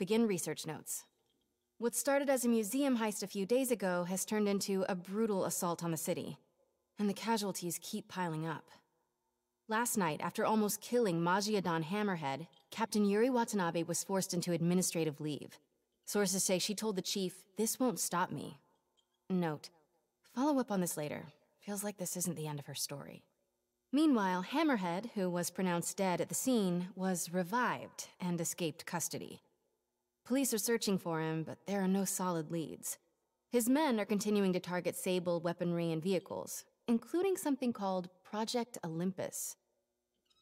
begin research notes. What started as a museum heist a few days ago has turned into a brutal assault on the city, and the casualties keep piling up. Last night, after almost killing Majiadan Hammerhead, Captain Yuri Watanabe was forced into administrative leave. Sources say she told the chief, "This won't stop me." Note, follow up on this later. Feels like this isn't the end of her story. Meanwhile, Hammerhead, who was pronounced dead at the scene, was revived and escaped custody. Police are searching for him, but there are no solid leads. His men are continuing to target Sable weaponry and vehicles, including something called Project Olympus.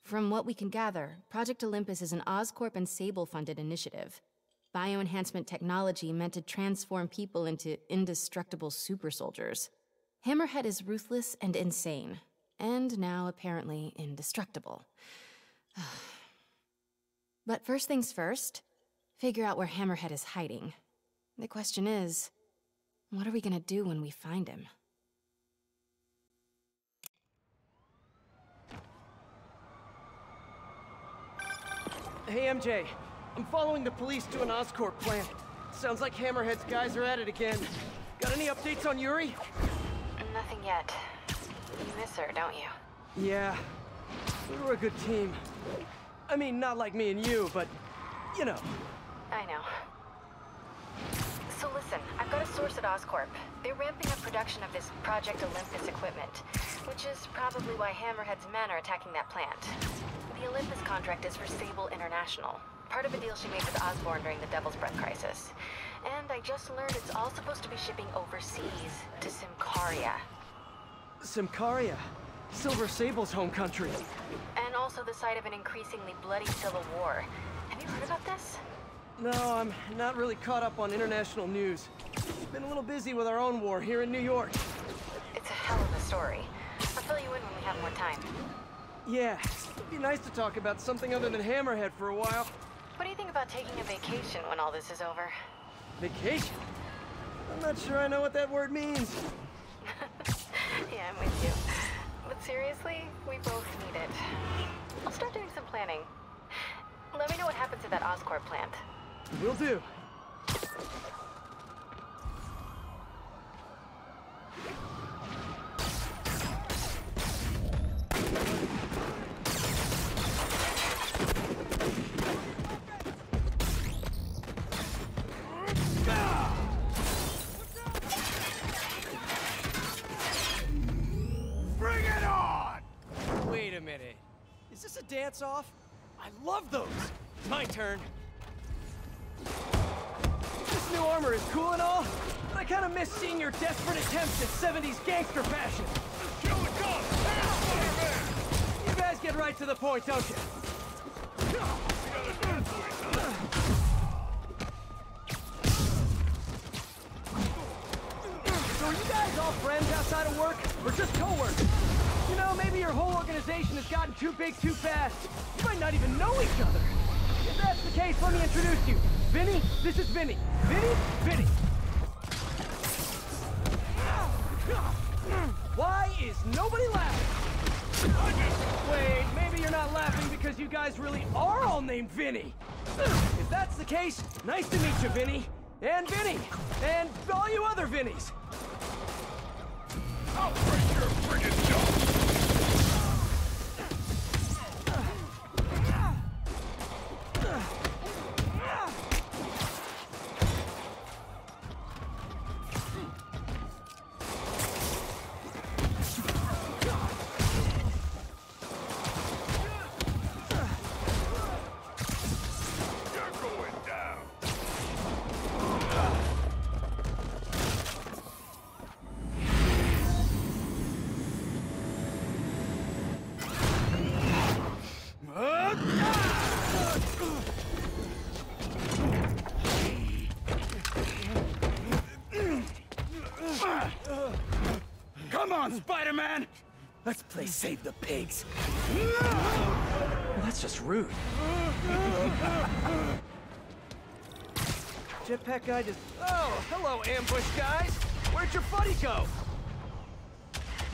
From what we can gather, Project Olympus is an Oscorp and Sable-funded initiative. Bioenhancement technology meant to transform people into indestructible super soldiers. Hammerhead is ruthless and insane, and now apparently indestructible. But first things first, figure out where Hammerhead is hiding. The question is, what are we gonna do when we find him? Hey, MJ. I'm following the police to an Oscorp plant. Sounds like Hammerhead's guys are at it again. Got any updates on Yuri? Nothing yet. You miss her, don't you? Yeah. We were a good team. I mean, not like me and you, but, you know. I know. So listen, I've got a source at Oscorp. They're ramping up production of this Project Olympus equipment, which is probably why Hammerhead's men are attacking that plant. The Olympus contract is for Sable International, part of a deal she made with Osborn during the Devil's Breath crisis. And I just learned it's all supposed to be shipping overseas to Symkaria. Symkaria? Silver Sable's home country. And also the site of an increasingly bloody civil war. Have you heard about this? No, I'm not really caught up on international news. Been a little busy with our own war here in New York. It's a hell of a story. I'll fill you in when we have more time. Yeah, it'd be nice to talk about something other than Hammerhead for a while. What do you think about taking a vacation when all this is over? Vacation? I'm not sure I know what that word means. Yeah, I'm with you. But seriously, we both need it. I'll start doing some planning. Let me know what happens at that Oscorp plant. Will do. Bring it on! Wait a minute. Is this a dance-off? I love those! My turn. This new armor is cool and all, but I kinda miss seeing your desperate attempts at 70s gangster fashion. Show it come! Hey, You guys get right to the point, don't you? So are you guys all friends outside of work, or just co-workers? You know, maybe your whole organization has gotten too big too fast. You might not even know each other. If that's the case, let me introduce you. Vinny, this is Vinny. Vinny, Vinny. Why is nobody laughing? Wait, maybe you're not laughing because you guys really are all named Vinny. If that's the case, nice to meet you, Vinny. And Vinny. And all you other Vinnies. I'll break your friggin' jaw! Come on, Spider-Man! Let's play Save the Pigs. Well, that's just rude. Jetpack guy just... Oh, hello, ambush guys! Where'd your buddy go?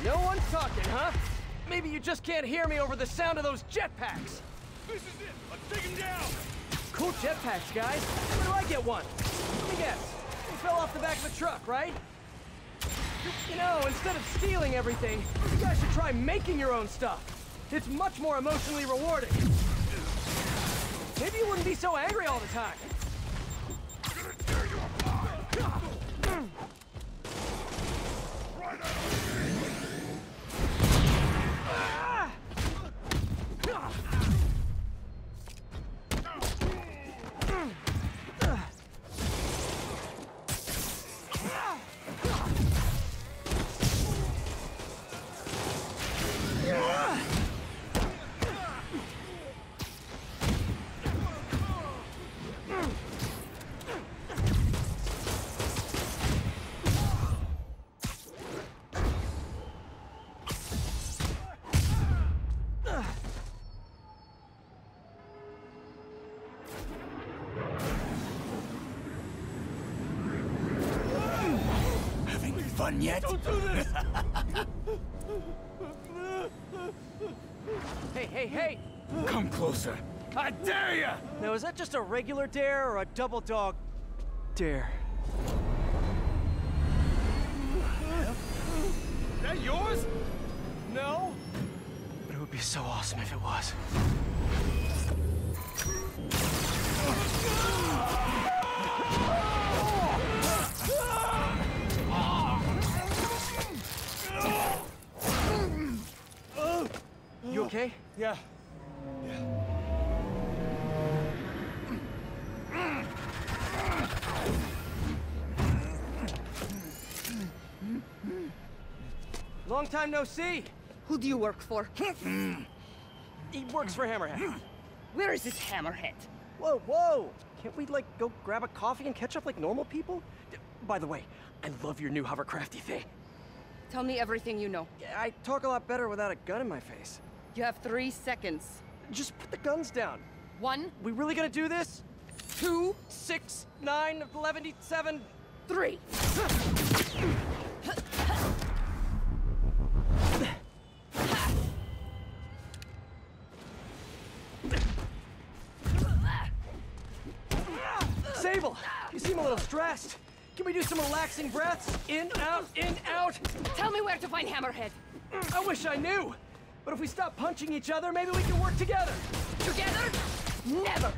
No one's talking, huh? Maybe you just can't hear me over the sound of those jetpacks. This is it! Let's take him down! Cool jetpacks, guys. Where do I get one? Let me guess. They fell off the back of the truck, right? You know, instead of stealing everything, you guys should try making your own stuff. It's much more emotionally rewarding. Maybe you wouldn't be so angry all the time. Fun yet? Don't do this! Hey! Come closer. I dare ya! Now, is that just a regular dare or a double dog dare? Is that yours? No? But it would be so awesome if it was. You okay? Yeah. Long time no see. Who do you work for? He works for Hammerhead. Where is this Hammerhead? Whoa! Can't we, like, go grab a coffee and catch up like normal people? By the way, I love your new hovercrafty thing. Tell me everything you know. I talk a lot better without a gun in my face. You have 3 seconds. Just put the guns down. 1, We really gonna do this? 2, 6, 9, 11, 7... 3. Sable, you seem a little stressed. Can we do some relaxing breaths? In, out. Tell me where to find Hammerhead. I wish I knew. But if we stop punching each other, maybe we can work together. Together? Never.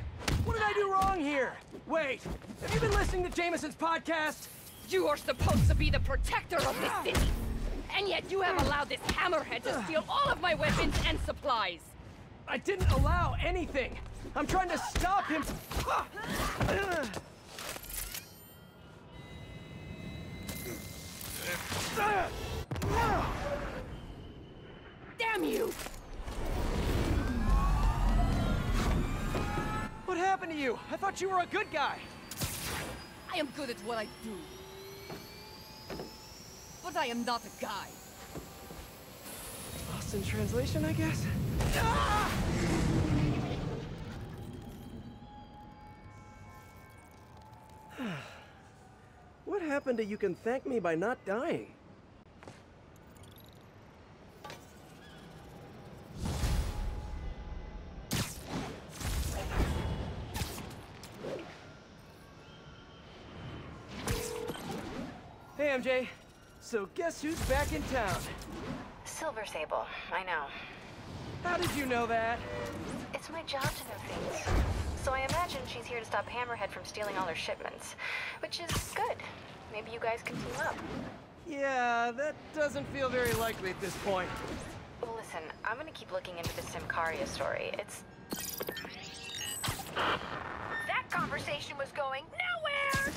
What did I do wrong here? Wait, have you been listening to Jameson's podcast? You are supposed to be the protector of this city. And yet you have allowed this Hammerhead to steal all of my weapons and supplies. I didn't allow anything. I'm trying to stop him. Damn you! What happened to you? I thought you were a good guy. I am good at what I do. But I am not a guy. Lost in translation, I guess? What happened to you can thank me by not dying? Hey, MJ. So guess who's back in town? Silver Sable, I know. How did you know that? It's my job to know things. So I imagine she's here to stop Hammerhead from stealing all her shipments. Which is good. Maybe you guys can team up. Yeah, that doesn't feel very likely at this point. Well, listen, I'm gonna keep looking into the Simcaria story. It's... That conversation was going nowhere!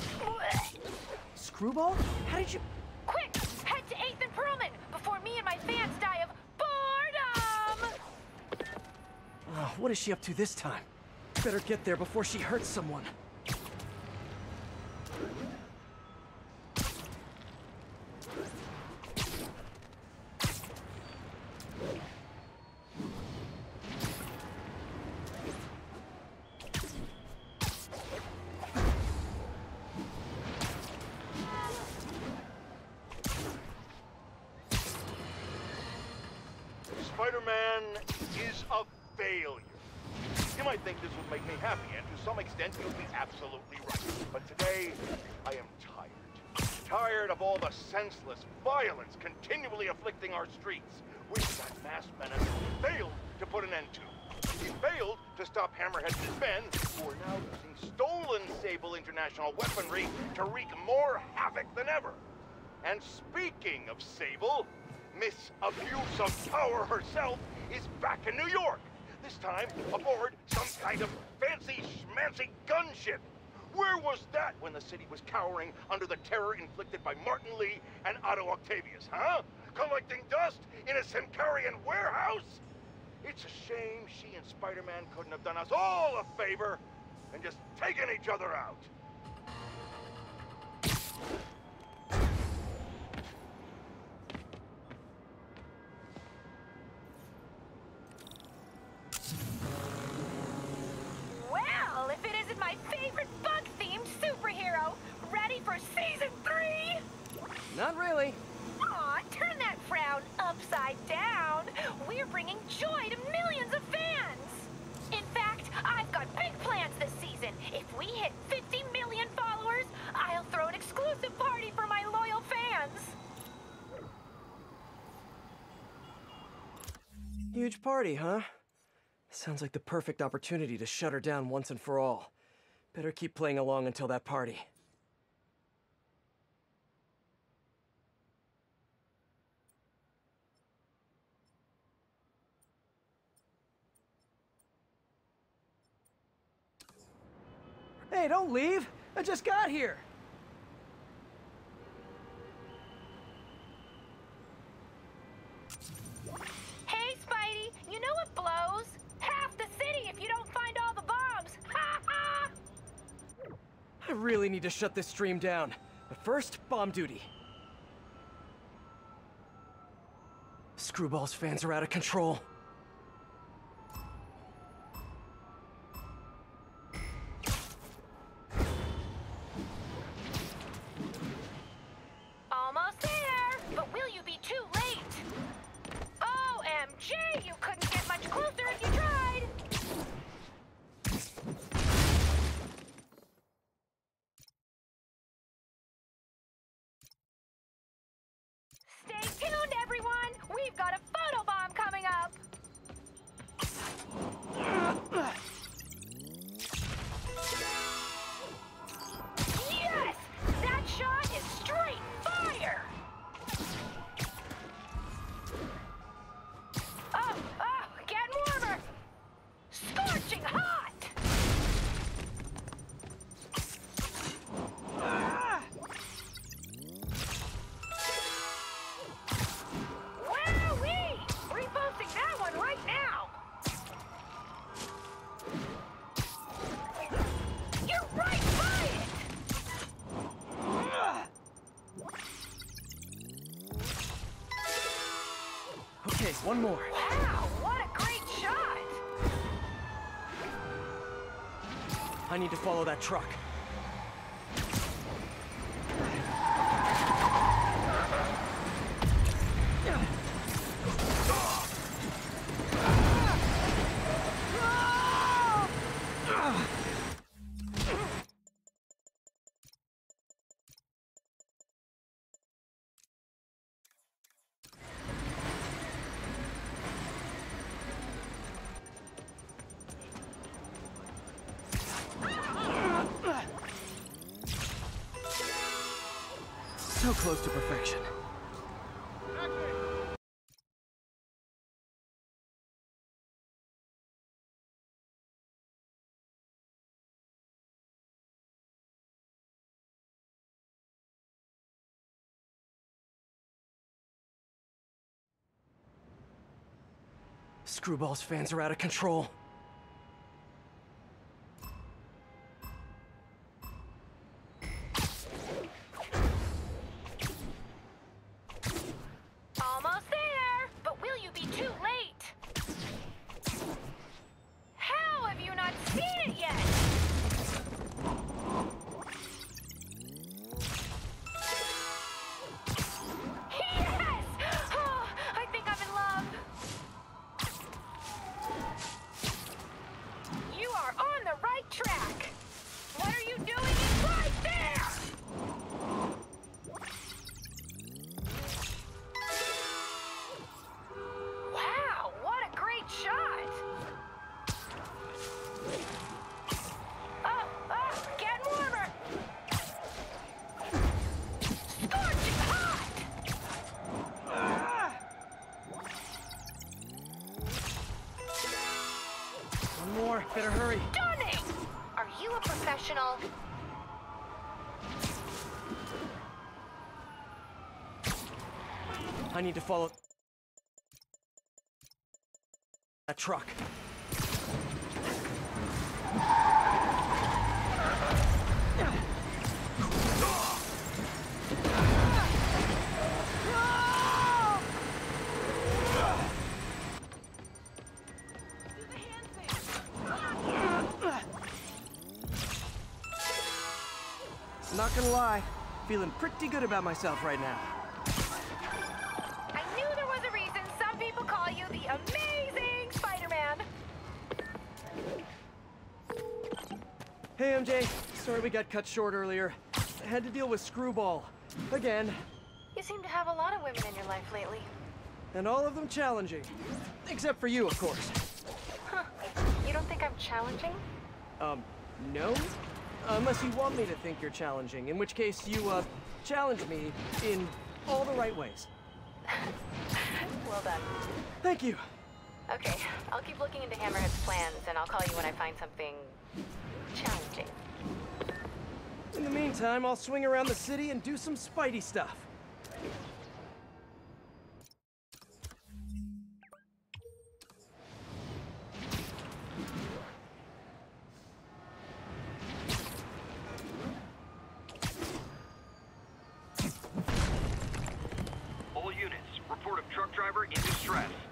Screwball? How did you... Quick, head to 8th and Perlman before me and my fans die of boredom! Oh, what is she up to this time? Better get there before she hurts someone. Spider-Man is a failure. You might think this would make me happy, and to some extent you'll be absolutely right. But today, I am tired. Tired of all the senseless violence continually afflicting our streets, which that masked menace failed to put an end to. He failed to stop Hammerhead and his men, who are now using stolen Sable International weaponry to wreak more havoc than ever. And speaking of Sable, Miss Abuse of Power herself is back in New York. This time aboard some kind of fancy-schmancy gunship. Where was that when the city was cowering under the terror inflicted by Martin Lee and Otto Octavius, huh? Collecting dust in a Simcarian warehouse? It's a shame she and Spider-Man couldn't have done us all a favor and just taken each other out. Well, if it isn't my favorite bug-themed superhero, ready for Season 3? Not really. Aw, turn that frown upside down. We're bringing joy to millions of fans. In fact, I've got big plans this season. If we hit 50 million followers, I'll throw an exclusive party for my loyal fans. Huge party, huh? Sounds like the perfect opportunity to shut her down once and for all. Better keep playing along until that party. Hey, don't leave! I just got here! Hey, Spidey, you know what blows? Half the city if you don't find all the bombs! Ha ha! I really need to shut this stream down. But first, bomb duty. Screwball's fans are out of control. Almost there, but will you be too late? OMG, you couldn't get much closer if you tried! Stay tuned, everyone! We've got a photobomb coming up! Yes! That shot is straight fire! Oh, getting warmer! Scorching hot! Wowee! Reposting that one right now! You're right by it! Okay, one more. Wow, what a great shot! I need to follow that truck. So close to perfection. Screwball's fans are out of control. Almost there, but will you be too late? How have you not seen it yet? Yes! Oh, I think I'm in love. I need to follow that truck. Not gonna lie, feeling pretty good about myself right now. I knew there was a reason some people call you the amazing Spider-Man. Hey, MJ. Sorry we got cut short earlier. I had to deal with Screwball. Again. You seem to have a lot of women in your life lately. And all of them challenging. Except for you, of course. Huh. You don't think I'm challenging? No? Unless you want me to think you're challenging, in which case you, challenge me in all the right ways. Well done. Thank you. Okay, I'll keep looking into Hammerhead's plans, and I'll call you when I find something challenging. In the meantime, I'll swing around the city and do some Spidey stuff.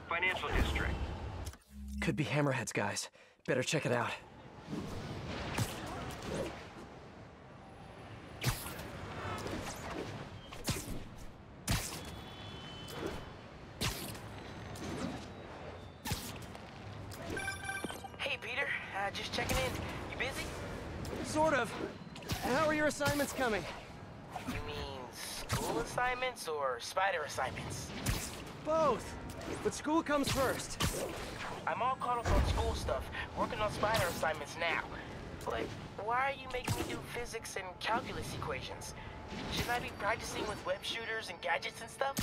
Financial district. Could be Hammerhead's guys. Better check it out. Hey, Peter. Just checking in. You busy? Sort of. How are your assignments coming? You mean school assignments or spider assignments? Both. But school comes first. I'm all caught up on school stuff, working on spider assignments now. But why are you making me do physics and calculus equations? Shouldn't I be practicing with web shooters and gadgets and stuff?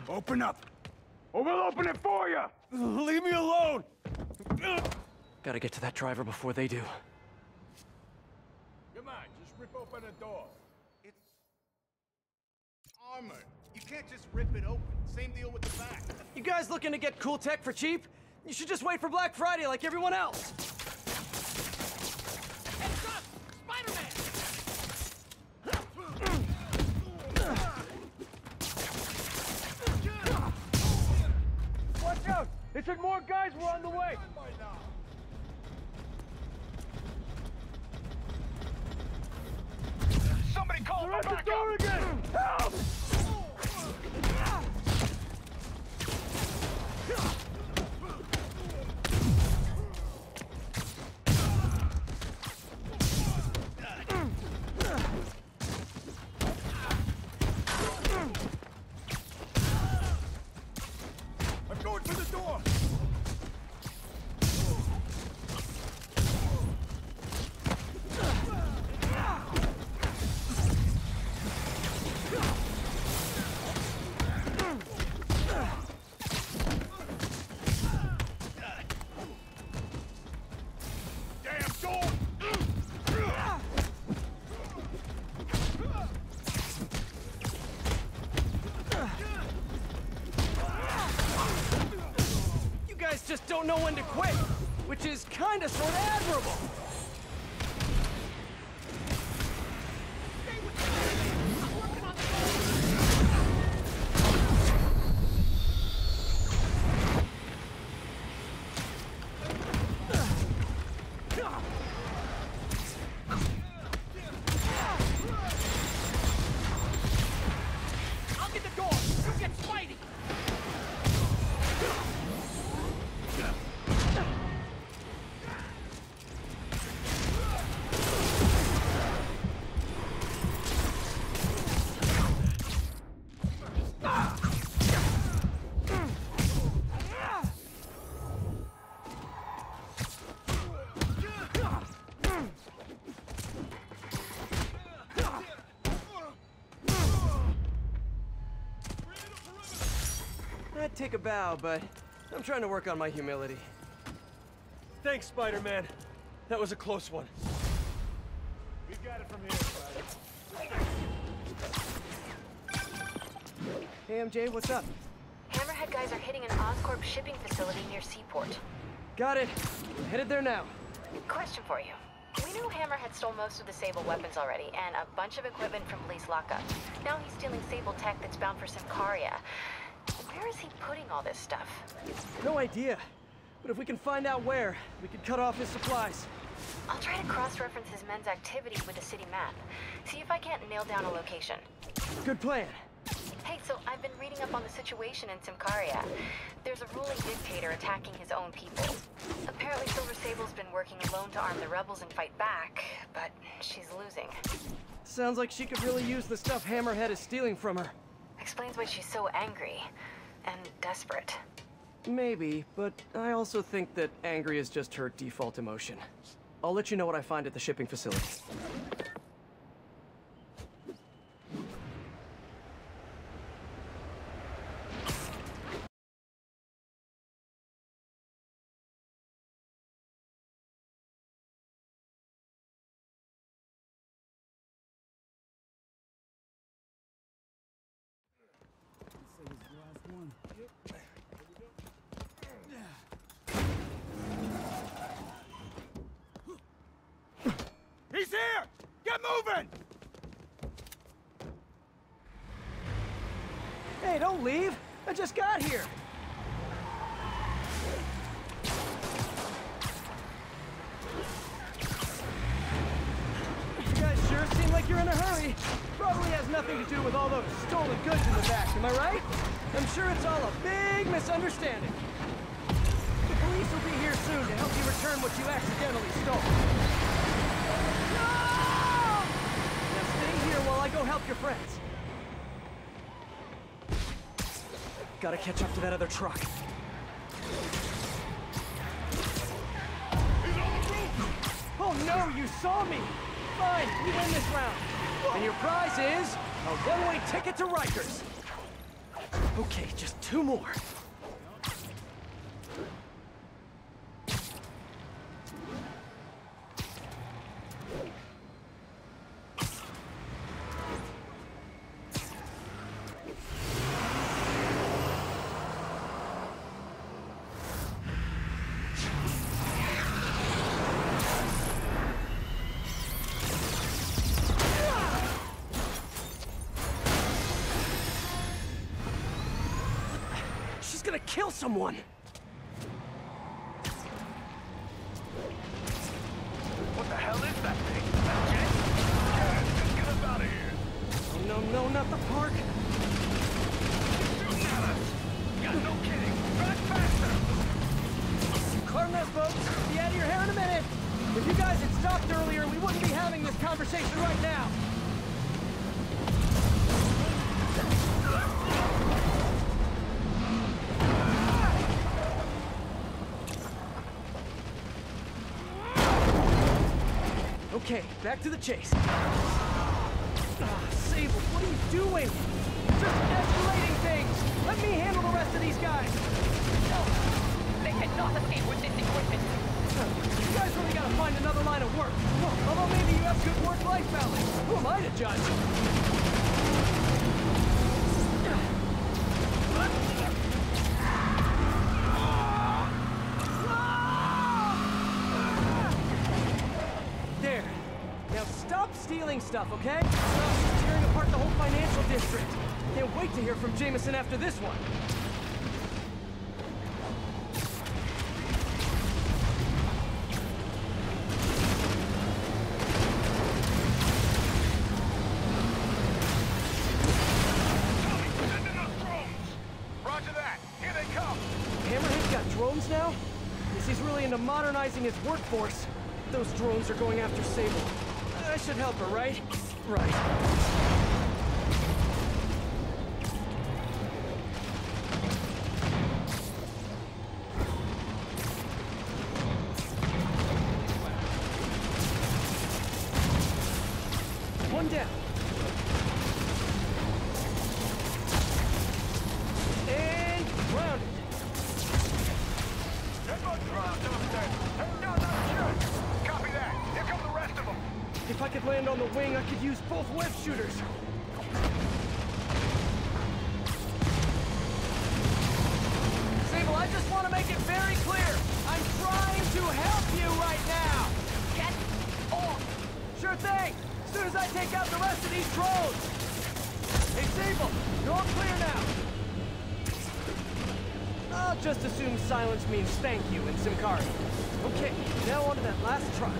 Open up! Or we'll open it for you! Leave me alone! Gotta get to that driver before they do. Come on, just rip open the door. It's armored. You can't just rip it open. Same deal with the back. You guys looking to get cool tech for cheap? You should just wait for Black Friday like everyone else. Heads up! Spider-Man! Watch out! They said more guys were on the way! Somebody call They're for at the backup! door again! Help! I'm going for the door! Damn door! You guys just don't know when to quit, which is kinda sorta admirable. I'll get the door! You get Spidey! might take a bow, but I'm trying to work on my humility. Thanks, Spider-Man. That was a close one. We got it from here, Spider. Hey, MJ, what's up? Hammerhead guys are hitting an Oscorp shipping facility near Seaport. Got it. We're headed there now. Question for you. We knew Hammerhead stole most of the Sable weapons already, and a bunch of equipment from police lockup. Now he's stealing Sable tech that's bound for Symkaria. Where is he putting all this stuff? No idea. But if we can find out where, we could cut off his supplies. I'll try to cross-reference his men's activity with the city map. See if I can't nail down a location. Good plan. Hey, so I've been reading up on the situation in Symkaria. There's a ruling dictator attacking his own people. Apparently Silver Sable's been working alone to arm the rebels and fight back, but she's losing. Sounds like she could really use the stuff Hammerhead is stealing from her. Explains why she's so angry and desperate. Maybe, but I also think that angry is just her default emotion. I'll let you know what I find at the shipping facility. He's here! Get moving! Hey, don't leave! I just got here! You guys sure seem like you're in a hurry. Probably has nothing to do with all those stolen goods in the back, am I right? I'm sure it's all a big misunderstanding. The police will be here soon to help you return what you accidentally stole. No! Now stay here while I go help your friends. Gotta catch up to that other truck. Oh no, you saw me! Fine, you win this round. And your prize is a one-way ticket to Rikers. Okay, just 2 more. Gonna kill someone! What the hell is that thing? That jet? Yeah, just get us out of here. Oh, no, no, not the park! Shooting at us! Yeah, no kidding! Drive faster! Climb that boat! Be out of your hair in a minute! If you guys had stopped earlier, we wouldn't be having this conversation right now! Okay, back to the chase. Sable, what are you doing? Just escalating things! Let me handle the rest of these guys! No! They cannot escape with this equipment! You guys really gotta find another line of work. Although maybe you have good work-life balance. Who am I to judge? There. Now stop stealing stuff, okay? Stop tearing apart the whole financial district. Can't wait to hear from Jameson after this one. Hammerhead's got drones now? Guess he's really into modernizing his workforce. Those drones are going after Sable. I should help her, right? Right. One down. And round. the wing, I could use both web shooters. Sable, I just want to make it very clear. I'm trying to help you right now. Get off! Sure thing. As soon as I take out the rest of these drones. Hey, Sable, you're all clear now. I'll just assume silence means thank you in Simkari. Okay, now on to that last truck.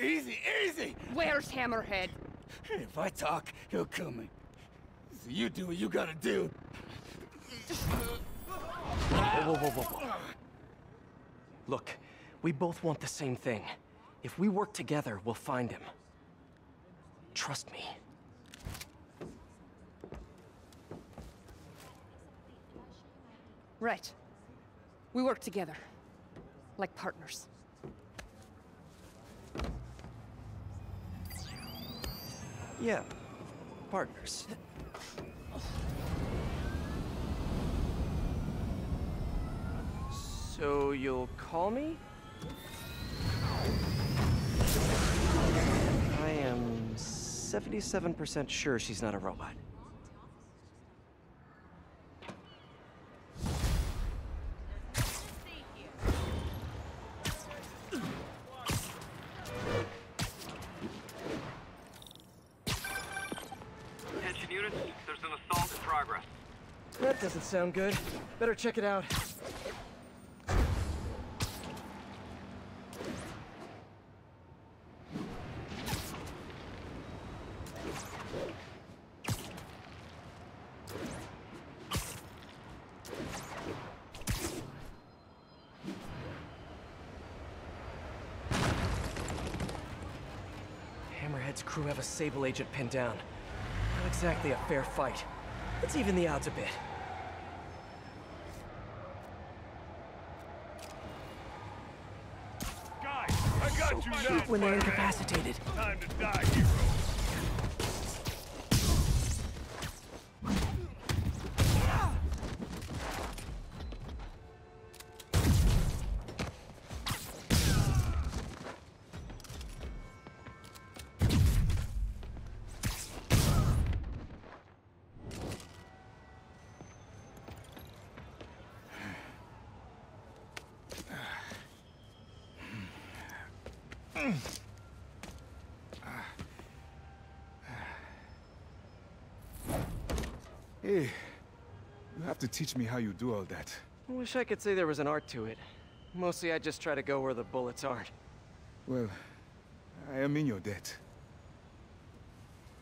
Easy, easy! Where's Hammerhead? If I talk, he'll kill me. So you do what you gotta do. Whoa. Look, we both want the same thing. If we work together, we'll find him. Trust me. Right. We work together. Like partners. Yeah, partners. So you'll call me? I am 77% sure she's not a robot. Attention units, there's an assault in progress. That doesn't sound good. Better check it out. Hammerhead's crew have a Sable agent pinned down. Not exactly a fair fight. Let's even the odds a bit. Guys, I got you now. When they're incapacitated. Time to die, hero. Hey, you have to teach me how you do all that. I wish I could say there was an art to it. Mostly I just try to go where the bullets aren't. Well, I am in your debt.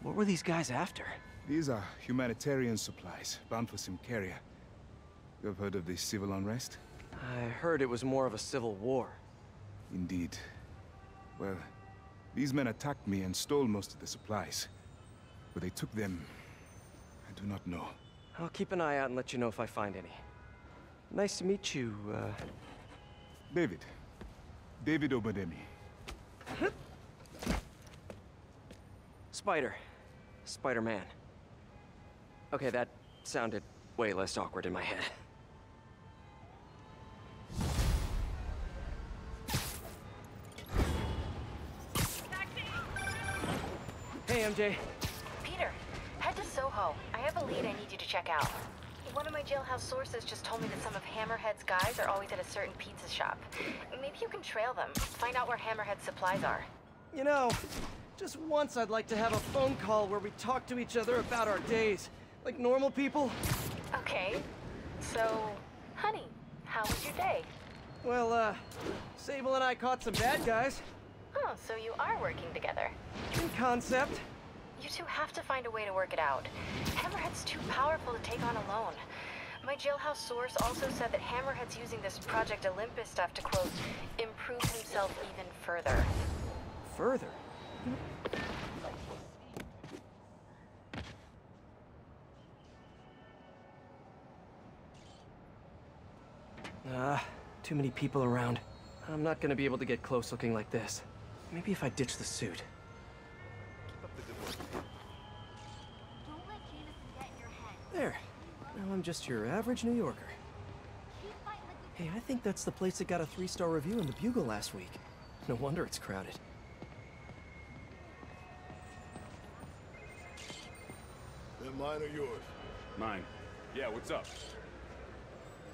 What were these guys after? These are humanitarian supplies, bound for Simcaria. You have heard of the civil unrest? I heard it was more of a civil war. Indeed. Well, these men attacked me and stole most of the supplies. Where they took them, I do not know. I'll keep an eye out and let you know if I find any. Nice to meet you, David. David Obademi. Spider. Spider-Man. Okay, that sounded way less awkward in my head. Hey, MJ. Peter, head to Soho. I have a lead I need you to check out. One of my jailhouse sources just told me that some of Hammerhead's guys are always at a certain pizza shop. Maybe you can trail them, find out where Hammerhead's supplies are. You know, just once I'd like to have a phone call where we talk to each other about our days, like normal people. Okay, so, honey, how was your day? Well, Sable and I caught some bad guys. Oh, so you are working together. In concept. You two have to find a way to work it out. Hammerhead's too powerful to take on alone. My jailhouse source also said that Hammerhead's using this Project Olympus stuff to, quote, improve himself even further. Further? Too many people around. I'm not gonna be able to get close looking like this. Maybe if I ditch the suit. Keep up the good work. Don't let Jameson get in your head. There. Now I'm just your average New Yorker. Keep fighting like we Hey, I think that's the place that got a 3-star review in the Bugle last week. No wonder it's crowded. That mine or yours? Mine. Yeah, what's up?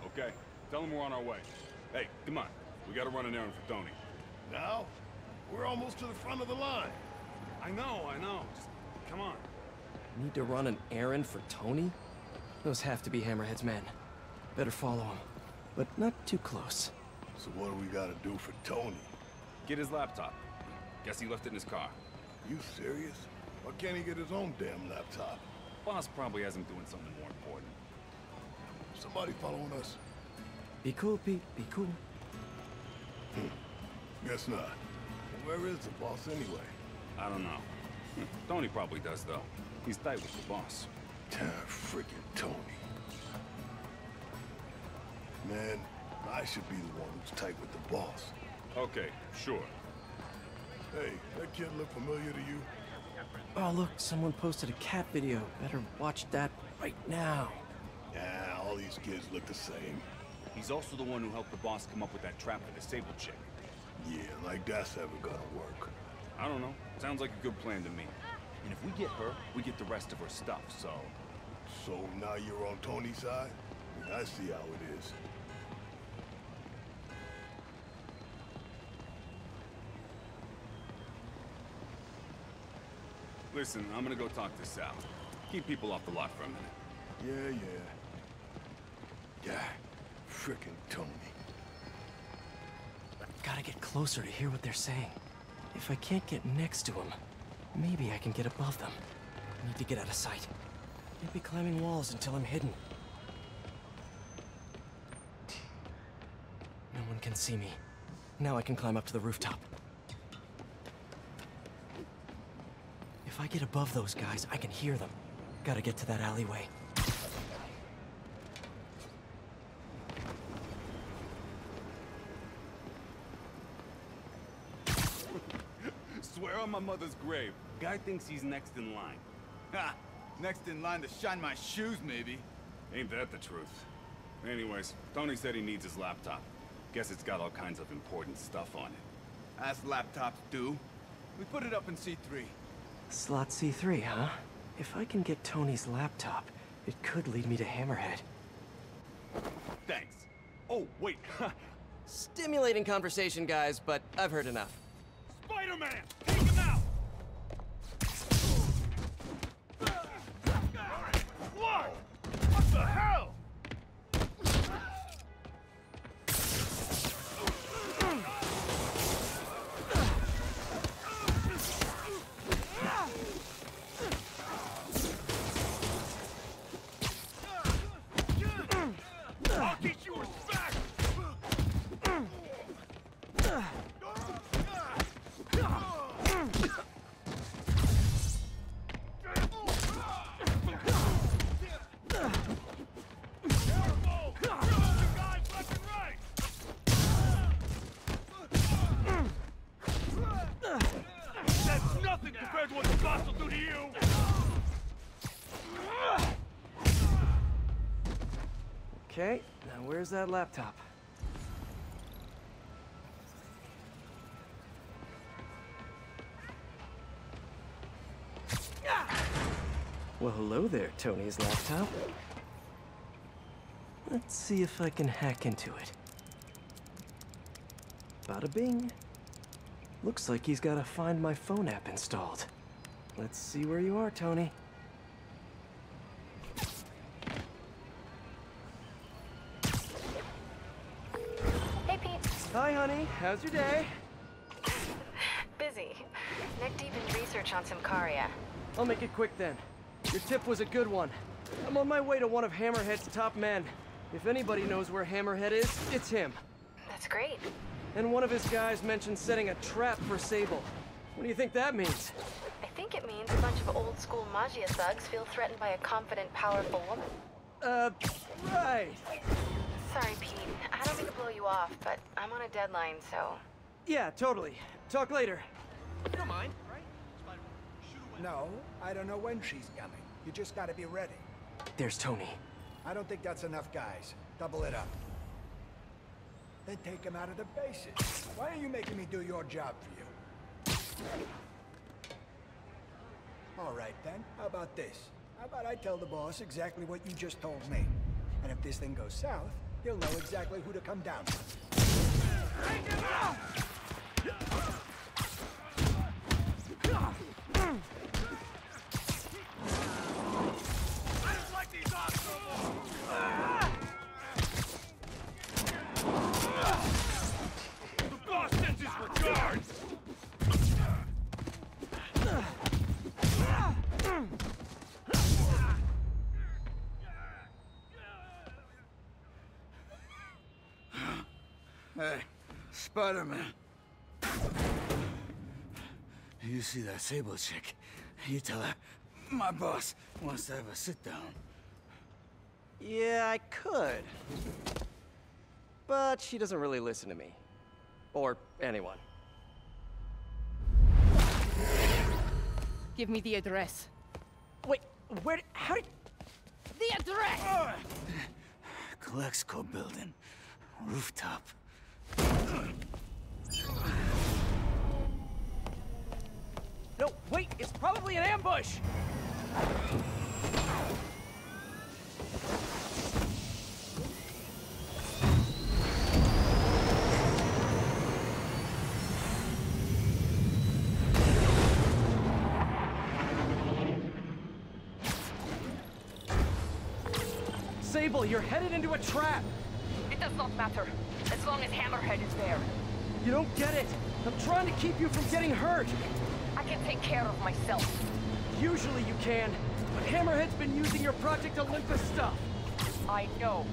Okay, tell him we're on our way. Hey, come on. We gotta run an errand for Tony. Now? We're almost to the front of the line. I know. Just, come on. Need to run an errand for Tony? Those have to be Hammerhead's men. Better follow him, but not too close. So what do we gotta do for Tony? Get his laptop. Guess he left it in his car. You serious? Why can't he get his own damn laptop? Boss probably has him doing something more important. Somebody following us? Be cool, Pete. Be cool. Guess not. Where is the boss anyway? I don't know. Tony probably does, though. He's tight with the boss. Freaking Tony. Man, I should be the one who's tight with the boss. Okay, sure. Hey, that kid look familiar to you? Oh, look, someone posted a cat video. Better watch that right now. Yeah, all these kids look the same. He's also the one who helped the boss come up with that trap for the Sable chick. Yeah, like that's ever gonna work. I don't know. Sounds like a good plan to me. And if we get her, we get the rest of her stuff, so... So now you're on Tony's side? I see how it is. Listen, I'm gonna go talk to Sal. Keep people off the lot for a minute. Yeah. Frickin' Tony. Gotta get closer to hear what they're saying. If I can't get next to him, maybe I can get above them. I need to get out of sight. Can't be climbing walls until I'm hidden. No one can see me. Now I can climb up to the rooftop. If I get above those guys, I can hear them. Gotta get to that alleyway. Swear on my mother's grave, guy thinks he's next in line. Ha! Next in line to shine my shoes, maybe. Ain't that the truth? Anyways, Tony said he needs his laptop. Guess it's got all kinds of important stuff on it. As laptops do. We put it up in C3. Slot C3, huh? If I can get Tony's laptop, it could lead me to Hammerhead. Thanks. Oh, wait. Stimulating conversation, guys, but I've heard enough. Spider-Man! Take him out! What? What the hell? I'll teach you respect! That's nothing compared to what the boss will do to you! Okay, now where's that laptop? Well, hello there, Tony's laptop. Let's see if I can hack into it. Bada bing. Looks like he's got a Find My Phone app installed. Let's see where you are, Tony. Hey, Pete. Hi, honey. How's your day? Busy. Neck deep in research on Simcaria. I'll make it quick then. Your tip was a good one. I'm on my way to one of Hammerhead's top men. If anybody knows where Hammerhead is, it's him. That's great. And one of his guys mentioned setting a trap for Sable. What do you think that means? I think it means a bunch of old-school Magia thugs feel threatened by a confident, powerful woman. Right. Sorry, Pete. I don't mean to blow you off, but I'm on a deadline, so... Yeah, totally. Talk later. You don't mind, right? No, I don't know when she's coming. You just gotta be ready. There's Tony. I don't think that's enough, guys. Double it up. Then take him out of the bases. Why are you making me do your job for you? All right, then. How about this? How about I tell the boss exactly what you just told me? And if this thing goes south, he'll know exactly who to come down to. Hey, Spider-Man. You see that Sable chick? You tell her my boss wants to have a sit-down. Yeah, I could. But she doesn't really listen to me. Or anyone. Give me the address. Wait, how did... The address! Colexco building. Rooftop. No, wait, it's probably an ambush! Sable, you're headed into a trap! It does not matter, as long as Hammerhead is there. You don't get it! I'm trying to keep you from getting hurt! I can take care of myself. Usually you can, but Hammerhead's been using your Project Olympus stuff. I know.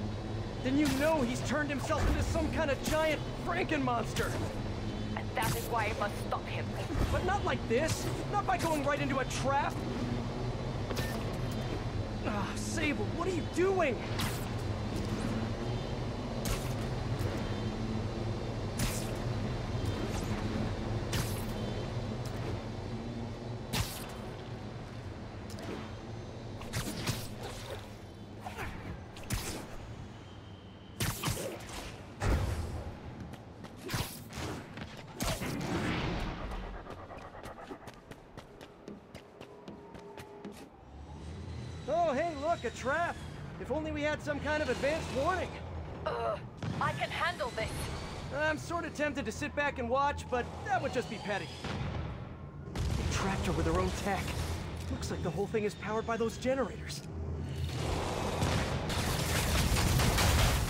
Then you know he's turned himself into some kind of giant Franken-monster. And that is why I must stop him. But not like this! Not by going right into a trap! Ah, Sable, what are you doing? Oh, hey, look, a trap! If only we had some kind of advanced warning. I can handle this. I'm sort of tempted to sit back and watch, but that would just be petty. They trapped her with their own tech. Looks like the whole thing is powered by those generators.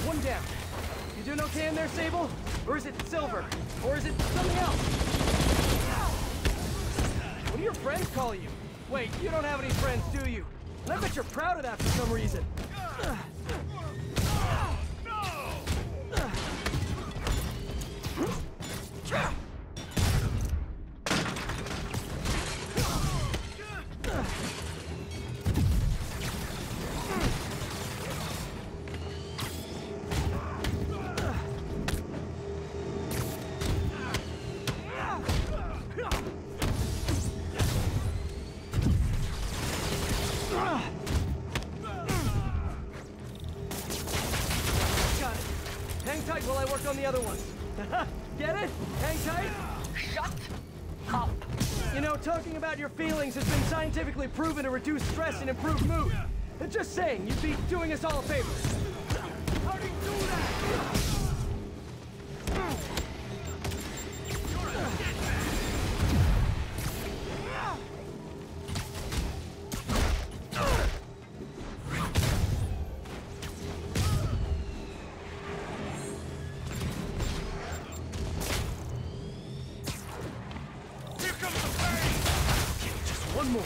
One down. You doing okay in there, Sable? Or is it Silver? Or is it something else? What do your friends call you? Wait, you don't have any friends, do you? And I bet you're proud of that for some reason. While I work on the other ones. Get it? Hang tight? Shut up. You know, talking about your feelings has been scientifically proven to reduce stress and improve mood. Just saying, you'd be doing us all a favor. How do you do that? One more.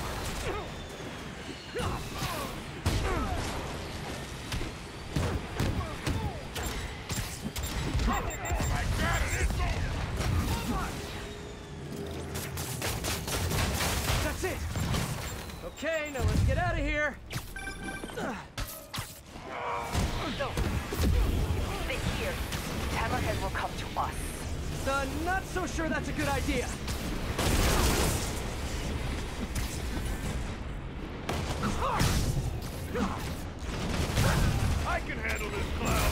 That's it! Okay, now let's get out of here! So, if we stay here, Hammerhead will come to us. Not so sure that's a good idea. I can handle this cloud.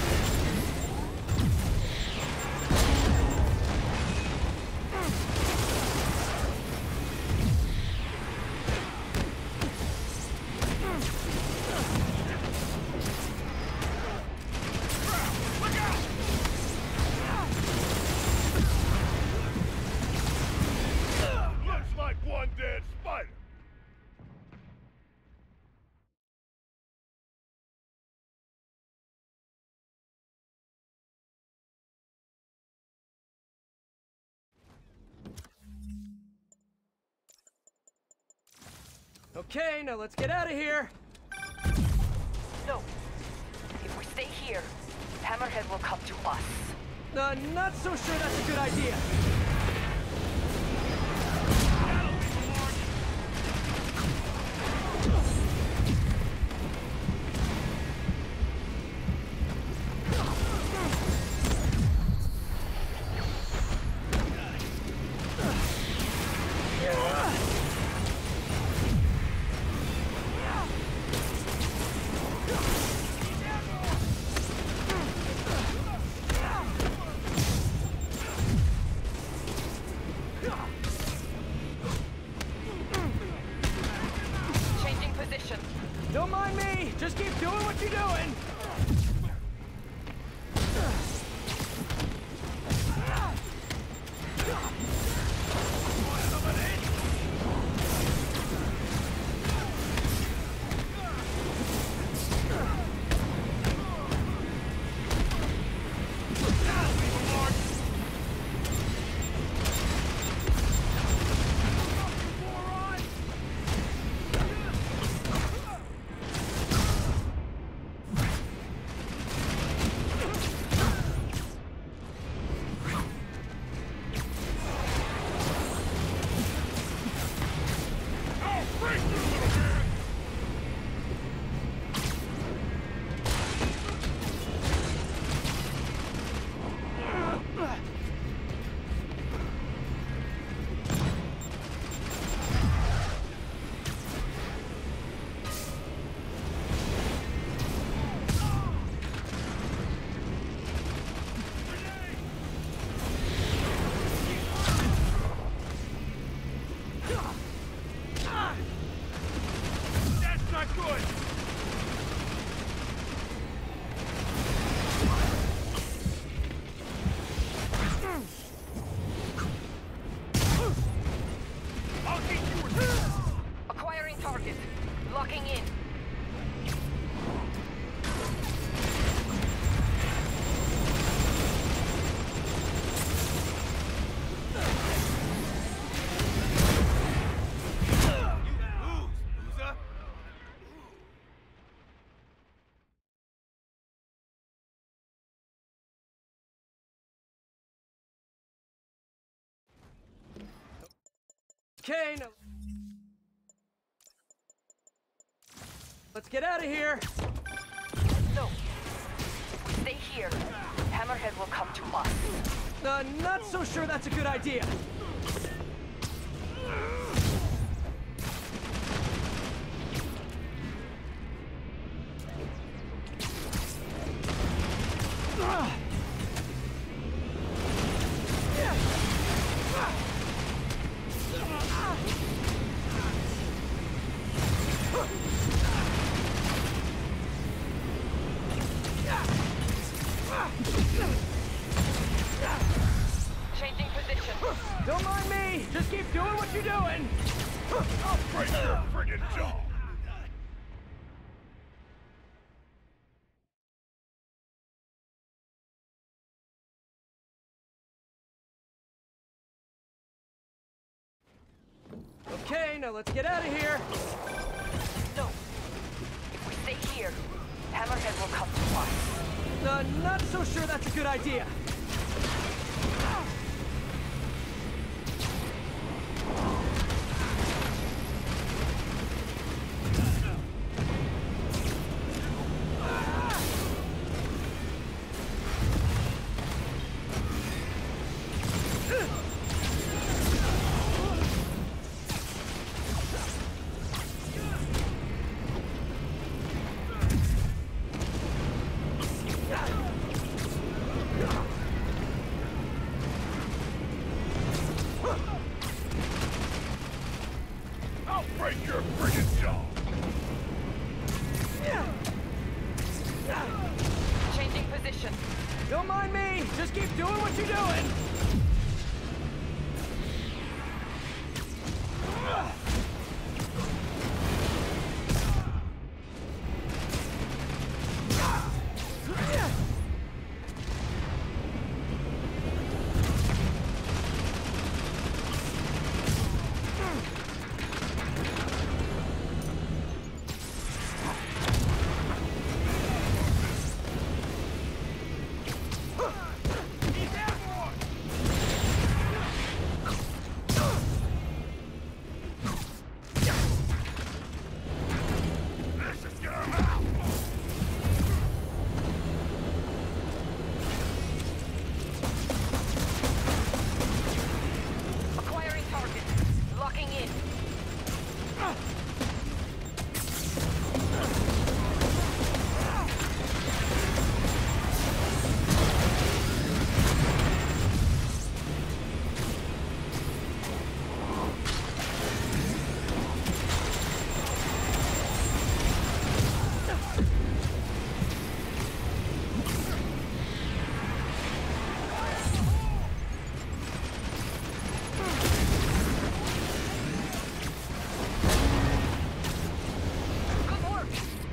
Looks like one dead spider. Okay, now let's get out of here! So, if we stay here, Hammerhead will come to us. Not so sure that's a good idea. Changing position. Don't mind me! Just keep doing what you're doing! That's not good. I'll keep you. Acquiring target. Locking in. Okay, now... Let's get out of here! So, if we stay here, Hammerhead will come to us. Not so sure that's a good idea. Changing position. Don't mind me! Just keep doing what you're doing! I'll break your friggin' jaw. Okay, now let's get out of here! So, if we stay here, Hammerhead will come to us. Not so sure that's a good idea. keep doing what you're doing!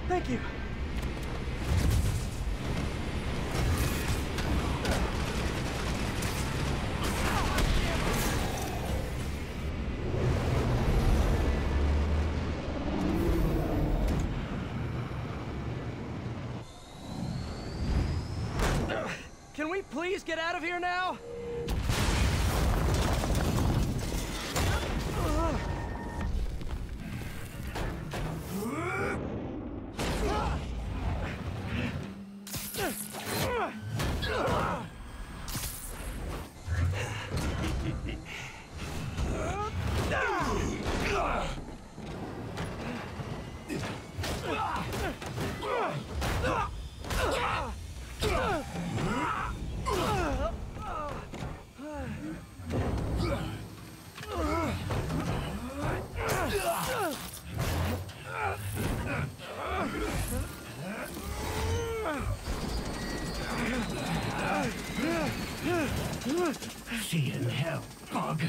Thank you. Can we please get out of here now? See you in hell, bug.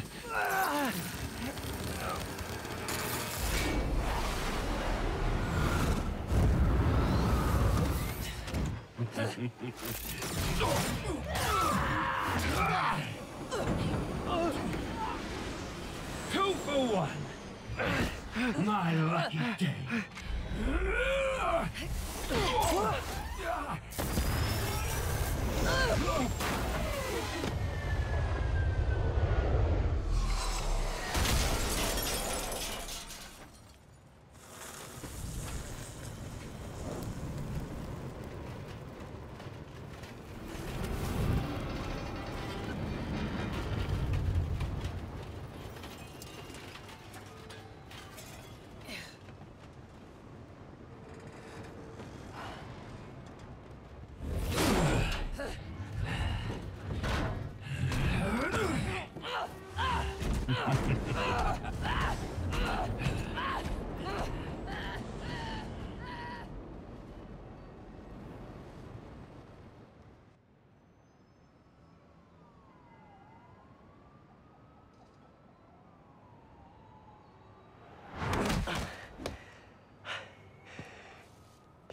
Two for one. My lucky day.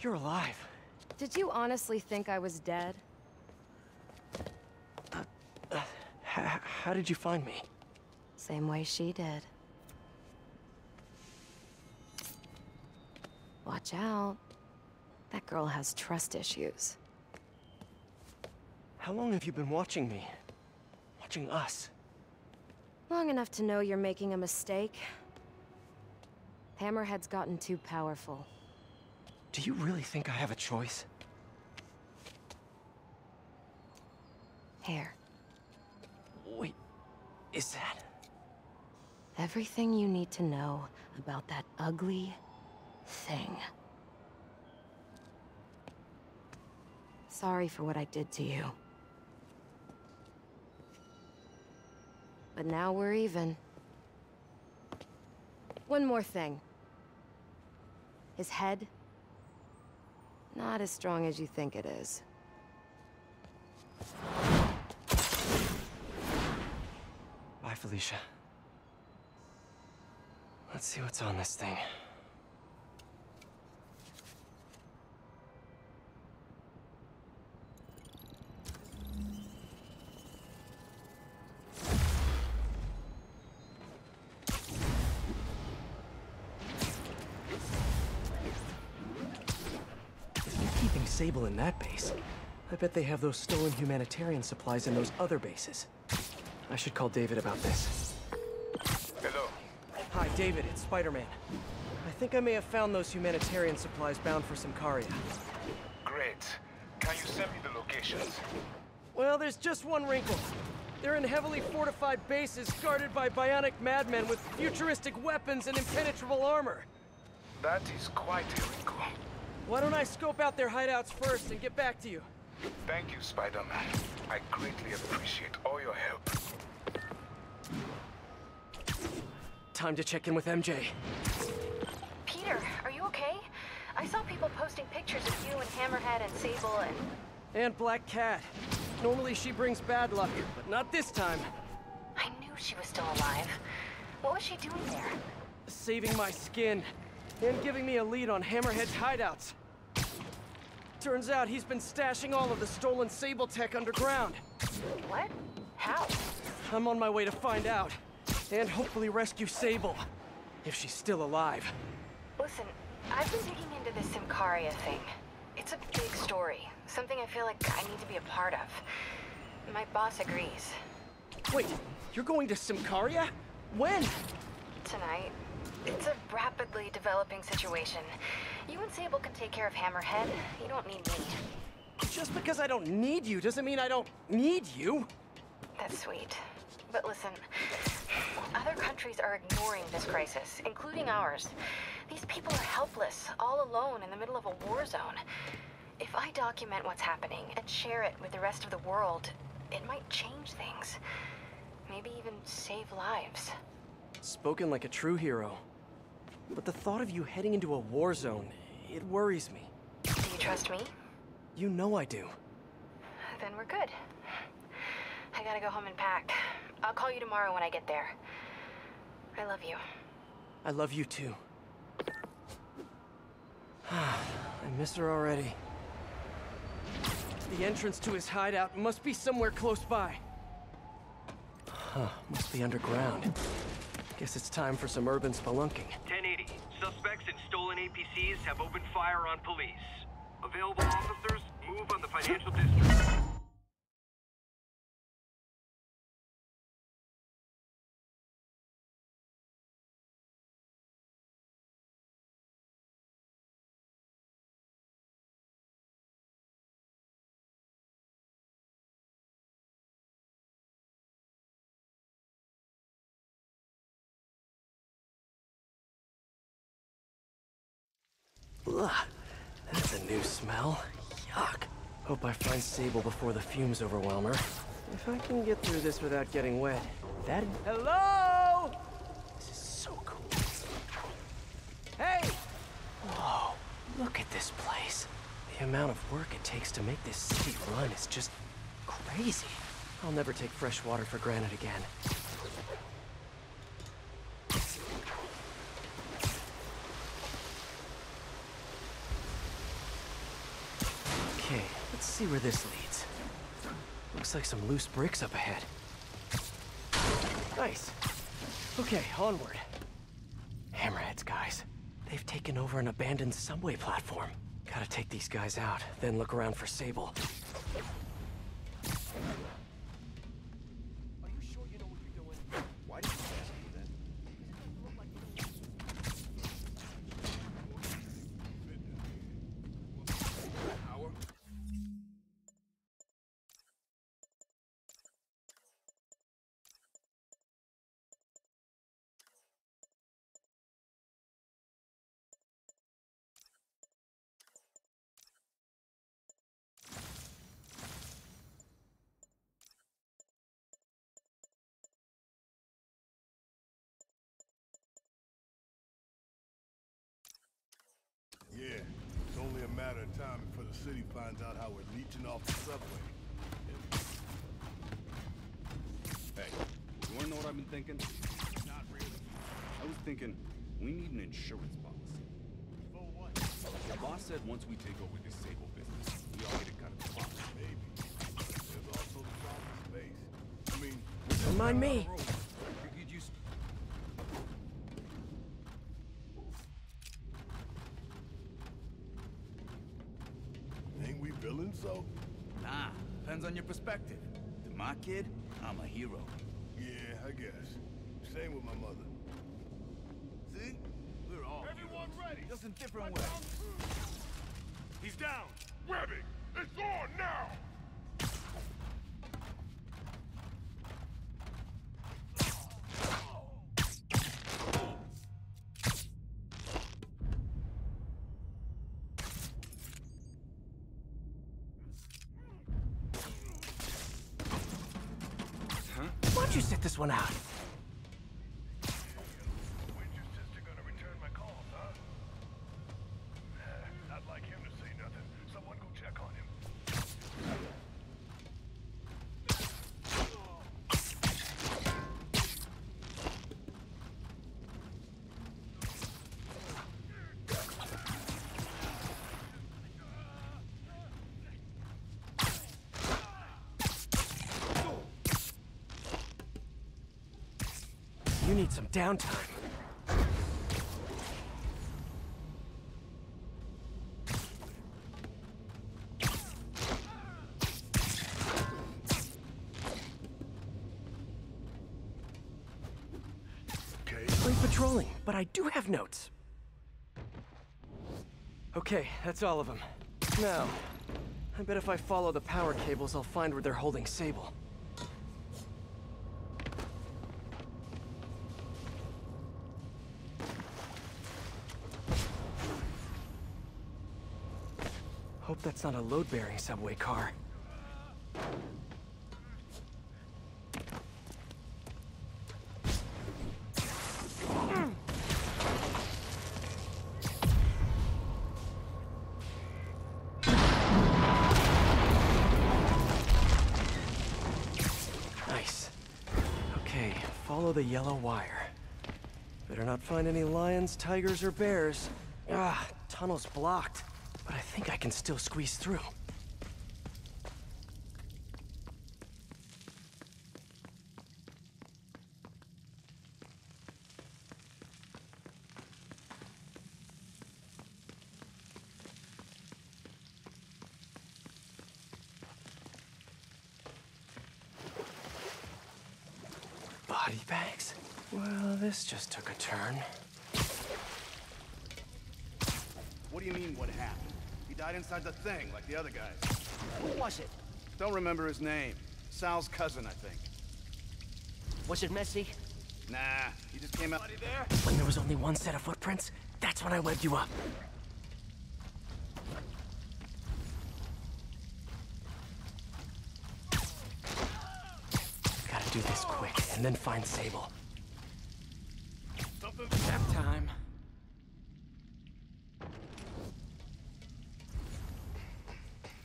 You're alive. Did you honestly think I was dead? How did you find me? Same way she did. Watch out. That girl has trust issues. How long have you been watching me? Watching us? Long enough to know you're making a mistake. Hammerhead's gotten too powerful. Do you really think I have a choice? Here. Wait, is that... Everything you need to know about that ugly thing. Sorry for what I did to you. But now we're even. One more thing. His head, not as strong as you think it is. Felicia. Let's see what's on this thing. Keeping Sable in that base. I bet they have those stolen humanitarian supplies in those other bases. I should call David about this. Hello. Hi, David, it's Spider-Man. I think I may have found those humanitarian supplies bound for Symkaria. Great. Can you send me the locations? Well, there's just one wrinkle. They're in heavily fortified bases guarded by bionic madmen with futuristic weapons and impenetrable armor. That is quite a wrinkle. Why don't I scope out their hideouts first and get back to you? Thank you, Spider-Man. I greatly appreciate all your help. Time to check in with MJ. Peter, are you okay? I saw people posting pictures of you and Hammerhead and Sable and... And Black Cat. Normally she brings bad luck, but not this time. I knew she was still alive. What was she doing there? Saving my skin. And giving me a lead on Hammerhead's hideouts. Turns out he's been stashing all of the stolen Sable tech underground. What? How? I'm on my way to find out. And hopefully rescue Sable. If she's still alive. Listen, I've been digging into this Symkaria thing. It's a big story. Something I feel like I need to be a part of. My boss agrees. Wait, you're going to Symkaria? When? Tonight. It's a rapidly developing situation. You and Sable can take care of Hammerhead. You don't need me. Just because I don't need you doesn't mean I don't need you. That's sweet. But listen, other countries are ignoring this crisis, including ours. These people are helpless, all alone in the middle of a war zone. If I document what's happening and share it with the rest of the world, it might change things. Maybe even save lives. Spoken like a true hero. But the thought of you heading into a war zone, it worries me. Do you trust me? You know I do. Then we're good. I gotta go home and pack. I'll call you tomorrow when I get there. I love you. I love you too. I miss her already. The entrance to his hideout must be somewhere close by. Huh, must be underground. Guess it's time for some urban spelunking. 1080. Suspects in stolen APCs have opened fire on police. Available officers, move on the financial district. Ugh, that's a new smell. Yuck. Hope I find Sable before the fumes overwhelm her. If I can get through this without getting wet, that... Hello? This is so cool. Hey! Whoa, look at this place. The amount of work it takes to make this city run is just crazy. I'll never take fresh water for granted again. Okay, let's see where this leads. Looks like some loose bricks up ahead. Nice. Okay, onward. Hammerheads, guys. They've taken over an abandoned subway platform. Gotta take these guys out, then look around for Sable. Are you sure you know what you're doing? Why did you ask me that? Yeah, it's only a matter of time before the city finds out how we're leeching off the subway. Hey, you weren't what I've been thinking? Not really. I was thinking, we need an insurance policy. For what? The boss said once we take over this Sable business, we all get a cut of the profit. Maybe. There's also the problem with space. I mean, Don't mind me. You could use... ain't we villains, so? Nah, depends on your perspective. To my kid, I'm a hero. Yeah, I guess. Same with my mother. See? We're all Everyone heroes, ready? just in different ways. He's down! Webbing! It's on now! Why don't you sit this one out? When's your sister gonna return my calls, huh? Not like him to say nothing. Someone go check on him. You need some downtime. Okay. Great patrolling, but I do have notes. Okay, that's all of them. Now, I bet if I follow the power cables, I'll find where they're holding Sable. Hope that's not a load-bearing subway car. Nice. Okay, follow the yellow wire. Better not find any lions, tigers, or bears. Ah, tunnel's blocked. But I think I can still squeeze through. Body bags? Well, this just took a turn. What do you mean, what happened? He died inside the thing, like the other guys. Who was it? Don't remember his name. Sal's cousin, I think. Was it messy? Nah, he just came out. Buddy there? When there was only one set of footprints, that's when I webbed you up. Gotta do this quick, and then find Sable. Nap time.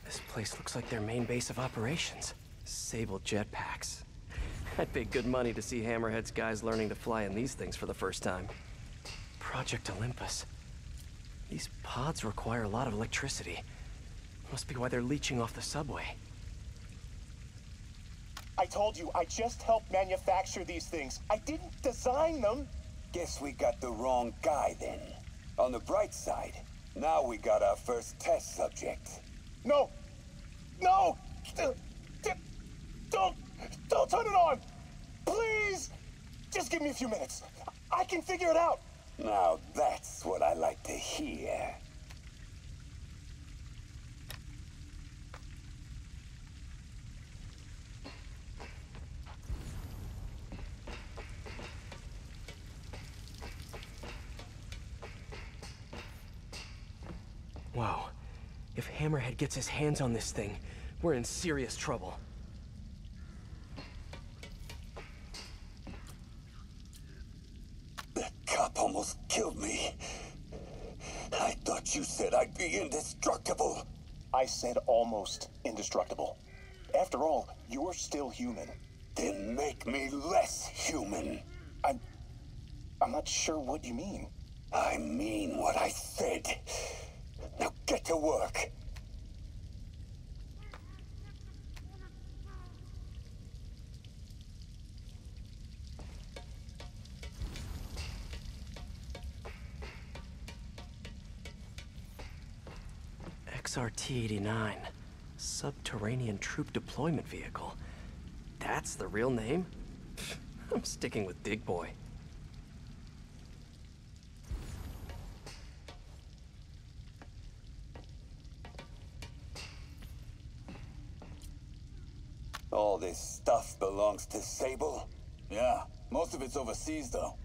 This place looks like their main base of operations. Sable jetpacks. I'd pay good money to see Hammerhead's guys learning to fly in these things for the first time. Project Olympus. These pods require a lot of electricity. Must be why they're leeching off the subway. I told you, I just helped manufacture these things. I didn't design them. Guess we got the wrong guy then. On the bright side, now we got our first test subject. No! No! Don't turn it on! Please! Just give me a few minutes. I can figure it out. Now that's what I like to hear. Whoa. If Hammerhead gets his hands on this thing, we're in serious trouble. That cop almost killed me. I thought you said I'd be indestructible. I said almost indestructible. After all, you're still human. then make me less human. I'm not sure what you mean. I mean what I said. Now get to work. XRT-89. Subterranean Troop Deployment Vehicle. That's the real name? I'm sticking with Dig Boy. All this stuff belongs to Sable? Yeah, most of it's overseas, though.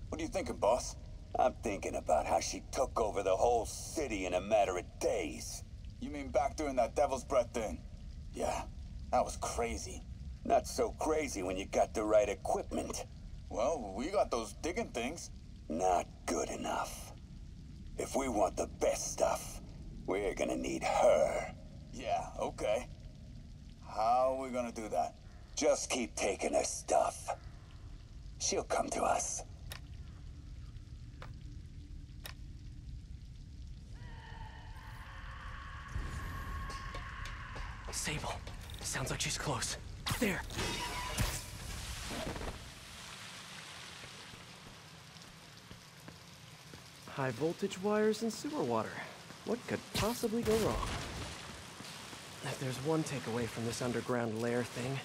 What are you thinking, boss? I'm thinking about how she took over the whole city in a matter of days. You mean back during that Devil's Breath thing? Yeah, that was crazy. Not so crazy when you got the right equipment. Well, we got those digging things. Not good enough. If we want the best stuff, we're gonna need her. Yeah, okay. How are we gonna do that? Just keep taking her stuff. She'll come to us. Sable. Sounds like she's close. There. High voltage wires and sewer water. What could possibly go wrong? If there's one takeaway from this underground lair thing,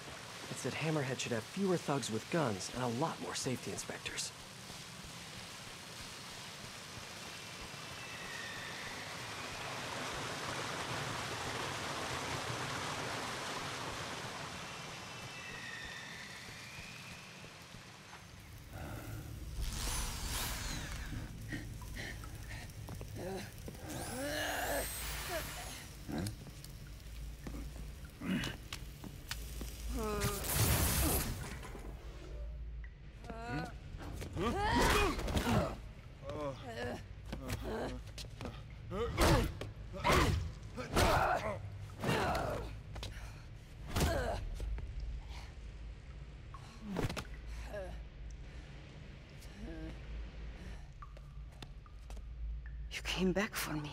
it's that Hammerhead should have fewer thugs with guns and a lot more safety inspectors. You came back for me.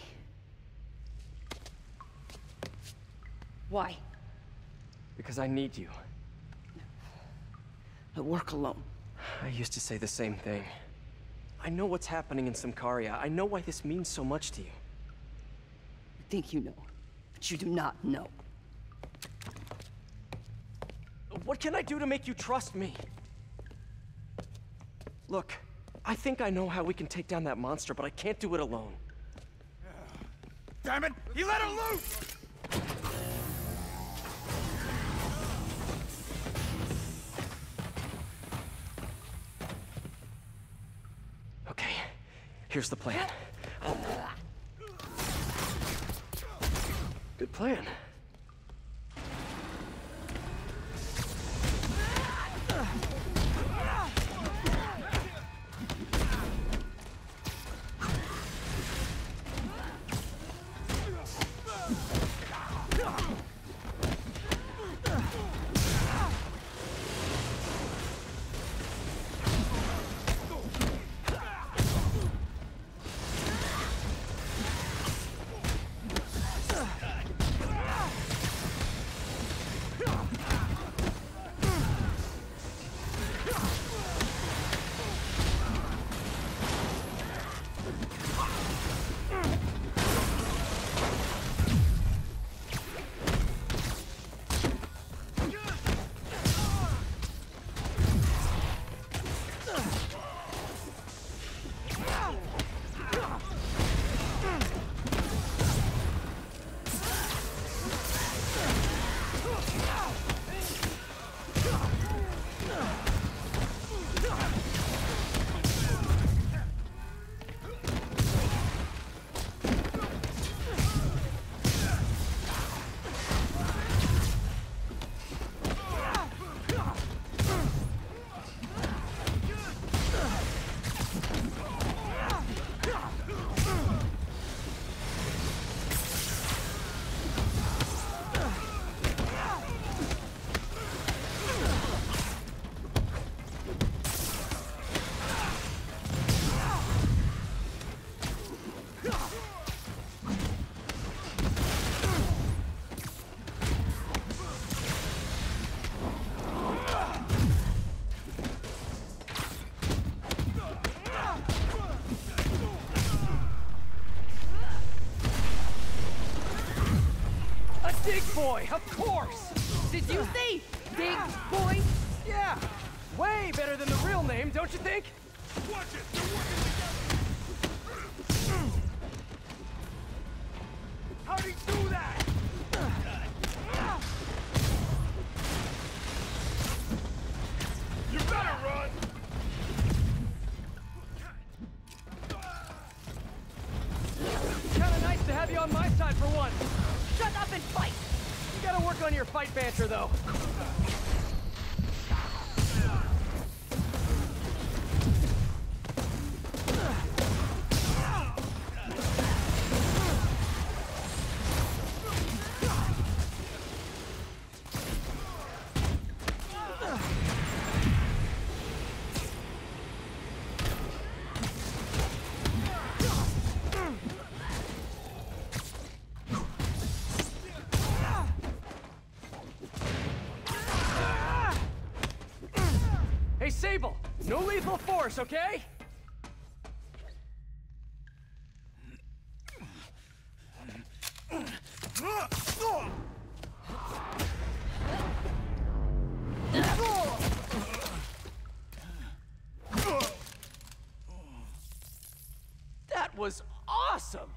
Why? Because I need you. I work alone. I used to say the same thing. I know what's happening in Symkaria. I know why this means so much to you. You think you know, but you do not know. What can I do to make you trust me? Look, I think I know how we can take down that monster, but I can't do it alone. Damn it! He let her loose! Okay, here's the plan. Good plan. boy, of course! Did you say big boy? Yeah, way better than the real name, don't you think? Watch it! They're working together! How'd he do that? You better run! Kinda nice to have you on my side for once. Shut up and fight! You gotta work on your fight banter, though. Hey, Sable! No lethal force, okay? That was awesome!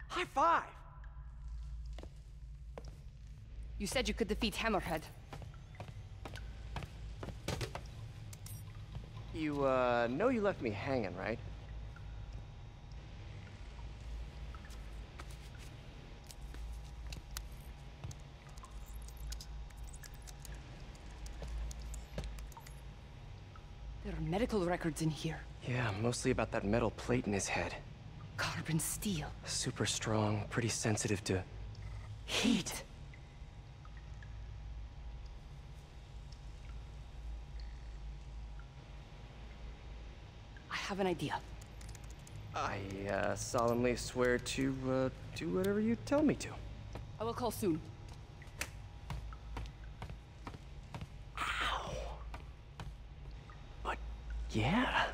High five! You said you could defeat Hammerhead. You, know you left me hanging, right? There are medical records in here. Yeah, mostly about that metal plate in his head. Carbon steel. Super strong, pretty sensitive to heat. I have an idea. I, solemnly swear to, do whatever you tell me to. I will call soon. Ow. But, yeah.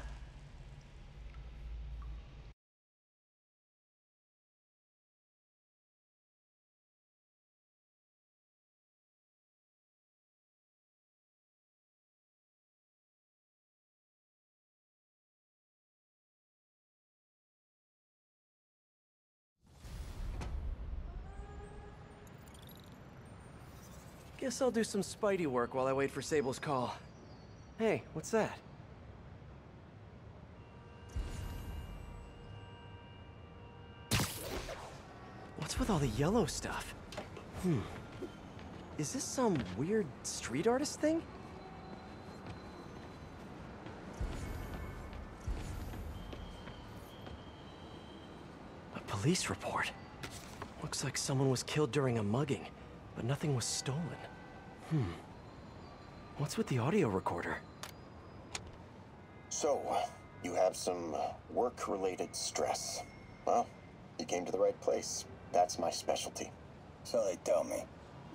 Guess I'll do some Spidey work while I wait for Sable's call. Hey, what's that? What's with all the yellow stuff? Is this some weird street artist thing? A police report. Looks like someone was killed during a mugging, but nothing was stolen. What's with the audio recorder? So, you have some work-related stress. Well, you came to the right place. That's my specialty. So they tell me.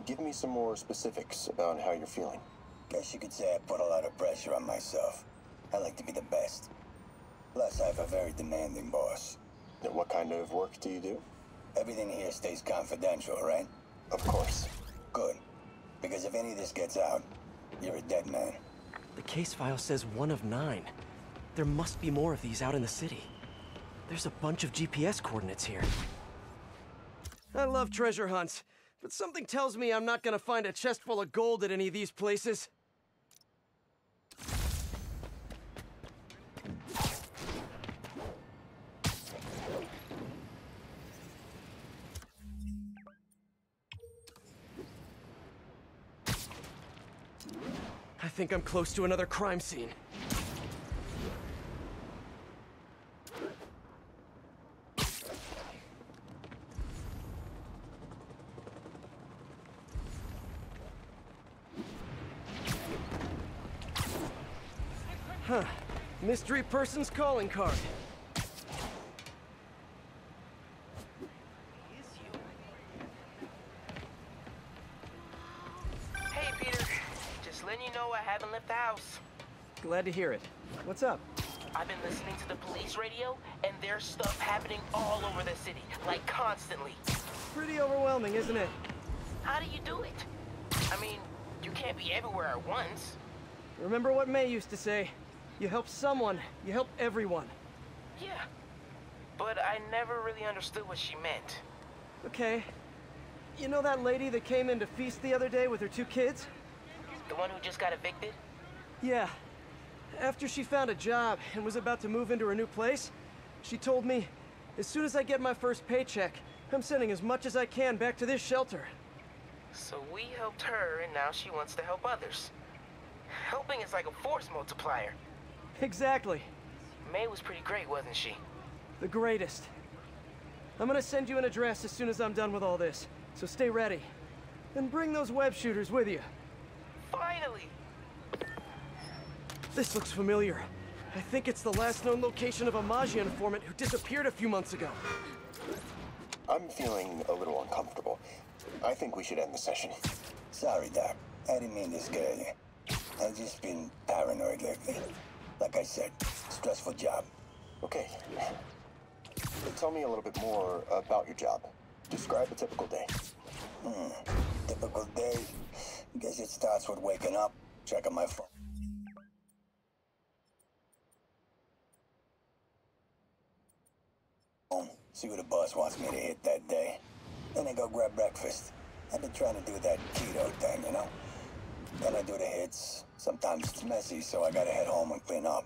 Give me some more specifics about how you're feeling. Guess you could say I put a lot of pressure on myself. I like to be the best. Plus, I have a very demanding boss. What kind of work do you do? Everything here stays confidential, right? Of course. Good. Because if any of this gets out, you're a dead man. The case file says 1 of 9. There must be more of these out in the city. There's a bunch of GPS coordinates here. I love treasure hunts, but something tells me I'm not gonna find a chest full of gold at any of these places. I think I'm close to another crime scene. Huh. Mystery person's calling card. Hey, Peter. Just letting you know I haven't left the house. Glad to hear it. What's up? I've been listening to the police radio, and there's stuff happening all over the city, like constantly. Pretty overwhelming, isn't it? How do you do it? I mean, you can't be everywhere at once. Remember what May used to say? You help someone, you help everyone. Yeah. But I never really understood what she meant. Okay. You know that lady that came in to feast the other day with her 2 kids? The one who just got evicted? Yeah. After she found a job and was about to move into her new place, she told me, as soon as I get my first paycheck, I'm sending as much as I can back to this shelter. So we helped her, and now she wants to help others. Helping is like a force multiplier. Exactly. May was pretty great, wasn't she? The greatest. I'm gonna send you an address as soon as I'm done with all this, so stay ready. And bring those web shooters with you. Finally! This looks familiar. I think it's the last known location of a Maggia informant who disappeared a few months ago. I'm feeling a little uncomfortable. I think we should end the session. Sorry, Doc. I didn't mean to scare you. I've just been paranoid lately. Like I said, stressful job. Okay. Tell me a little bit more about your job. Describe a typical day. Typical day? Guess it starts with waking up, checking my phone. See what the boss wants me to hit that day. Then I go grab breakfast. I've been trying to do that keto thing, you know? Then I do the hits. Sometimes it's messy, so I gotta head home and clean up.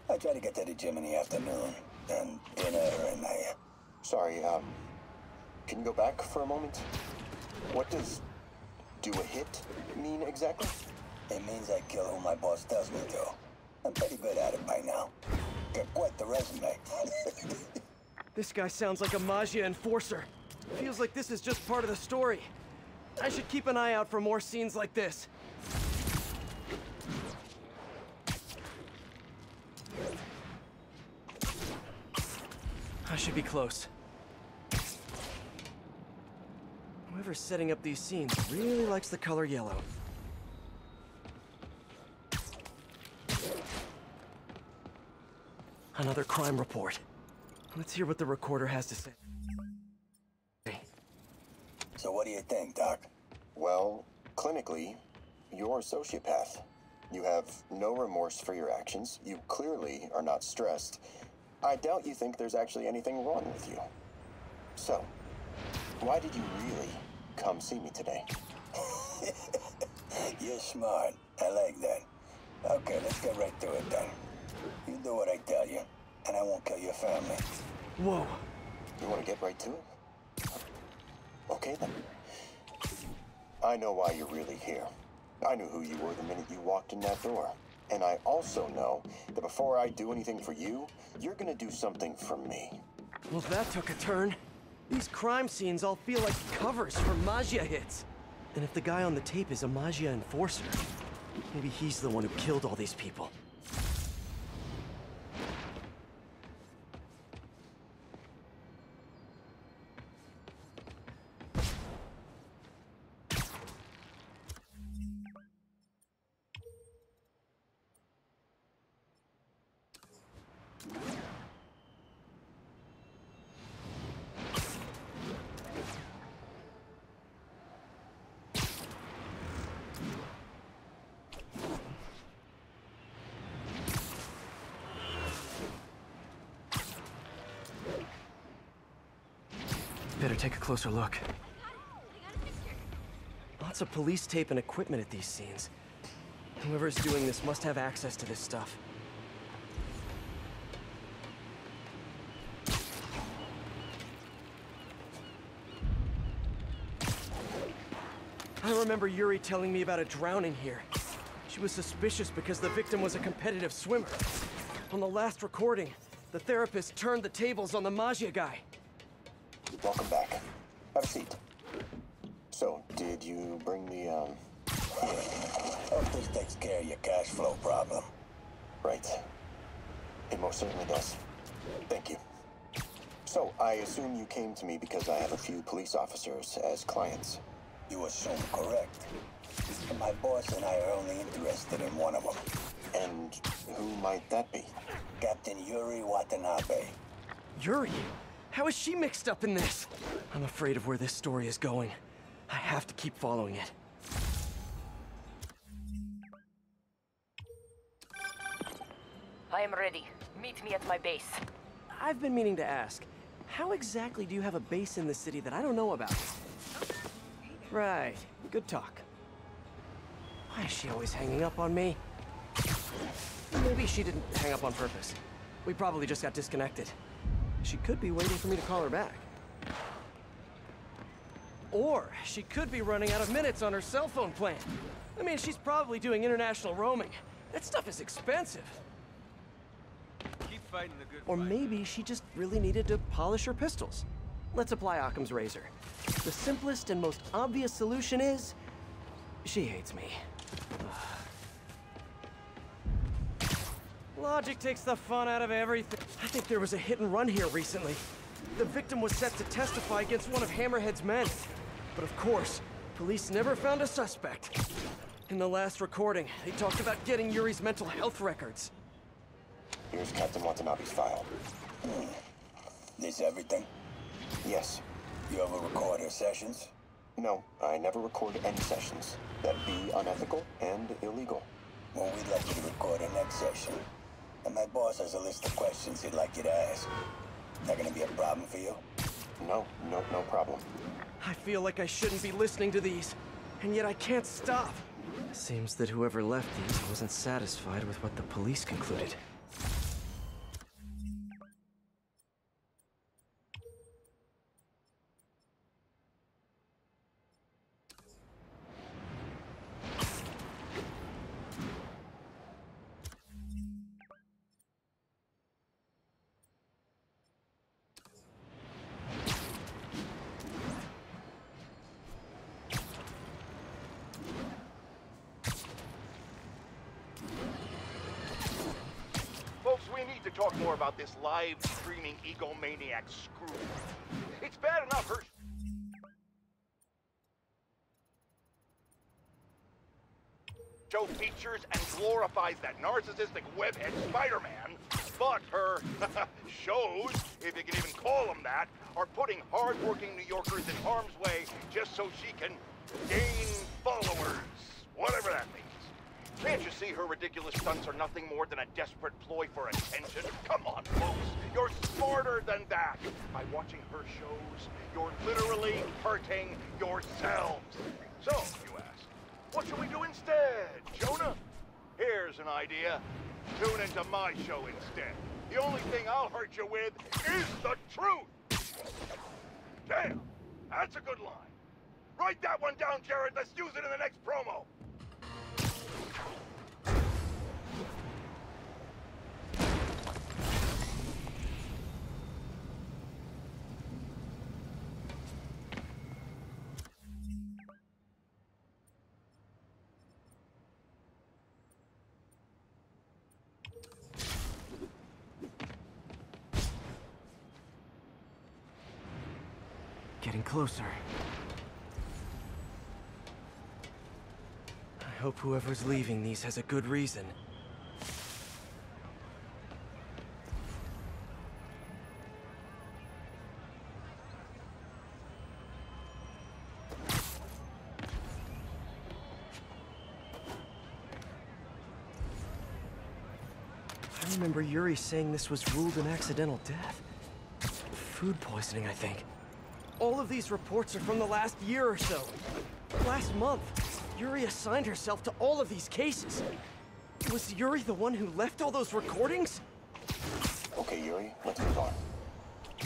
I try to get to the gym in the afternoon, then dinner, and I... Sorry, can you go back for a moment? What does do a hit mean exactly? It means I kill who my boss tells me to. I'm pretty good at it by now. Got quite the resume. This guy sounds like a Maggia enforcer. Feels like this is just part of the story. I should keep an eye out for more scenes like this. I should be close. Whoever's setting up these scenes really likes the color yellow. Another crime report. Let's hear what the recorder has to say. So what do you think, Doc? Well, clinically, you're a sociopath. You have no remorse for your actions. You clearly are not stressed. I doubt you think there's actually anything wrong with you. So, why did you really come see me today? You're smart. I like that. Okay, let's get right to it then. You do what I tell you, and I won't kill your family. Whoa. You want to get right to it? Okay then. I know why you're really here. I knew who you were the minute you walked in that door. And I also know that before I do anything for you, you're gonna do something for me. Well, that took a turn. These crime scenes all feel like covers for Maggia hits. And if the guy on the tape is a Maggia enforcer, maybe he's the one who killed all these people. Better take a closer look. Lots of police tape and equipment at these scenes. Whoever's doing this must have access to this stuff. I remember Yuri telling me about a drowning here. She was suspicious because the victim was a competitive swimmer. On the last recording, the therapist turned the tables on the Maggia guy. Welcome back. Have a seat. So, did you bring the, Hope this takes care of your cash flow problem. Right. It most certainly does. Thank you. So, I assume you came to me because I have a few police officers as clients. You assume correct. My boss and I are only interested in one of them. And who might that be? Captain Yuri Watanabe. Yuri? How is she mixed up in this? I'm afraid of where this story is going. I have to keep following it. I am ready. Meet me at my base. I've been meaning to ask, how exactly do you have a base in the city that I don't know about? Right, good talk. Why is she always hanging up on me? Maybe she didn't hang up on purpose. We probably just got disconnected. She could be waiting for me to call her back. Or she could be running out of minutes on her cell phone plan. I mean, she's probably doing international roaming. That stuff is expensive. Keep fighting the good Or fight. maybe she just really needed to polish her pistols. Let's apply Occam's razor. The simplest and most obvious solution is... she hates me. Logic takes the fun out of everything. I think there was a hit and run here recently. The victim was set to testify against one of Hammerhead's men. But of course, police never found a suspect. In the last recording, they talked about getting Yuri's mental health records. Here's Captain Watanabe's file. This everything? Yes. You ever record her sessions? No, I never record any sessions. That'd be unethical and illegal. Well, we'd like you to record her next session. And my boss has a list of questions he'd like you to ask. That gonna be a problem for you? No problem. I feel like I shouldn't be listening to these, and yet I can't stop. Seems that whoever left these wasn't satisfied with what the police concluded. Folks, we need to talk more about this live streaming egomaniac screw. It's bad enough her show features and glorifies that narcissistic webhead Spider-Man, but her shows, if you can even call them that, are putting hard-working New Yorkers in harm's way just so she can gain followers, whatever that means. Can't you see her ridiculous stunts are nothing more than a desperate ploy for attention? Come on, folks, you're smarter than that. By watching her shows, you're literally hurting yourselves. So, you ask, what should we do instead, Jonah? Here's an idea. Tune into my show instead. The only thing I'll hurt you with is the truth. Damn, that's a good line. Write that one down, Jared. Let's use it in the next promo. Getting closer. I hope whoever's leaving these has a good reason. I remember Yuri saying this was ruled an accidental death. Food poisoning, I think. All of these reports are from the last year or so. Last month, Yuri assigned herself to all of these cases. Was Yuri the one who left all those recordings? Okay, Yuri, let's move on.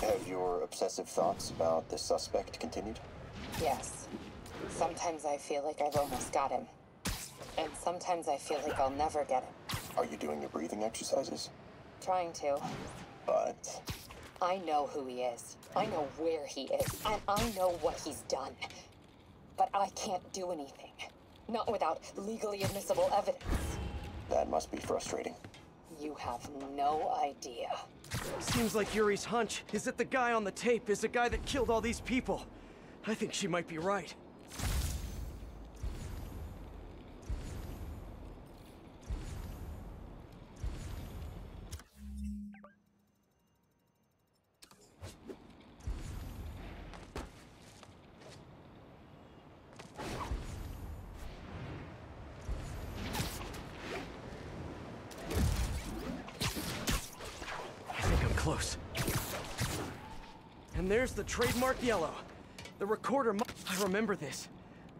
Have your obsessive thoughts about the suspect continued? Yes. Sometimes I feel like I've almost got him. And sometimes I feel like I'll never get him. Are you doing your breathing exercises? Trying to. But... I know who he is. I know where he is. And I know what he's done. But I can't do anything. Not without legally admissible evidence. That must be frustrating. You have no idea. Seems like Yuri's hunch is that the guy on the tape is the guy that killed all these people. I think she might be right. close. And there's the trademark yellow. The recorder I remember this.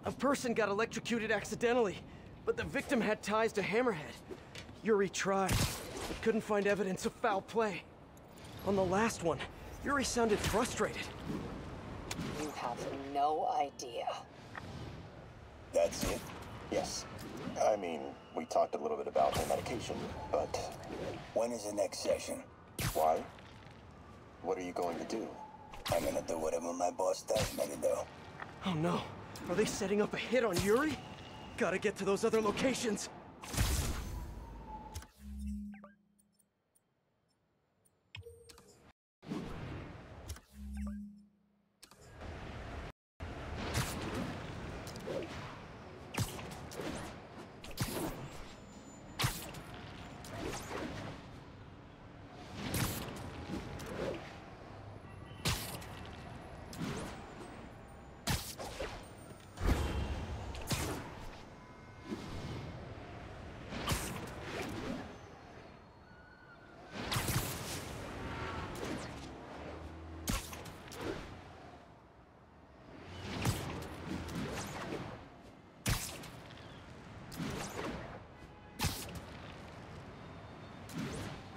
A person got electrocuted accidentally, but the victim had ties to Hammerhead. Yuri tried, but couldn't find evidence of foul play. On the last one, Yuri sounded frustrated. You have no idea. That's it? Yes. I mean, we talked a little bit about her medication, but... When is the next session? Why? What are you going to do? I'm gonna do whatever my boss tells me to do. Oh no. Are they setting up a hit on Yuri? Gotta get to those other locations.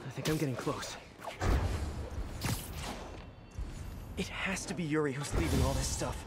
I think I'm getting close. It has to be Yuri who's leaving all this stuff.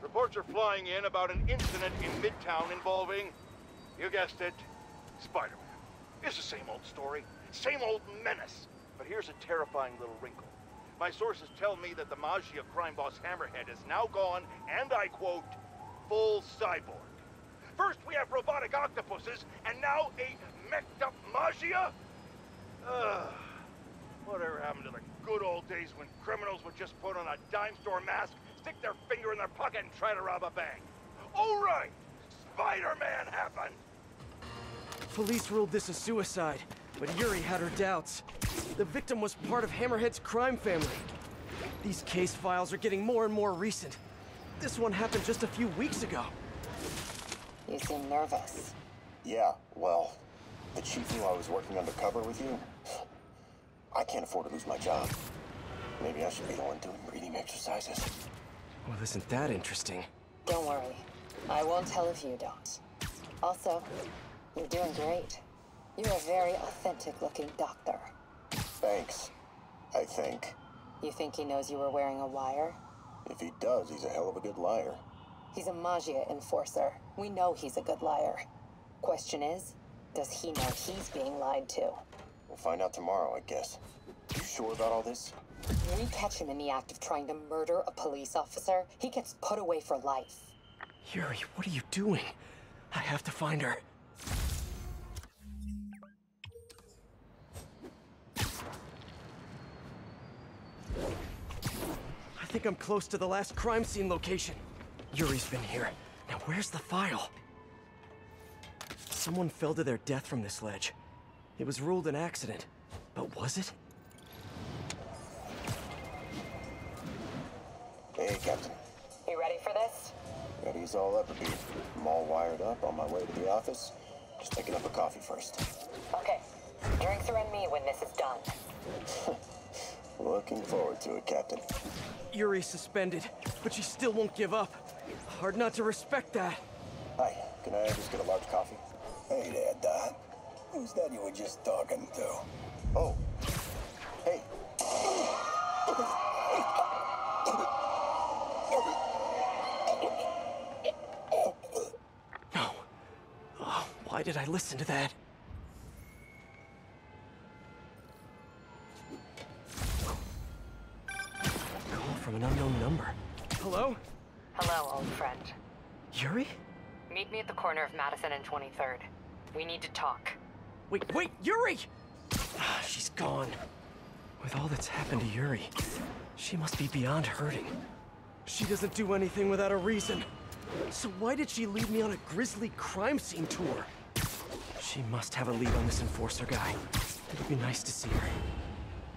Reports are flying in about an incident in Midtown involving, you guessed it, Spider-Man. It's the same old story, same old menace. But here's a terrifying little wrinkle. My sources tell me that the Maggia crime boss Hammerhead is now gone, and I quote, full cyborg. First we have robotic octopuses, and now a meched-up Maggia? Whatever happened to the good old days when criminals would just put on a dime store mask, stick their finger in their pocket, and try to rob a bank? Oh right! Spider-Man happened! Police ruled this a suicide, but Yuri had her doubts. The victim was part of Hammerhead's crime family. These case files are getting more and more recent. This one happened just a few weeks ago. You seem nervous. Yeah, well, the chief knew I was working undercover with you. I can't afford to lose my job. Maybe I should be the one doing breathing exercises. Well, isn't that interesting? Don't worry. I won't tell if you don't. Also, you're doing great. You're a very authentic-looking doctor. Thanks, I think. You think he knows you were wearing a wire? If he does, he's a hell of a good liar. He's a Maggia enforcer. We know he's a good liar. Question is, does he know he's being lied to? We'll find out tomorrow, I guess. You sure about all this? We catch him in the act of trying to murder a police officer, he gets put away for life. Yuri, what are you doing? I have to find her. I think I'm close to the last crime scene location. Yuri's been here. Now where's the file? Someone fell to their death from this ledge. It was ruled an accident, but was it? Hey, Captain. You ready for this? Ready as all ever be. I'm all wired up on my way to the office. Just picking up a coffee first. Okay. Drinks are on me when this is done. Looking forward to it, Captain. Yuri's suspended, but she still won't give up. Hard not to respect that. Hi, can I just get a large coffee? Hey there, Doc. Who's that you were just talking to? Oh. Hey. No. Oh, why did I listen to that? from an unknown number. Hello? Hello, old friend. Yuri? Meet me at the corner of Madison and 23rd. We need to talk. Wait, Yuri! She's gone. With all that's happened to Yuri, she must be beyond hurting. She doesn't do anything without a reason. So why did she lead me on a grisly crime scene tour? She must have a lead on this enforcer guy. It'd be nice to see her.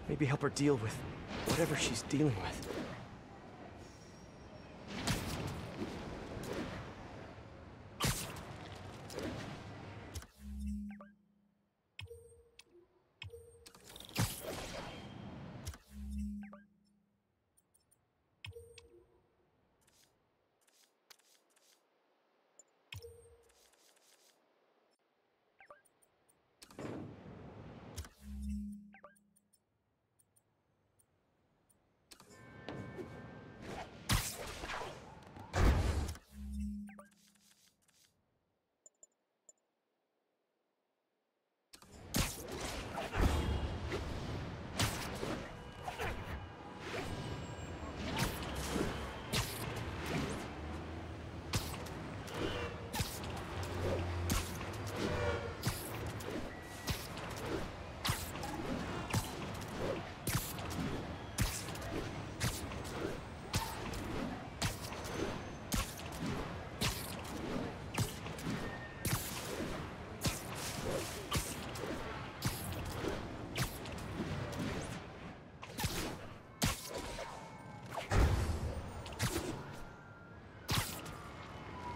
Maybe help her deal with whatever she's dealing with.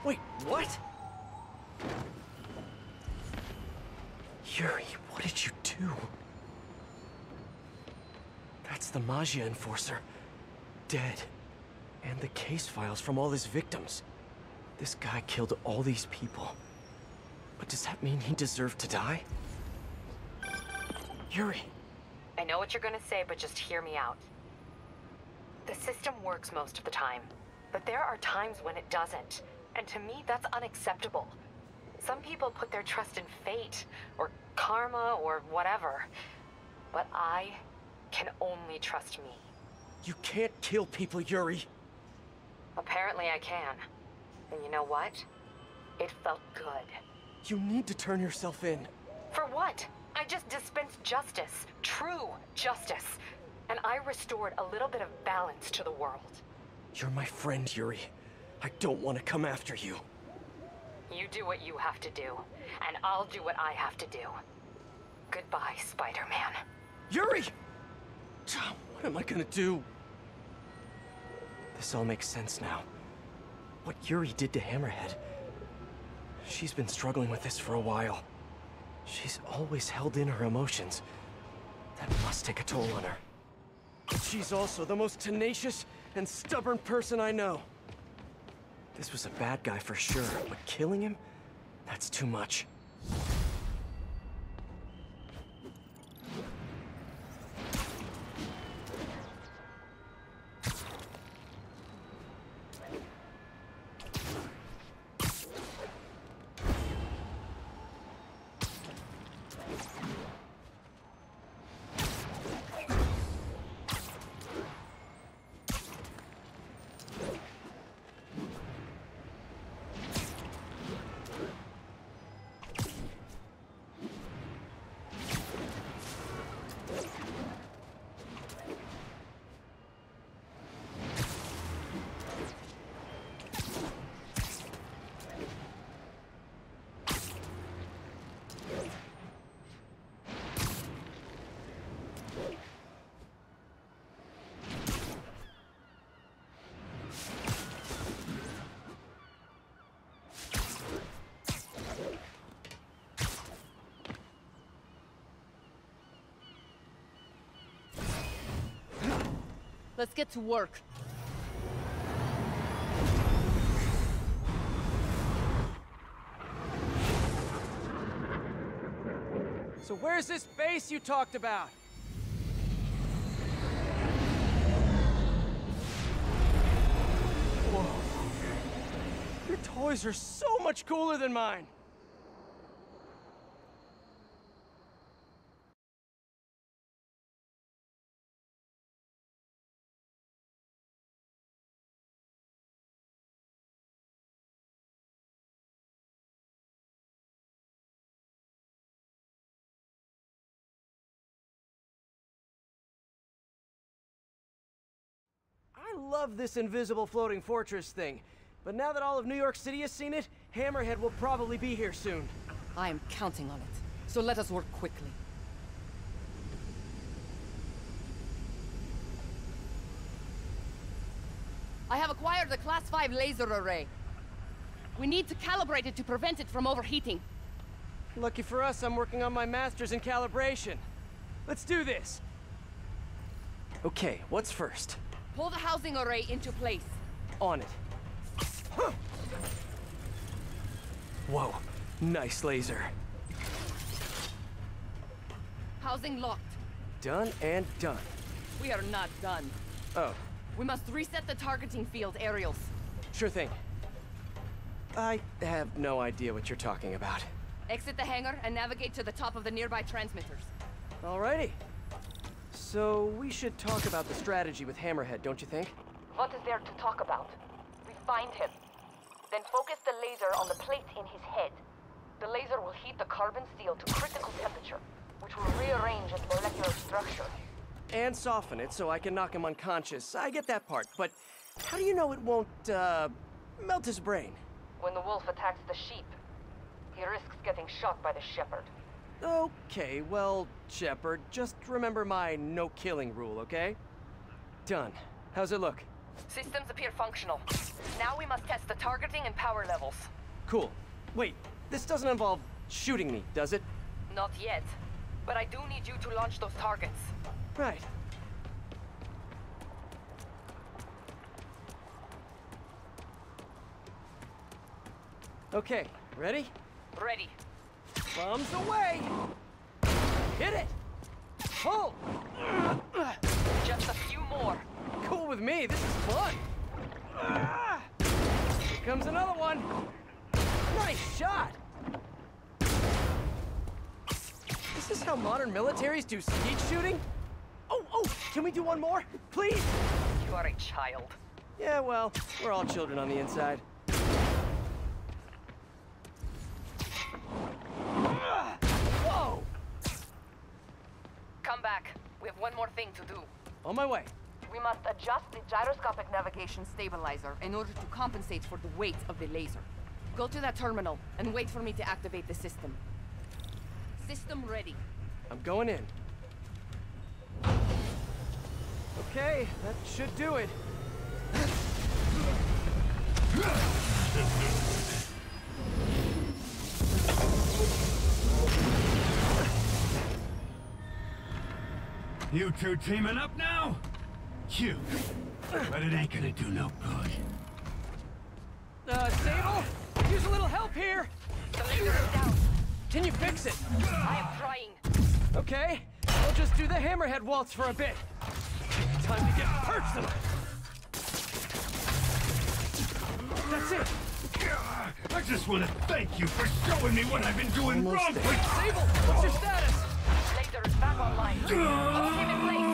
Wait, what? Yuri, what did you do? That's the Magia Enforcer. Dead. And the case files from all his victims. This guy killed all these people. But does that mean he deserved to die? Yuri! I know what you're gonna say, but just hear me out. The system works most of the time, but there are times when it doesn't. And to me, that's unacceptable. Some people put their trust in fate, or karma, or whatever. But I can only trust me. You can't kill people, Yuri! Apparently I can. And you know what? It felt good. You need to turn yourself in. For what? I just dispensed justice. True justice. And I restored a little bit of balance to the world. You're my friend, Yuri. I don't want to come after you. You do what you have to do, and I'll do what I have to do. Goodbye, Spider-Man. Yuri! What am I gonna do? This all makes sense now. What Yuri did to Hammerhead. She's been struggling with this for a while. She's always held in her emotions. That must take a toll on her. But she's also the most tenacious and stubborn person I know. This was a bad guy for sure, but killing him? That's too much. Let's get to work. So where's this base you talked about? Whoa. Your toys are so much cooler than mine. love this invisible floating fortress thing. But now that all of New York City has seen it, Hammerhead will probably be here soon. I am counting on it. So let us work quickly. I have acquired a Class 5 laser array. We need to calibrate it to prevent it from overheating. Lucky for us, I'm working on my master's in calibration. Let's do this. Okay, what's first? Pull the housing array into place. On it. Huh. Whoa, nice laser. Housing locked. Done and done. We are not done. Oh. We must reset the targeting field aerials. Sure thing. I have no idea what you're talking about. Exit the hangar and navigate to the top of the nearby transmitters. Alrighty. So we should talk about the strategy with Hammerhead, don't you think? What is there to talk about? We find him. Then focus the laser on the plate in his head. The laser will heat the carbon steel to critical temperature, which will rearrange its molecular structure. And soften it so I can knock him unconscious. I get that part, but how do you know it won't, melt his brain? When the wolf attacks the sheep, he risks getting shot by the shepherd. Okay, well, Shepherd, just remember my no-killing rule, okay? Done. How's it look? Systems appear functional. Now we must test the targeting and power levels. Cool. Wait, this doesn't involve shooting me, does it? Not yet. But I do need you to launch those targets. Right. Okay, ready? Ready. Bombs away! Hit it! Pull! Just a few more. Cool with me, this is fun! Here comes another one! Nice shot! Is this how modern militaries do skeet shooting? Oh, can we do one more? Please? You are a child. Yeah, well, we're all children on the inside. Whoa! Come back. We have one more thing to do. On my way. We must adjust the gyroscopic Navigation stabilizer in order to compensate for the weight of the laser. Go to that terminal and wait for me to activate the system. System ready. I'm going in. Okay, that should do it. You two teaming up now? Cute. But it ain't gonna do no good. Sable? Use a little help here! The laser is down. Can you fix it? I am trying. Okay, I'll just do the Hammerhead waltz for a bit. Time to get personal. That's it. I just want to thank you for showing me what I've been doing wrong for. Sable, what's your status? Laser is back online. Keep in place.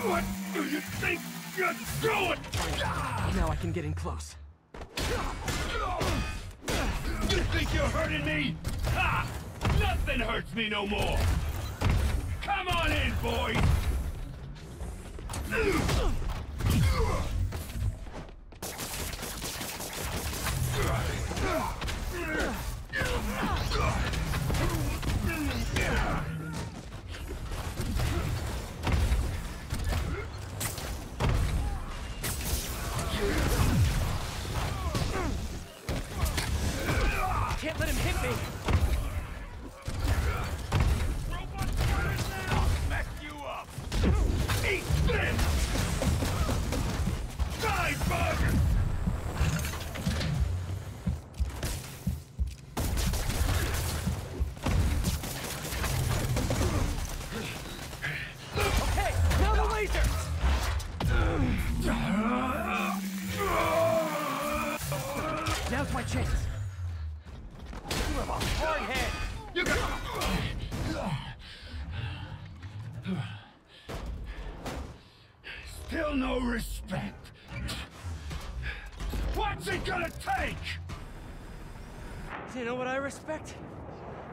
What do you think you're doing? Now I can get in close. You think you're hurting me? Ha! Nothing hurts me no more. Come on in, boys. Can't let him hit me. Mess you up. Eat this. Die, bug. Okay, now the laser. Now's my chance. You have a hard head. You got... Still no respect. What's it gonna take? You know what I respect?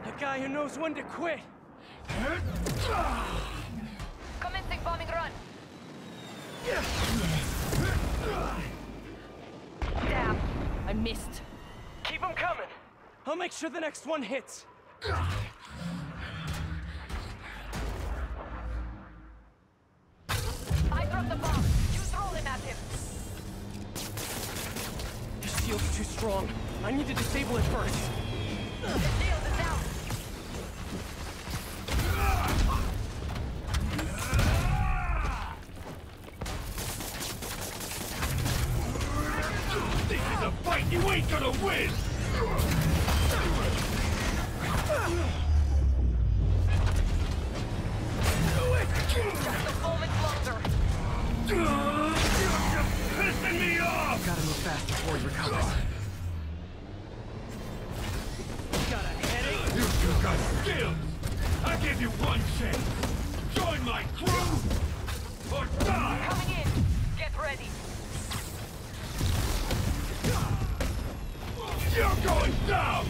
A guy who knows when to quit. Commencing bombing run. missed. Keep them coming. I'll make sure the next one hits. I dropped the bomb. You throw them at him. The shield's too strong. I need to disable it first. The shield is down. This is a fight you ain't gonna win! Do it! Just a moment longer. You're pissing me off! Gotta move fast before he recovers. Got a headache? You two got skills! I give you one chance! Join my crew! Or die! Coming in. Get ready. You're going down!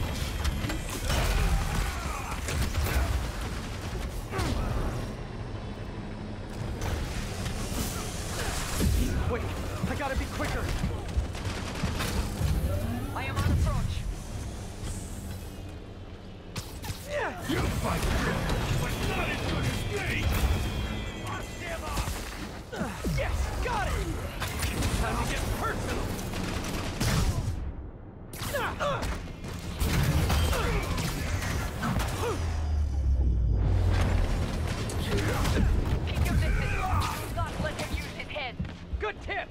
Wait, I gotta be quicker. I am on approach. You fight good, but not as good as me! Yes, got it! Time to get personal! Keep your distance. Do not let him use his head. Good tip!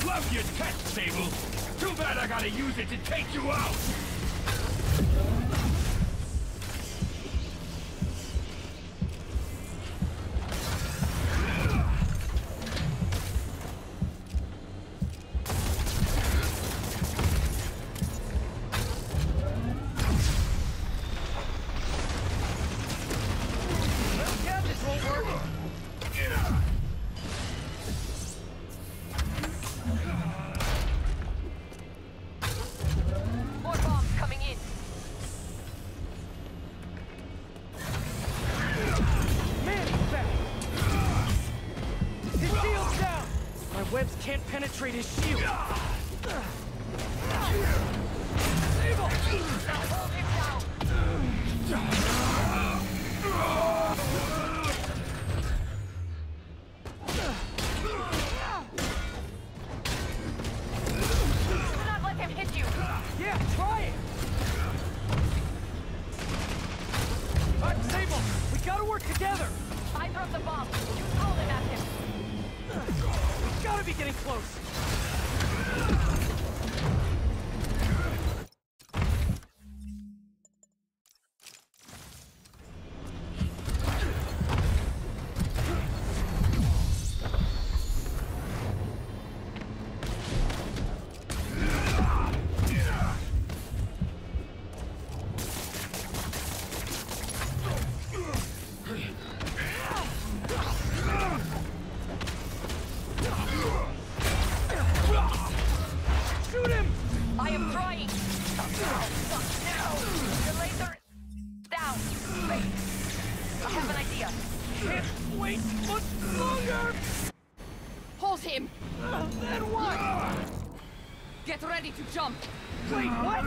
Love your tech, Sable! Too bad I gotta use it to take you out! Yeah, this won't work. More bombs coming in. Man, he's back! His shield's down! My webs can't penetrate his shield! Sable! Now hold him down. Do not let him hit you. Yeah, try it! Alright, Sable, we gotta work together! I dropped the bomb. You throw them at him. We gotta be getting close! Shoot him! I am trying. Now. The laser down. Wait. I have an idea. Can't wait much longer! Hold him. Then what? Get ready to jump. Wait, what?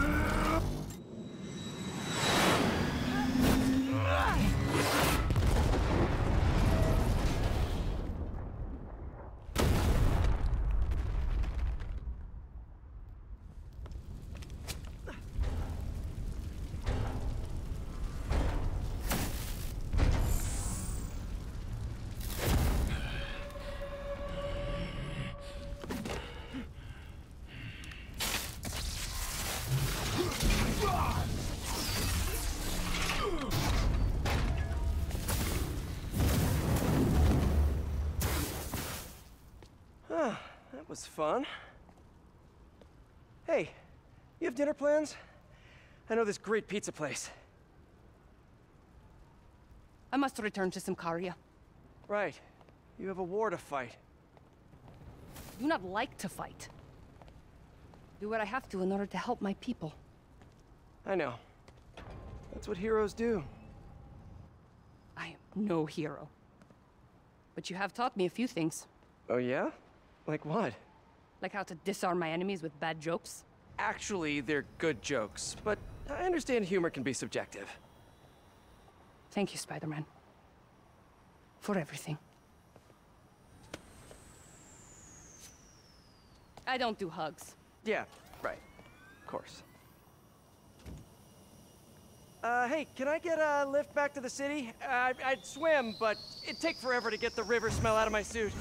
That was fun. Hey, you have dinner plans? I know this great pizza place. I must return to Simcaria. Right. You have a war to fight. I do not like to fight. Do what I have to in order to help my people. I know. That's what heroes do. I am no hero. But you have taught me a few things. Oh yeah? Like what? Like how to disarm my enemies with bad jokes? Actually, they're good jokes, but I understand humor can be subjective. Thank you, Spider-Man. For everything. I don't do hugs. Yeah, right. Of course. Hey, can I get a lift back to the city? I'd swim, but it'd take forever to get the river smell out of my suit.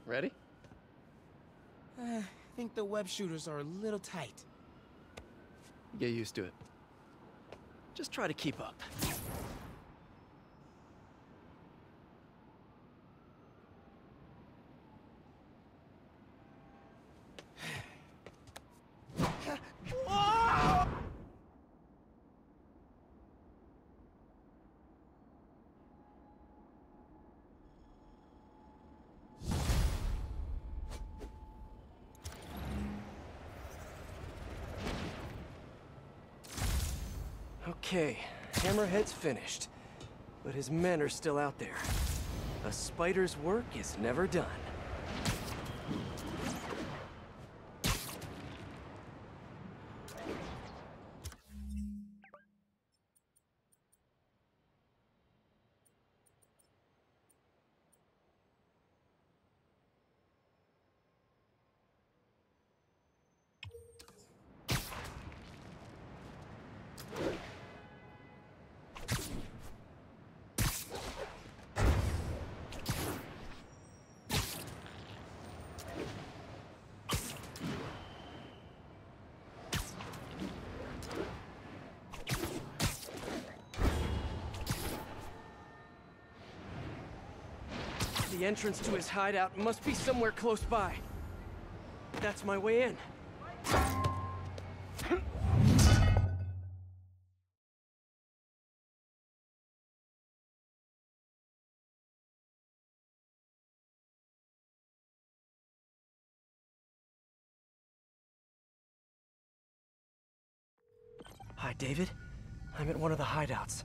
Ready? I think the web shooters are a little tight. Get used to it. Just try to keep up. Okay, Hammerhead's finished. But his men are still out there. A spider's work is never done. The entrance to his hideout must be somewhere close by. That's my way in. Hi, David. I'm at one of the hideouts.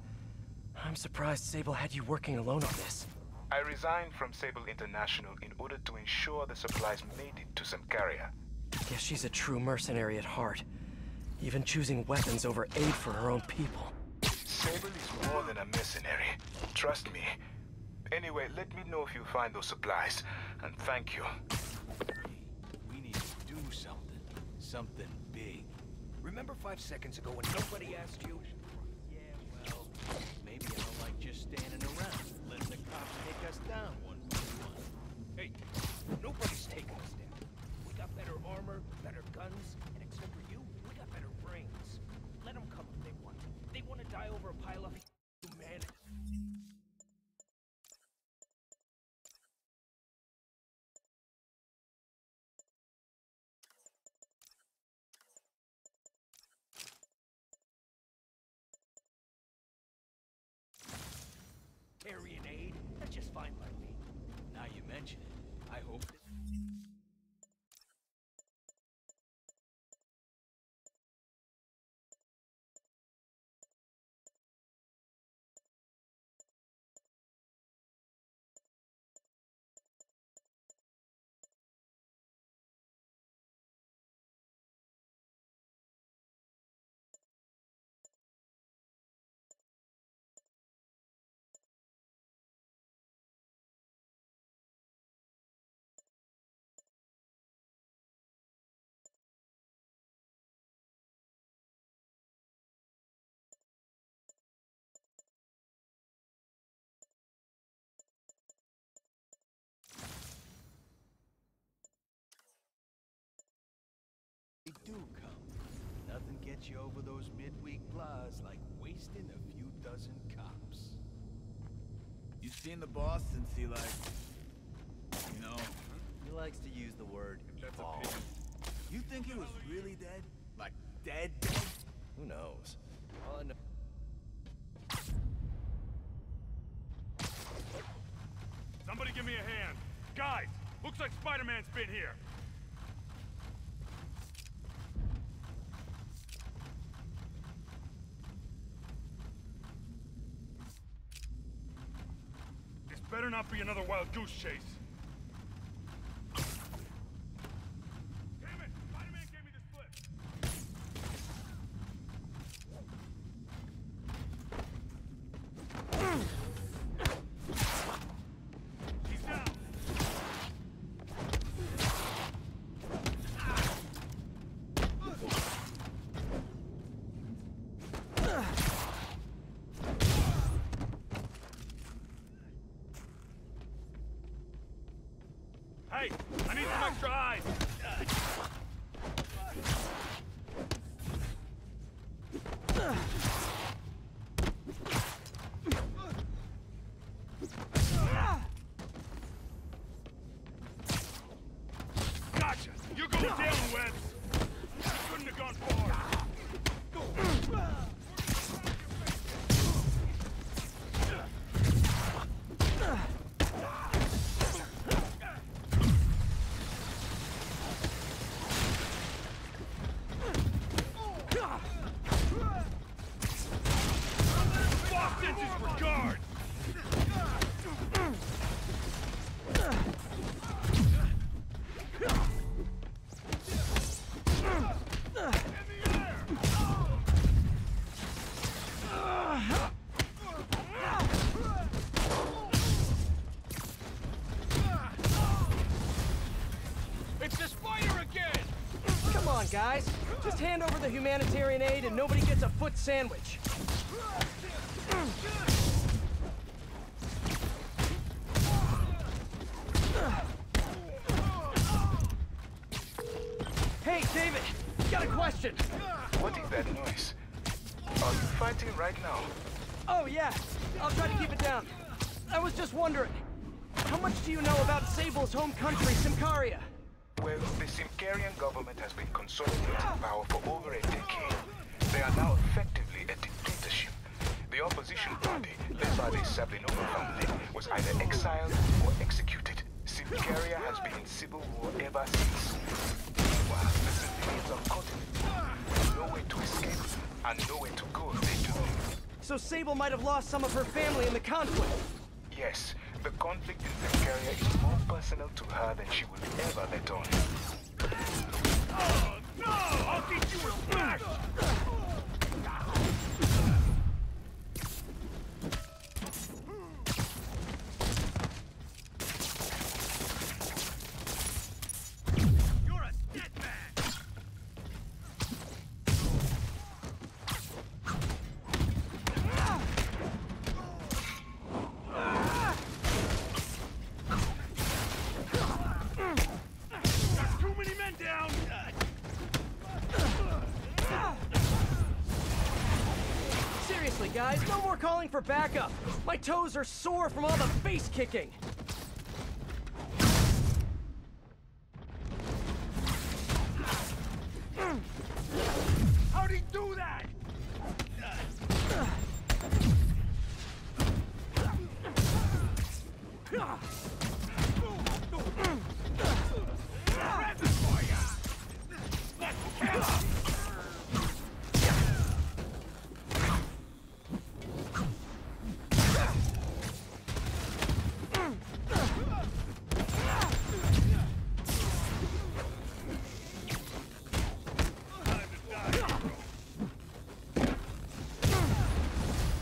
I'm surprised Sable had you working alone on this. I resigned from Sable International in order to ensure the supplies made it to some carrier. Guess she's a true mercenary at heart. Even choosing weapons over aid for her own people. Sable is more than a mercenary. Trust me. Anyway, let me know if you find those supplies, and thank you. We need to do something. Something big. Remember 5 seconds ago when nobody asked you? Yeah, well, maybe I don't like just standing around, letting the cops take us down one by one. Hey, nobody's taking us down. We got better armor, better guns, and except for you, we got better brains. Let them come if they want. They want to die over a pile of humanity. Carrying aid? That's just fine by me. Now you mention it, I hope that get you over those midweek blas like wasting a few dozen cops. You seen the boss since he, like... You know, he likes to use the word evolve. You think he was really dead? Like, dead? Who knows? All I know... Somebody give me a hand. Guys, looks like Spider-Man's been here. This better not be another wild goose chase. Damn it! Spider-Man gave me this flip. He's down. Hey, I need some extra eyes. Gotcha. You're going down, Webs. You couldn't have gone far. Boss sends his regards. It's the spider again! Come on, guys. Just hand over the humanitarian aid and nobody gets a foot sandwich. Hey, David! Got a question! What is that noise? Are you fighting right now? Oh, yeah. I'll try to keep it down. I was just wondering, how much do you know about Sable's home country, Symkaria? Well, the Symkarian government has been consolidating power for over a decade. They are now effectively a dictatorship. The opposition party, led by the Sablinova family, was either exiled or executed. Symkaria has been in civil war ever since. Meanwhile, the civilians are caught in it. With nowhere to escape and nowhere to go if they do. So Sable might have lost some of her family in the conflict. Yes, the conflict in Symkaria is more personal to her than she will ever let on. Oh, no! I'll teach you respect! You're a dead man! There's too many men down! Seriously, guys, no more calling for backup. My toes are sore from all the face kicking. How'd he do that? Present for ya! Let's kill him!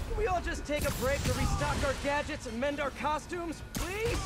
Can we all just take a break to restock our gadgets and mend our costumes, please?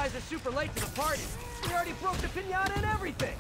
guys are super late to the party. We already broke the piñata and everything.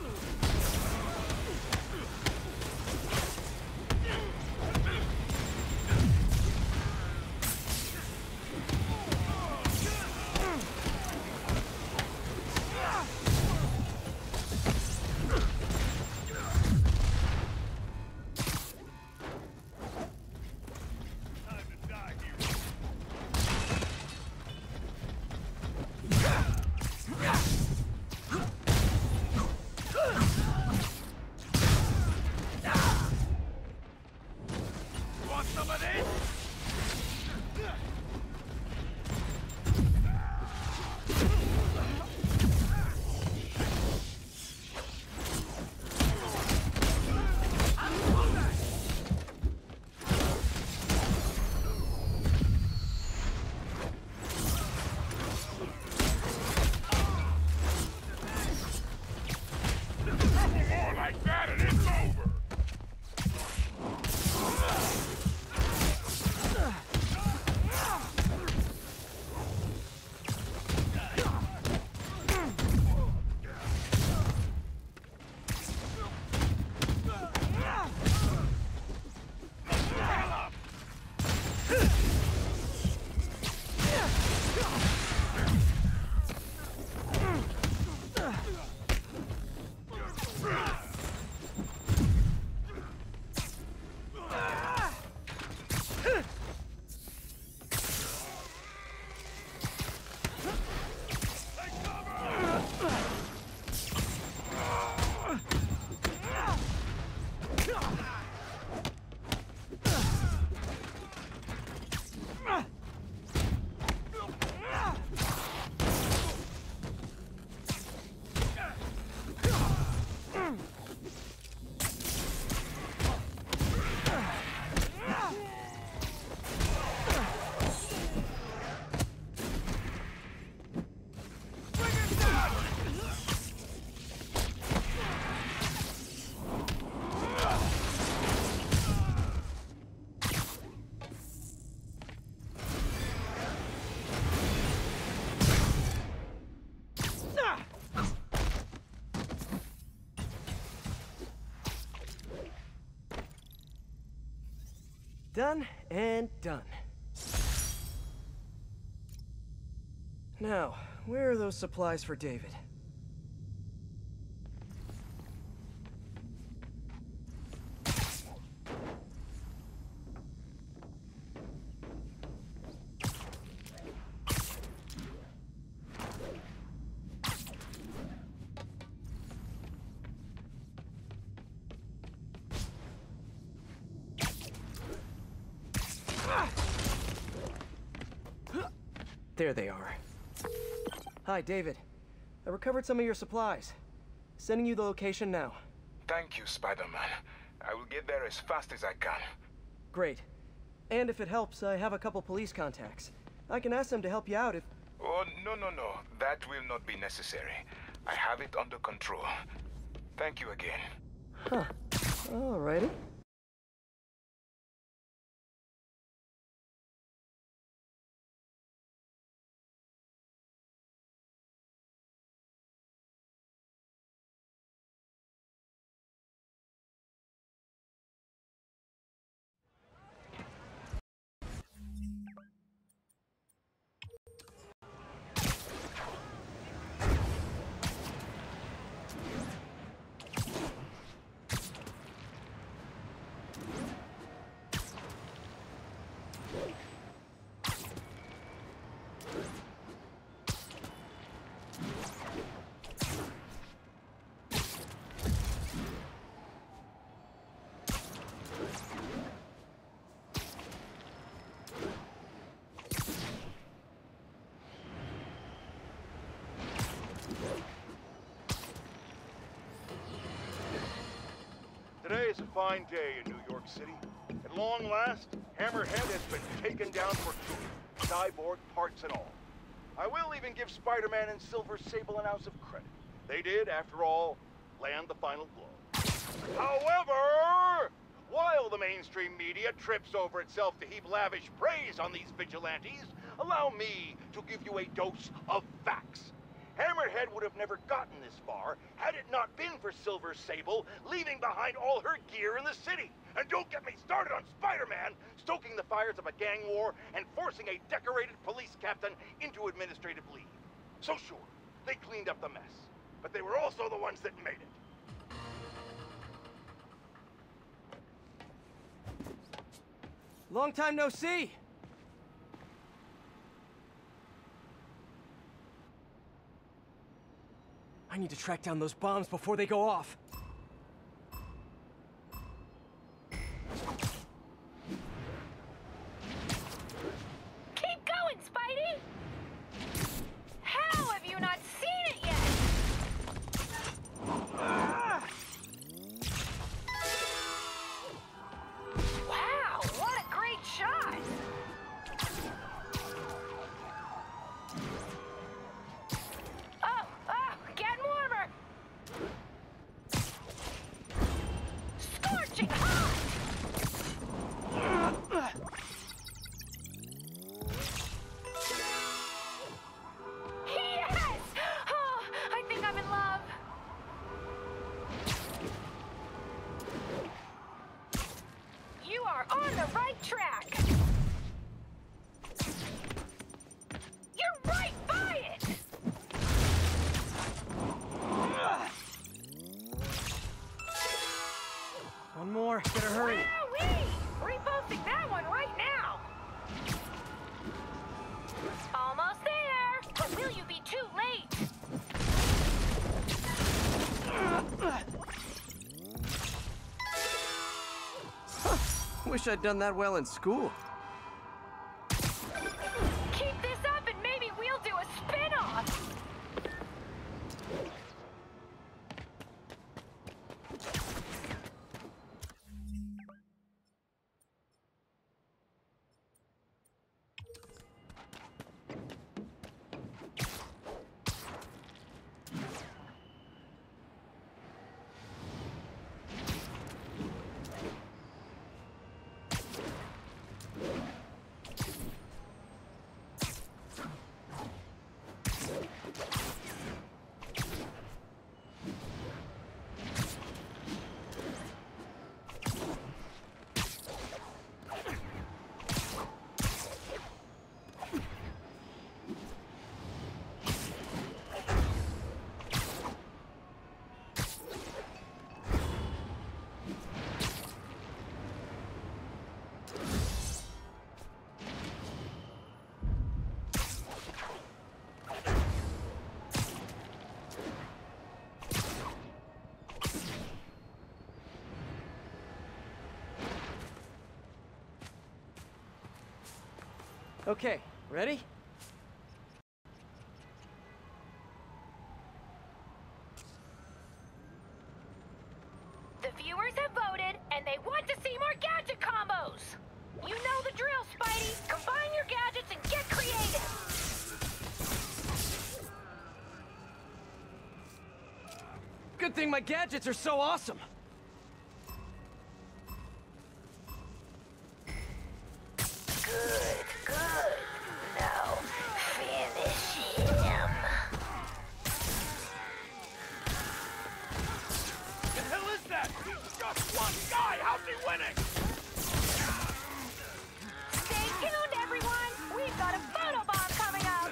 Done and done. Now, where are those supplies for David? There they are. Hi, David. I recovered some of your supplies. Sending you the location now. Thank you, Spider-Man. I will get there as fast as I can. Great. And if it helps, I have a couple police contacts. I can ask them to help you out if... Oh, no. That will not be necessary. I have it under control. Thank you again. Huh. Alrighty. Today is a fine day in New York City. At long last, Hammerhead has been taken down for good, cyborg parts and all. I will even give Spider-Man and Silver Sable an ounce of credit. They did, after all, land the final blow. However, while the mainstream media trips over itself to heap lavish praise on these vigilantes, allow me to give you a dose of facts. Hammerhead would have never gotten this far had it not been for Silver Sable leaving behind all her gear in the city. And don't get me started on Spider-Man stoking the fires of a gang war and forcing a decorated police captain into administrative leave. So sure, they cleaned up the mess, but they were also the ones that made it. Long time no see! I need to track down those bombs before they go off. Keep going, Spidey! How have you not seen it yet? Wow, what a great shot! Oh, getting warmer! Scorching hot! Yes! Oh, I think I'm in love. You are on the right track. You're right by it. One more, better hurry. Wowee! Reposting that one right now. Almost there. But will you be too late? Wish I'd done that well in school. Keep this up and maybe we'll do a spin-off. Okay, ready? The viewers have voted, and they want to see more gadget combos. You know the drill, Spidey. Combine your gadgets and get creative. Good thing my gadgets are so awesome. Good, good. Now, finish him. The hell is that? He's just one guy! How's he winning? Stay tuned, everyone. We've got a photobomb coming up.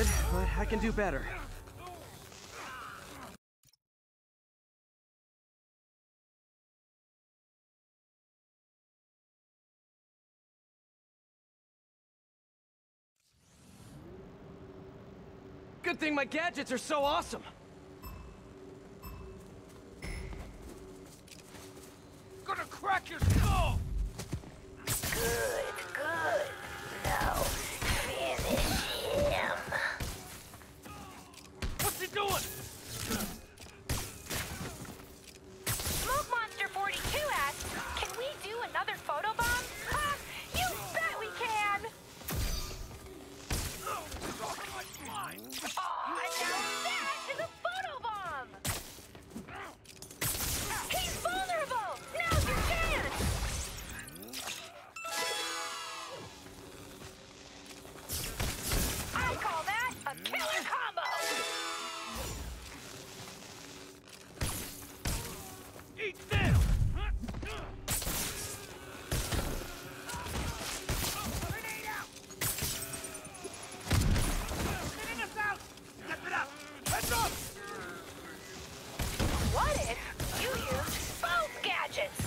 good, but I can do better. Good thing my gadgets are so awesome. Gonna crack your skull! Good, good. Now, finish him. What's he doing? Smoke Monster 42 asks, can we do another photobomb? Ha! You bet we can! Aw, now that is a photobomb! He's vulnerable! Now's your chance! I call that a killer combo! Eat them! Grenade out! Getting us out! Step it up! Heads up! What if you used both gadgets?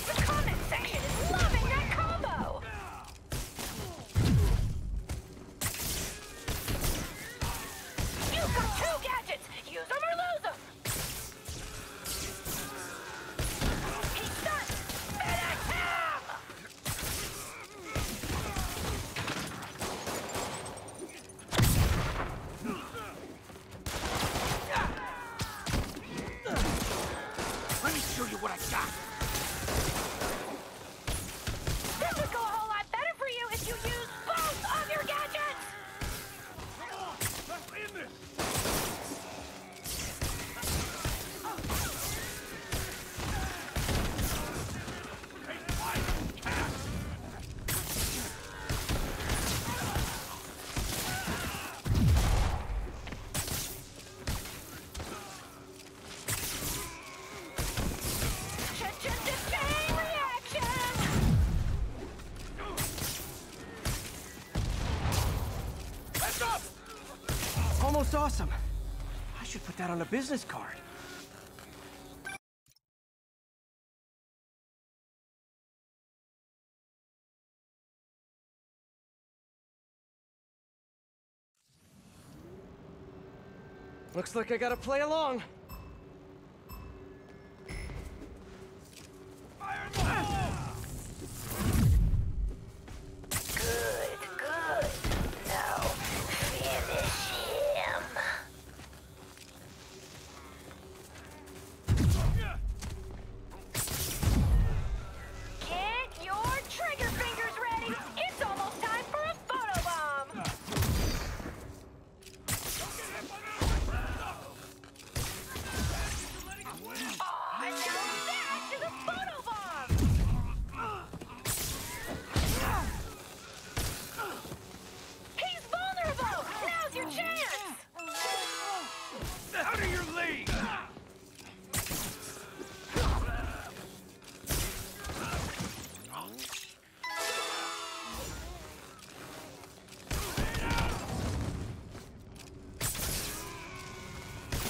The comment section is loving that combo! You've got two gadgets! Use them or lose them! He's done! Finish him! Let me show you what I got! This would go a whole lot better for you if you used both of your gadgets! Come on! Let's end this! Hey, fight! Cast! Chain reaction! Heads up! Almost awesome. I should put that on a business card. Looks like I gotta play along. Good, good. Now, finish him. Get your trigger fingers ready. It's almost time for a photobomb. Aw, now that is a photobomb. He's vulnerable! Now's your chance! Out of your league!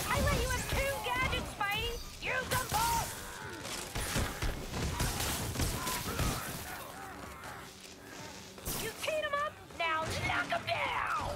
I let you have two gadgets, Spidey! Use them both! You teed him up, now knock him down!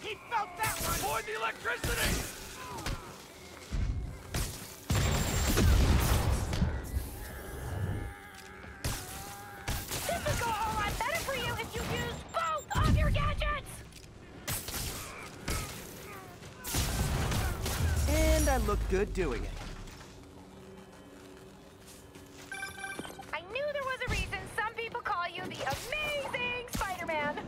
He felt that one! Avoid the electricity! This would go a whole lot better for you if you used both of your gadgets! And I look good doing it. I knew there was a reason some people call you the amazing Spider-Man.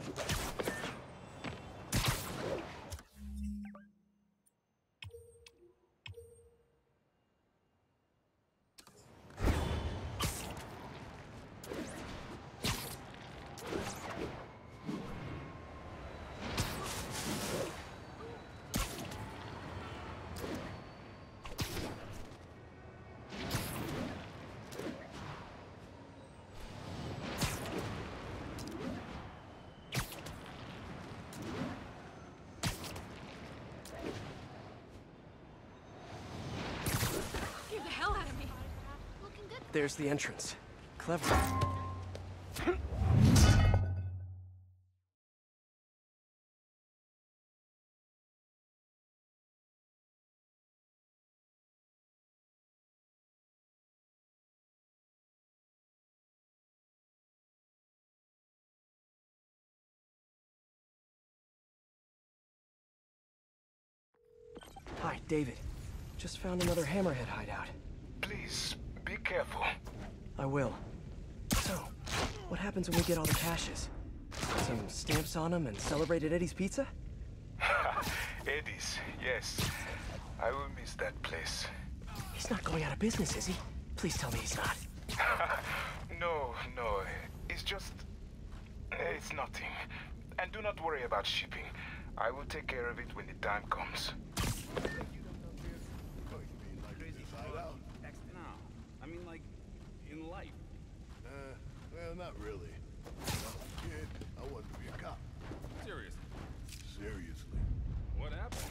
There's the entrance. Clever. Hi, David. Just found another Hammerhead hideout. Please, be careful. I will. So, what happens when we get all the caches? Some stamps on them and celebrate at Eddie's Pizza? Eddie's, yes. I will miss that place. He's not going out of business, is he? Please tell me he's not. No, it's just... it's nothing. And do not worry about shipping. I will take care of it when the time comes. I mean, like, in life. Well, not really. When I was a kid, I wanted to be a cop. Seriously. Seriously. What happened?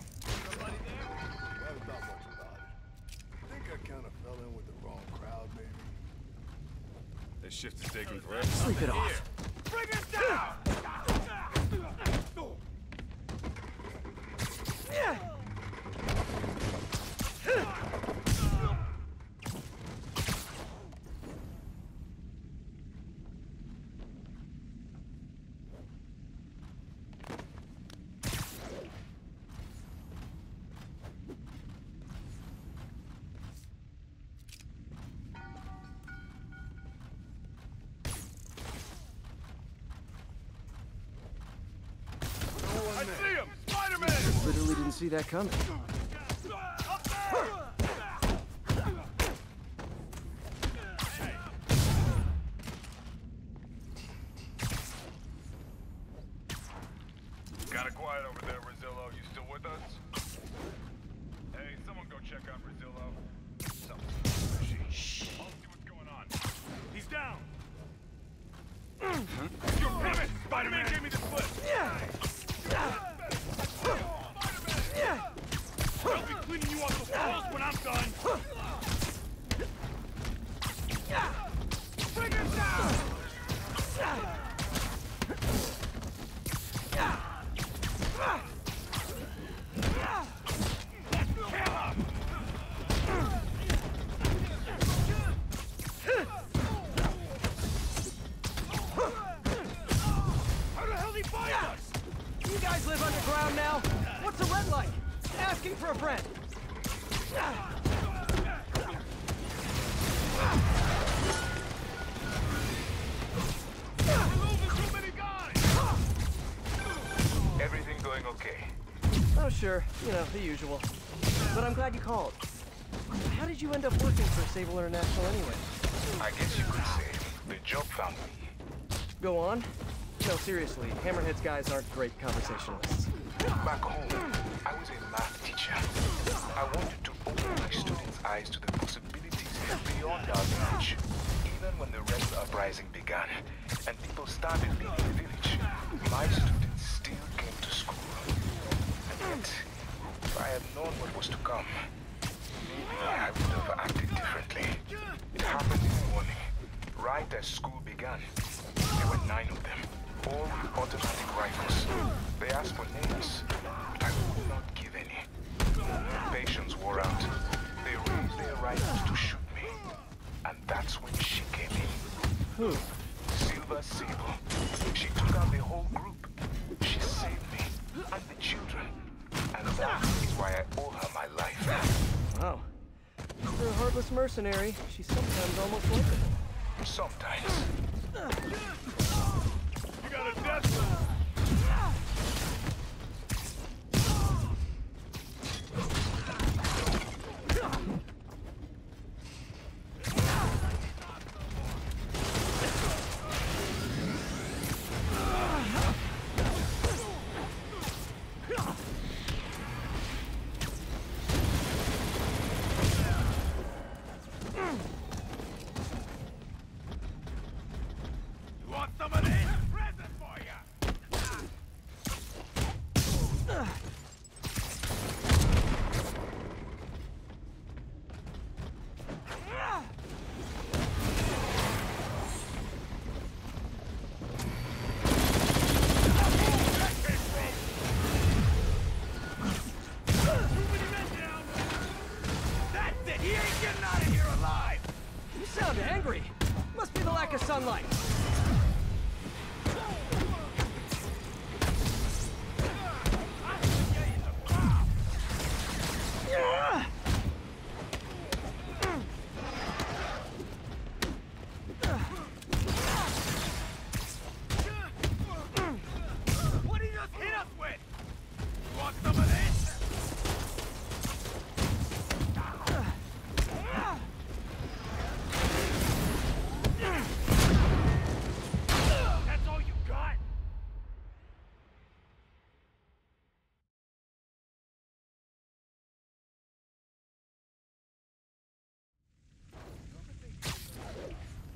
Somebody there? Well, not much about it. I think I kind of fell in with the wrong crowd, maybe. This shift is taking forever. Sleep it off. Bring us down! I see him! Spider-Man! Literally didn't see that coming. Got it quiet over there, Rosillo. You still with us? Hey, someone go check on Rosillo. Shh. I'll see what's going on. He's down! Damn it! Spider-Man gave me the slip! I'll be cleaning you off the walls when I'm done! Bring him down! How the hell did he find us? You guys live underground now? What's a red light? Asking for a friend. We're losing too many guys! Everything going okay? Oh, sure. You know, the usual. But I'm glad you called. How did you end up working for Sable International anyway? I guess you could say the job found me. Go on. No, seriously, Hammerhead's guys aren't great conversationalists. Back home, I was a math teacher. I wanted to open my students' eyes to the possibilities beyond our village. Even when the rebel uprising began, and people started leaving the village, my students still came to school. And yet, if I had known what was to come, maybe I would have acted differently. It happened in the morning, right as school began. There were 9 of them, all with automatic rifles. They asked for names. heartless mercenary, she's sometimes almost likable. Sometimes. You got a death. Sunlight. What did you just hit us with? You want some of this? That's all you got?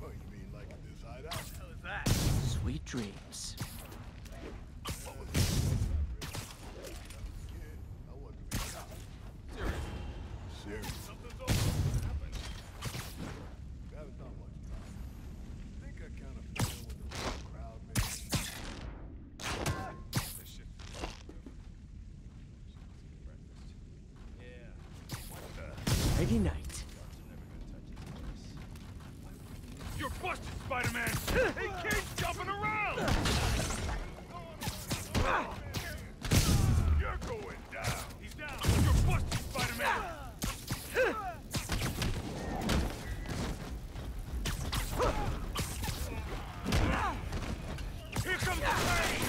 Oh, you mean like this hideout? What was that? Sweet dreams. Serious. Something's over. What happened? We haven't done much. I think I kind of fell in with the wrong crowd, maybe. This shit. Yeah. What the? Nighty night. You're busted, Spider-Man! He keeps jumping around! You're going down! He's down! You're busted, Spider-Man! Here comes the rain!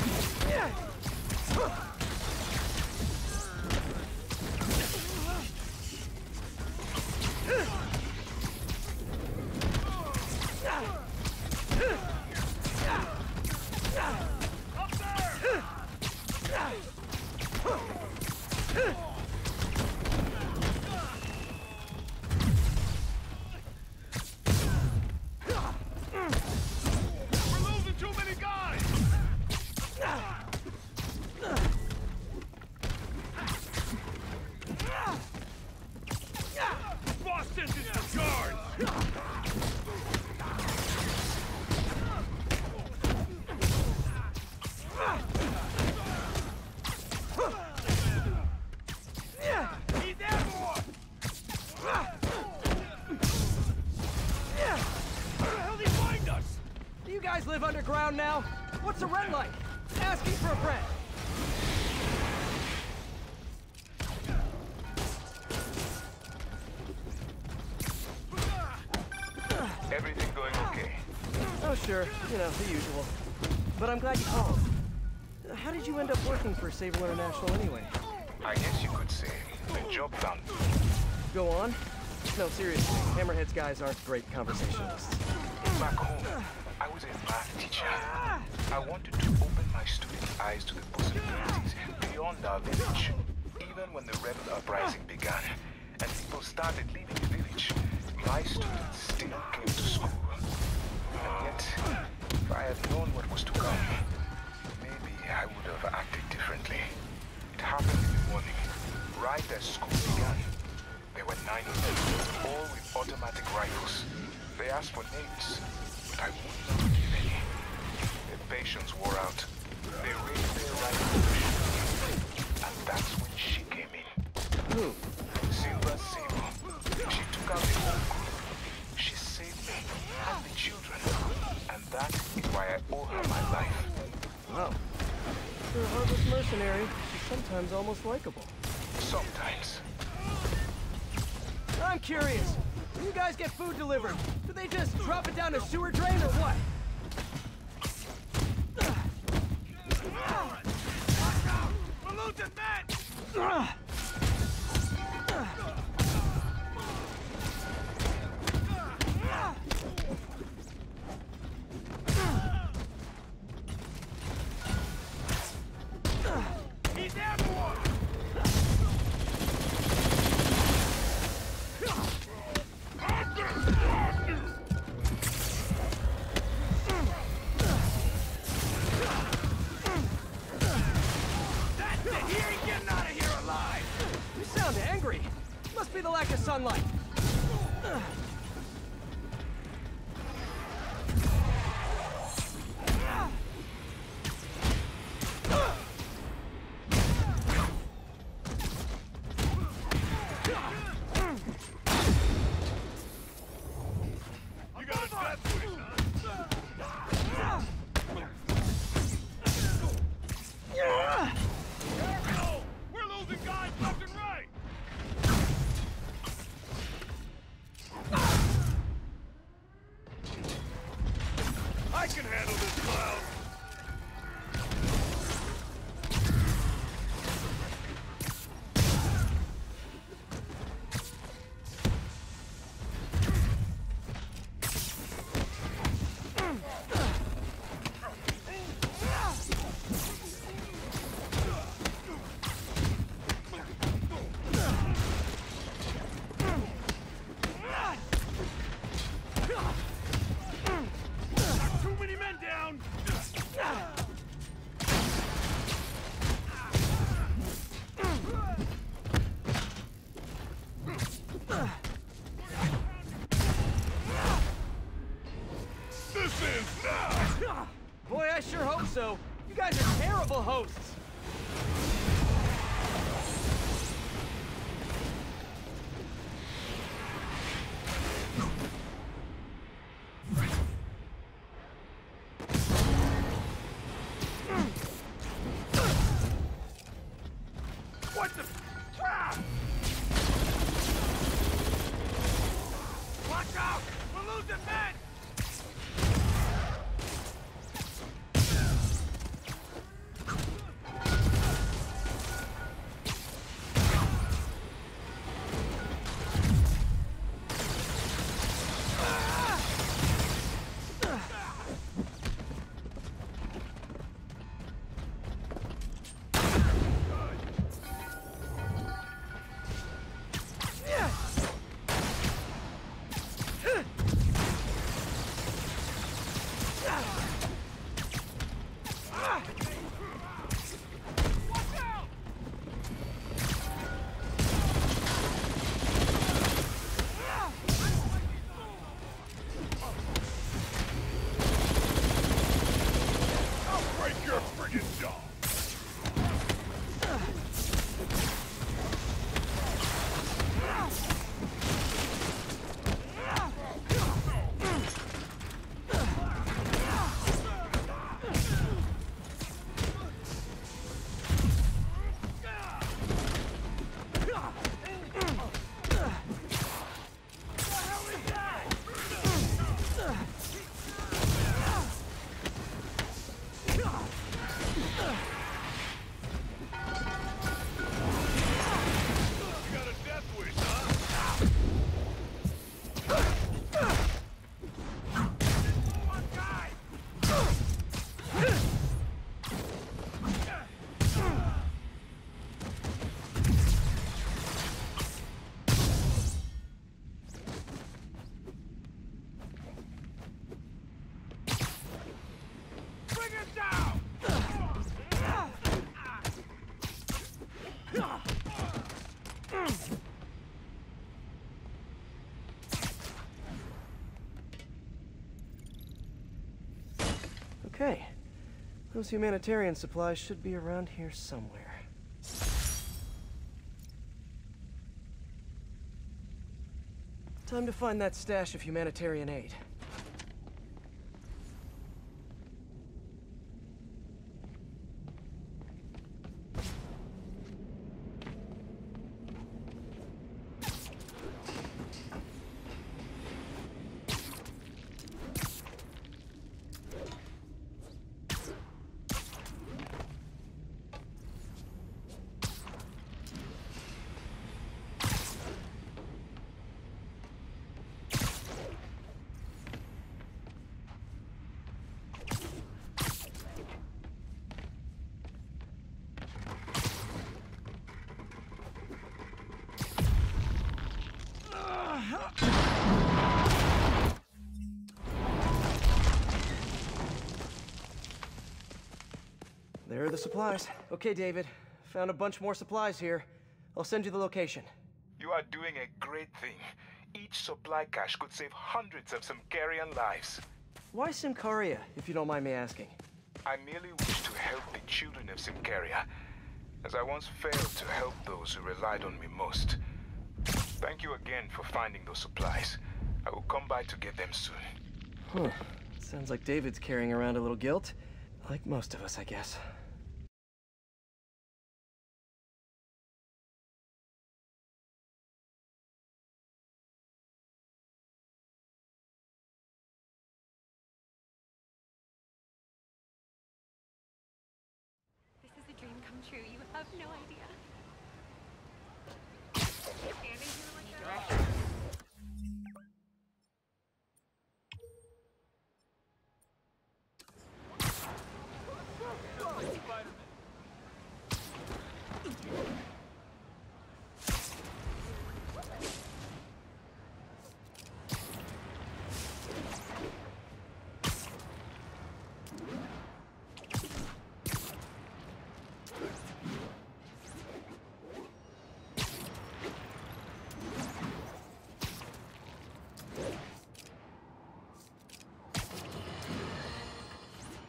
Up there! We're losing too many guys! Boss sends his regards! He's airborne! Where the hell did he find us? Do you guys live underground now? What's the rent like? Asking for a friend. Everything going okay? Oh, sure. You know, the usual. But I'm glad you called. How did you end up working for Sable International anyway? I guess you could say the job found me. Go on. No, seriously. Hammerhead's guys aren't great conversationalists. Back home, I was a math teacher. I wanted to open my students' eyes to the possibilities beyond our village. Even when the rebel uprising began, and people started leaving the village, my students still came to school. And yet, if I had known what was to come, maybe I would have acted differently. It happened in the morning, right as school began. There were 9 of them, all with automatic rifles. They asked for names, but I would not give any. Their patience wore out. They raised their rifles, and that's when she came in. Who? Silver Sable. She took out the whole group. She saved me and the children, and that is why I owe her my life. Wow. For a heartless mercenary, she's sometimes almost likable. Sometimes. I'm curious. When you guys get food delivered, do they just drop it down a sewer drain or what? We're losing men! He's airborne! That's it! He ain't getting out of here alive! You sound angry. Must be the lack of sunlight. You got a death wish, huh? Careful! We're losing guys left and right! I can handle this cloud! Too many men down! This is now! Boy, I sure hope so. You guys are terrible hosts. What the? Ah! Watch out! We're losing men! Break your friggin' jaw! You got a death wish, huh? One guy! Bring it down! Okay. Those humanitarian supplies should be around here somewhere. Time to find that stash of humanitarian aid. the supplies. Okay, David. Found a bunch more supplies here. I'll send you the location. You are doing a great thing. Each supply cache could save hundreds of Symkarian lives. Why Symkaria, if you don't mind me asking? I merely wish to help the children of Symkaria, as I once failed to help those who relied on me most. Thank you again for finding those supplies. I will come by to get them soon. Huh. Sounds like David's carrying around a little guilt. Like most of us, I guess. This is a dream come true. You have no idea. Standing here like that.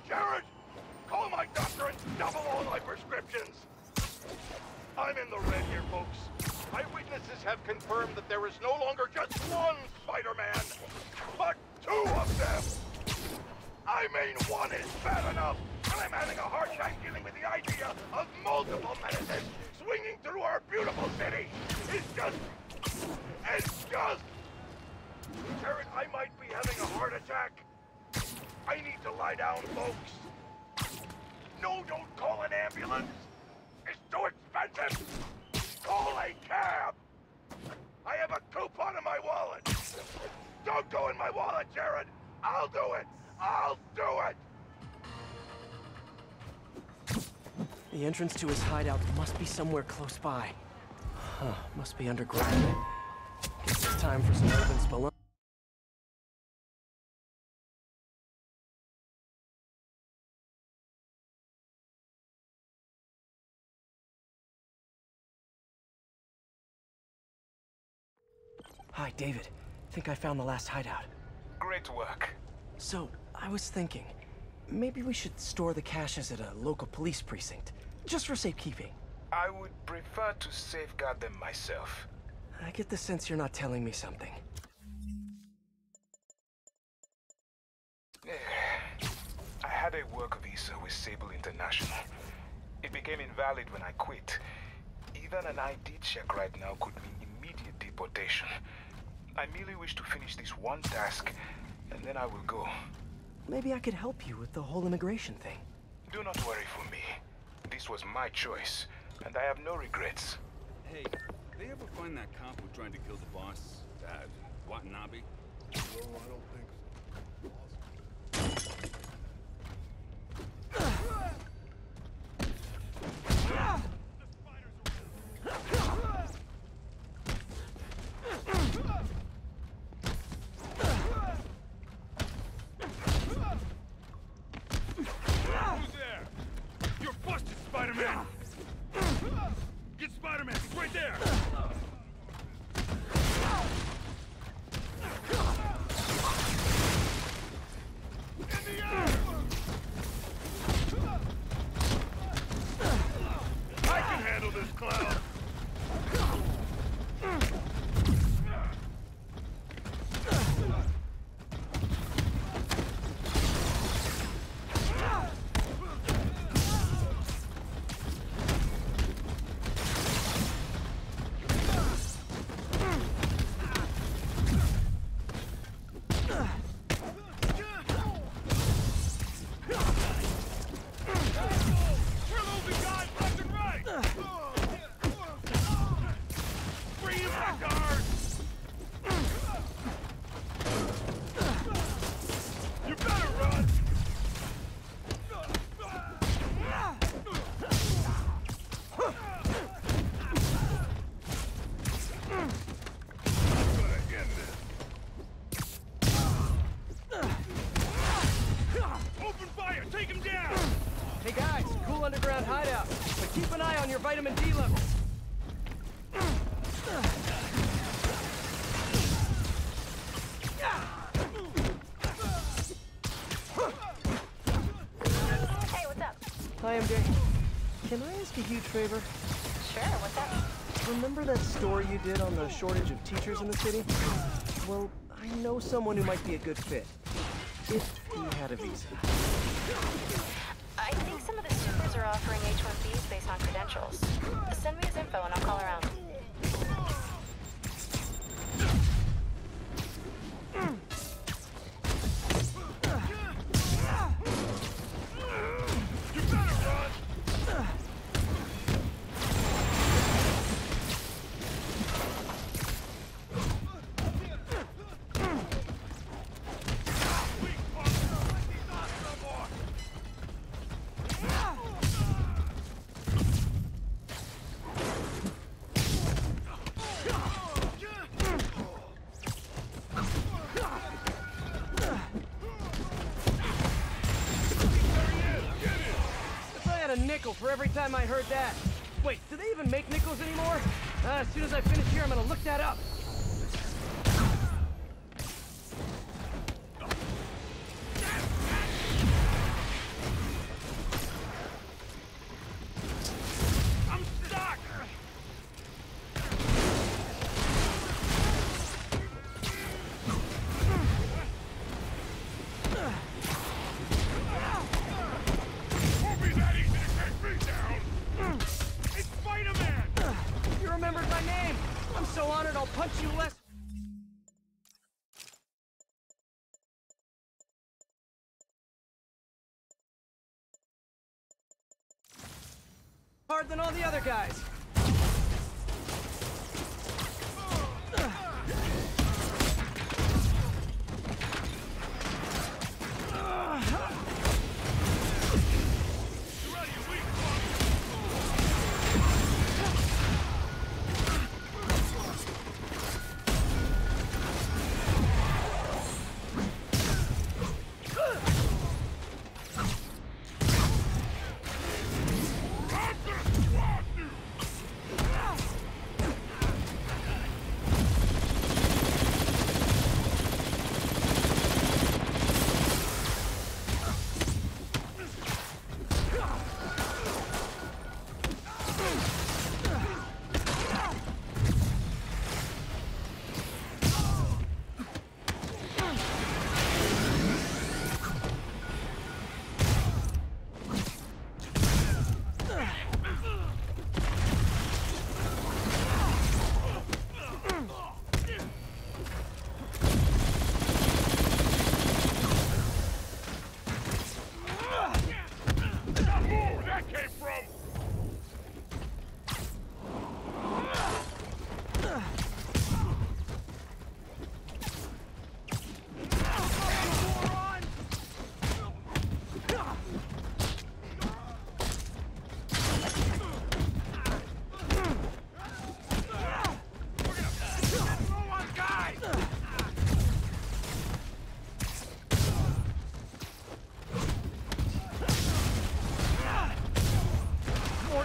Jared! Call my doctor and double all my prescriptions! I'm in the red here, folks. Eyewitnesses have confirmed that there is no longer just one Spider-Man, but two of them! I mean, one is bad enough, and I'm having a hard time dealing with the idea of multiple menaces swinging through our beautiful city! It's just... Jared, I might be having a heart attack. I need to lie down, folks. No, don't call an ambulance. It's too expensive. Call a cab. I have a coupon in my wallet. Don't go in my wallet, Jared. I'll do it. I'll do it. The entrance to his hideout must be somewhere close by. Huh, must be underground. Guess it's time for some urban spelunking. Hi, David. Think I found the last hideout. Great work. So, I was thinking, maybe we should store the caches at a local police precinct, just for safekeeping. I would prefer to safeguard them myself. I get the sense you're not telling me something. I had a work visa with Sable International. It became invalid when I quit. Even an ID check right now could mean immediate deportation. I merely wish to finish this one task, and then I will go. Maybe I could help you with the whole immigration thing. Do not worry for me. This was my choice, and I have no regrets. Hey, they ever find that cop who tried to kill the boss, Watanabe? No, I don't think so. Who's there? You're busted, Spider-Man! Get Spider-Man, he's right there! In the air! I can handle this clown! out, but keep an eye on your vitamin D levels. Hey, what's up? Hi, MJ. Can I ask a huge favor? Sure, what's up? Remember that story you did on the shortage of teachers in the city? Well, I know someone who might be a good fit. If he had a visa. I think some of the supers are offering H-1Bs based on credentials. Send me his info and I'll call around. Nickel for every time I heard that. Wait, do they even make nickels anymore? As soon as I finish here, I'm gonna look that up. I'm stuck! You remembered my name! I'm so honored I'll punch you less... hard than all the other guys.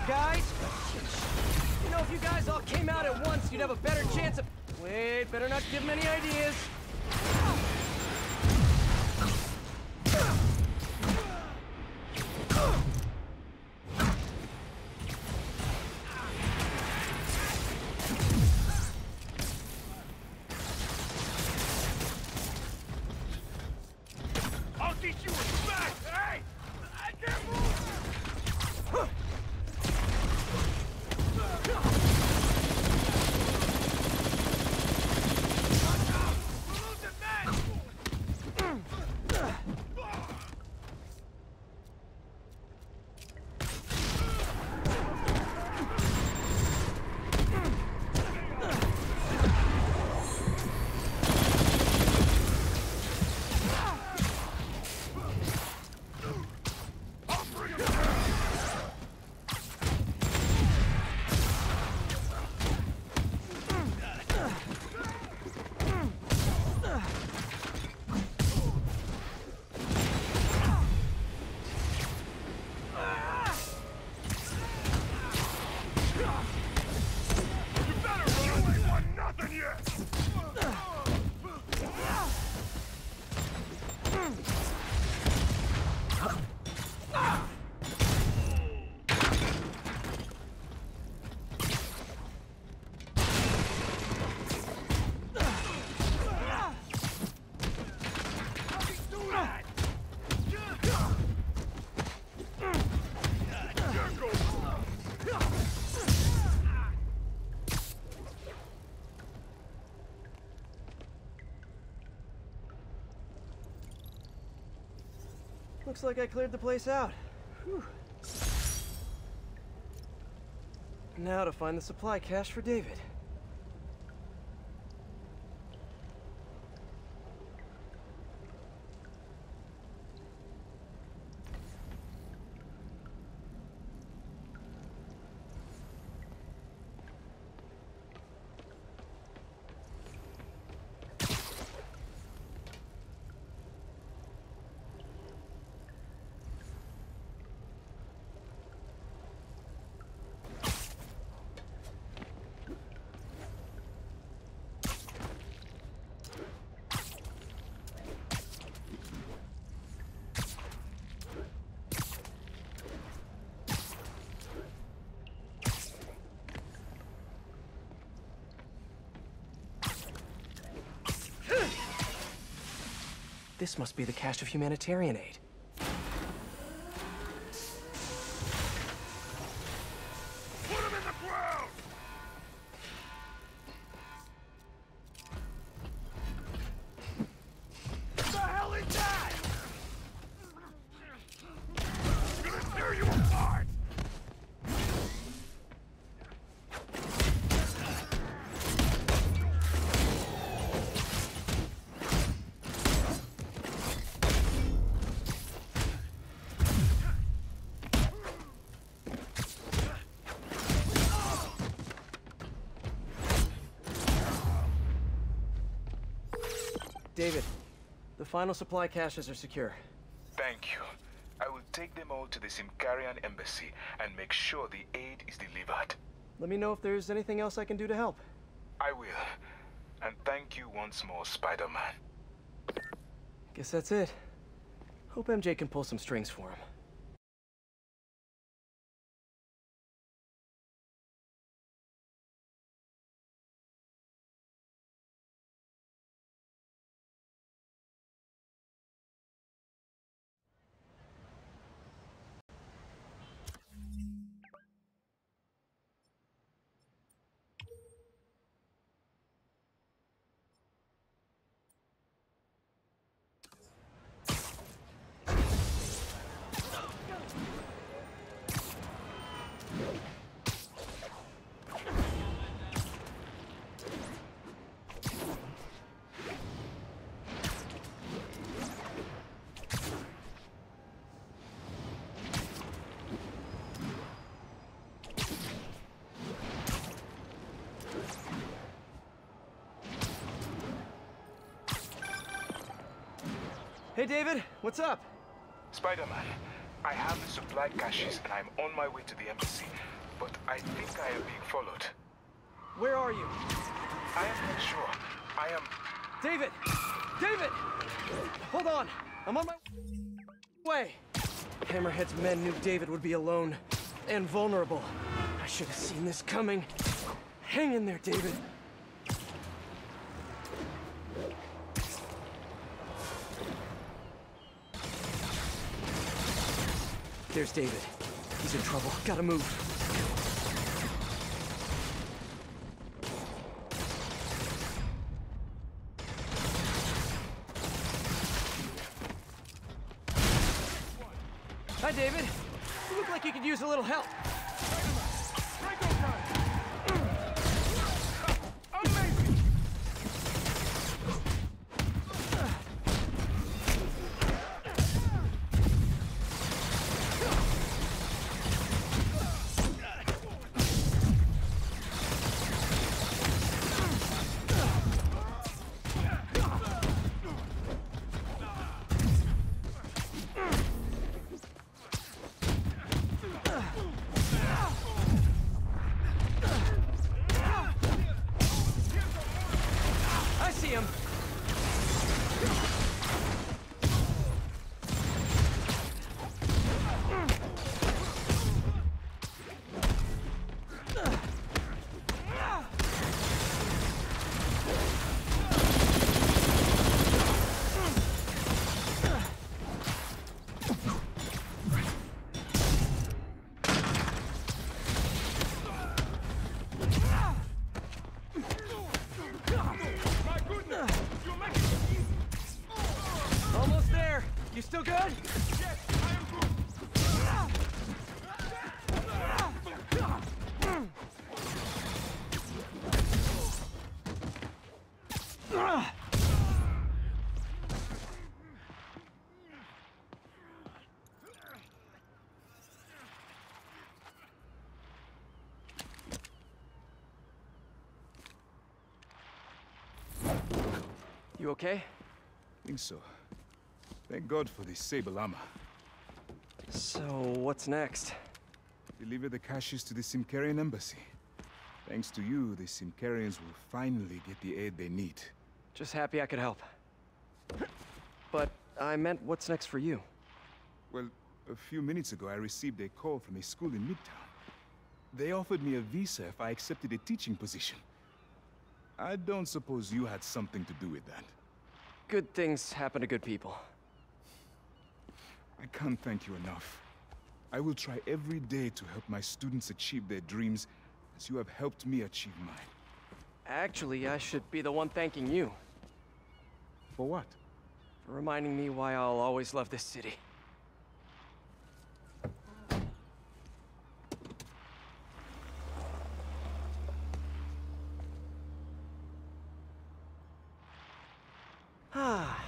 Guys? You know, if you guys all came out at once, you'd have a better chance of... Wait, better not give them any ideas. I'll teach you respect! Hey! I can't move! We're losing men! Looks like I cleared the place out. Whew. Now to find the supply cache for David. This must be the cache of humanitarian aid. Put him in the ground! The hell is that? I'm gonna tear you apart! David, the final supply caches are secure. Thank you. I will take them all to the Simkarian embassy and make sure the aid is delivered. Let me know if there's anything else I can do to help. I will. And thank you once more, Spider-Man. Guess that's it. Hope MJ can pull some strings for him. Hey, David, what's up? Spider-Man, I have the supply caches and I'm on my way to the embassy, but I think I am being followed. Where are you? I am not sure. I am... David! David! Hold on! I'm on my way! Hammerhead's men knew David would be alone and vulnerable. I should have seen this coming. Hang in there, David. There's David. He's in trouble. Gotta move. Hi, David. You look like you could use a little help. You okay? I think so. Thank God for the Sable armor. So, what's next? Deliver the caches to the Simkarian embassy. Thanks to you, the Simkarians will finally get the aid they need. Just happy I could help. But I meant, what's next for you? Well, a few minutes ago I received a call from a school in Midtown. They offered me a visa if I accepted a teaching position. I don't suppose you had something to do with that. Good things happen to good people. I can't thank you enough. I will try every day to help my students achieve their dreams as you have helped me achieve mine. Actually, I should be the one thanking you. For what? For reminding me why I'll always love this city. Ah,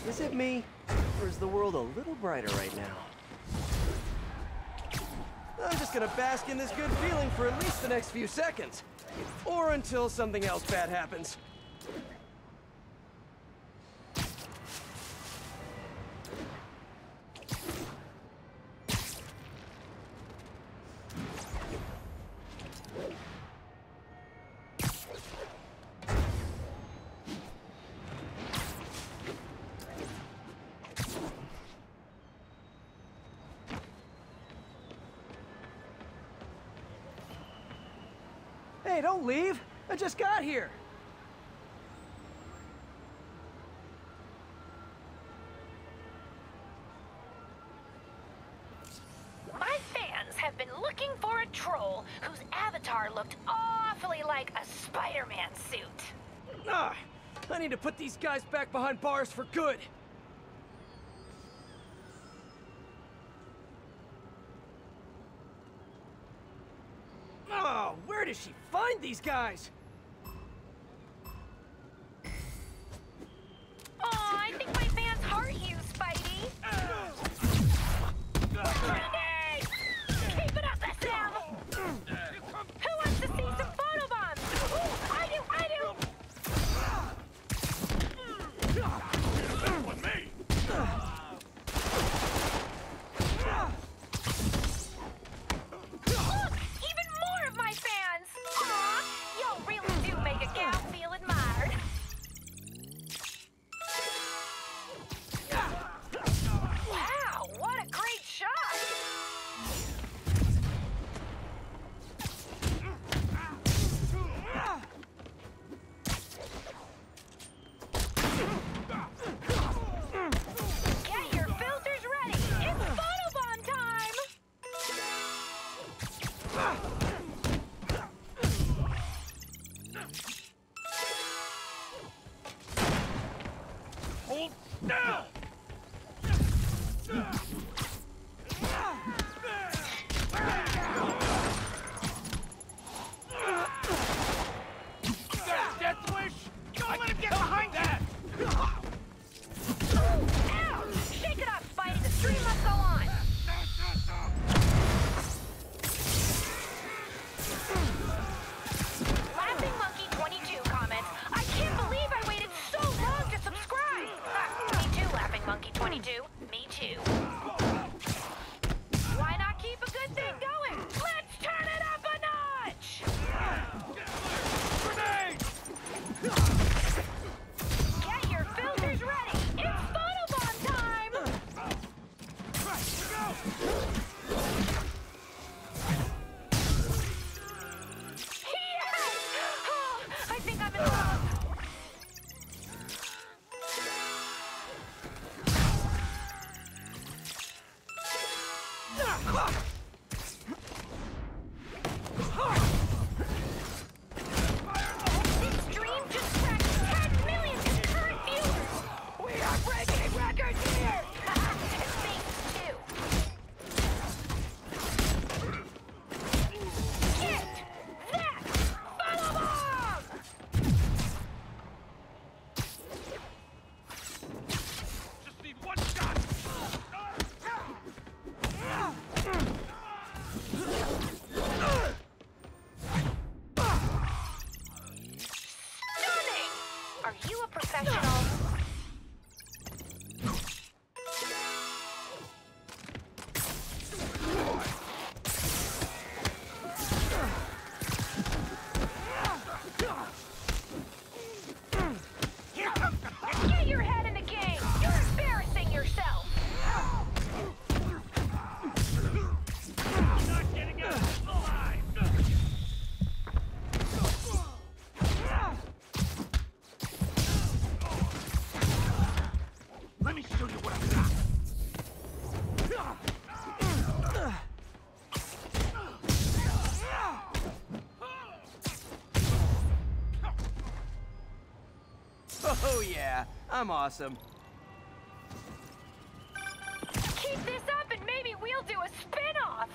is it me? Or is the world a little brighter right now? I'm just gonna bask in this good feeling for at least the next few seconds. Or until something else bad happens. Hey, don't leave! I just got here! My fans have been looking for a troll whose avatar looked awfully like a Spider-Man suit. Ah! I need to put these guys back behind bars for good! Oh, where does she find these guys? Aw, I think my fans heart you, Spidey. Grenade! Keep it up, Sam! Who wants to see some photobombs? Ooh, I do! With me! Look! Even more of my fans! Aw, y'all really Oh yeah, I'm awesome. Keep this up and maybe we'll do a spin-off!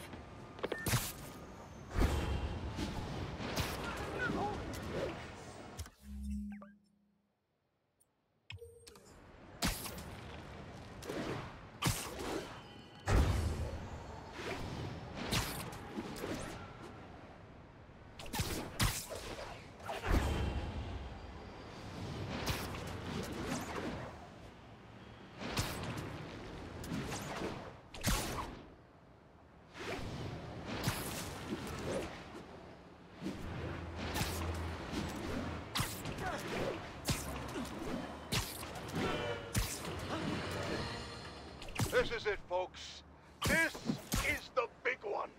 This is it, folks. This is the big one.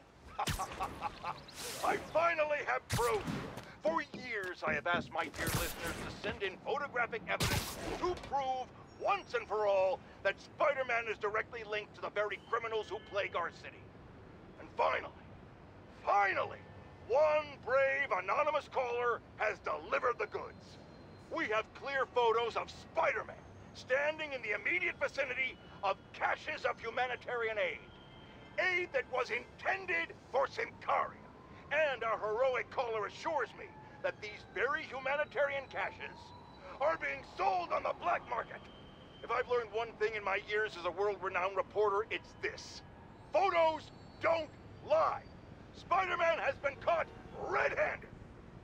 I finally have proof. For years, I have asked my dear listeners to send in photographic evidence to prove, once and for all, that Spider-Man is directly linked to the very criminals who plague our city. And finally, one brave anonymous caller has delivered the goods. We have clear photos of Spider-Man standing in the immediate vicinity of caches of humanitarian aid. Aid that was intended for Symkaria. And our heroic caller assures me that these very humanitarian caches are being sold on the black market. If I've learned one thing in my years as a world-renowned reporter, it's this. Photos don't lie. Spider-Man has been caught red-handed.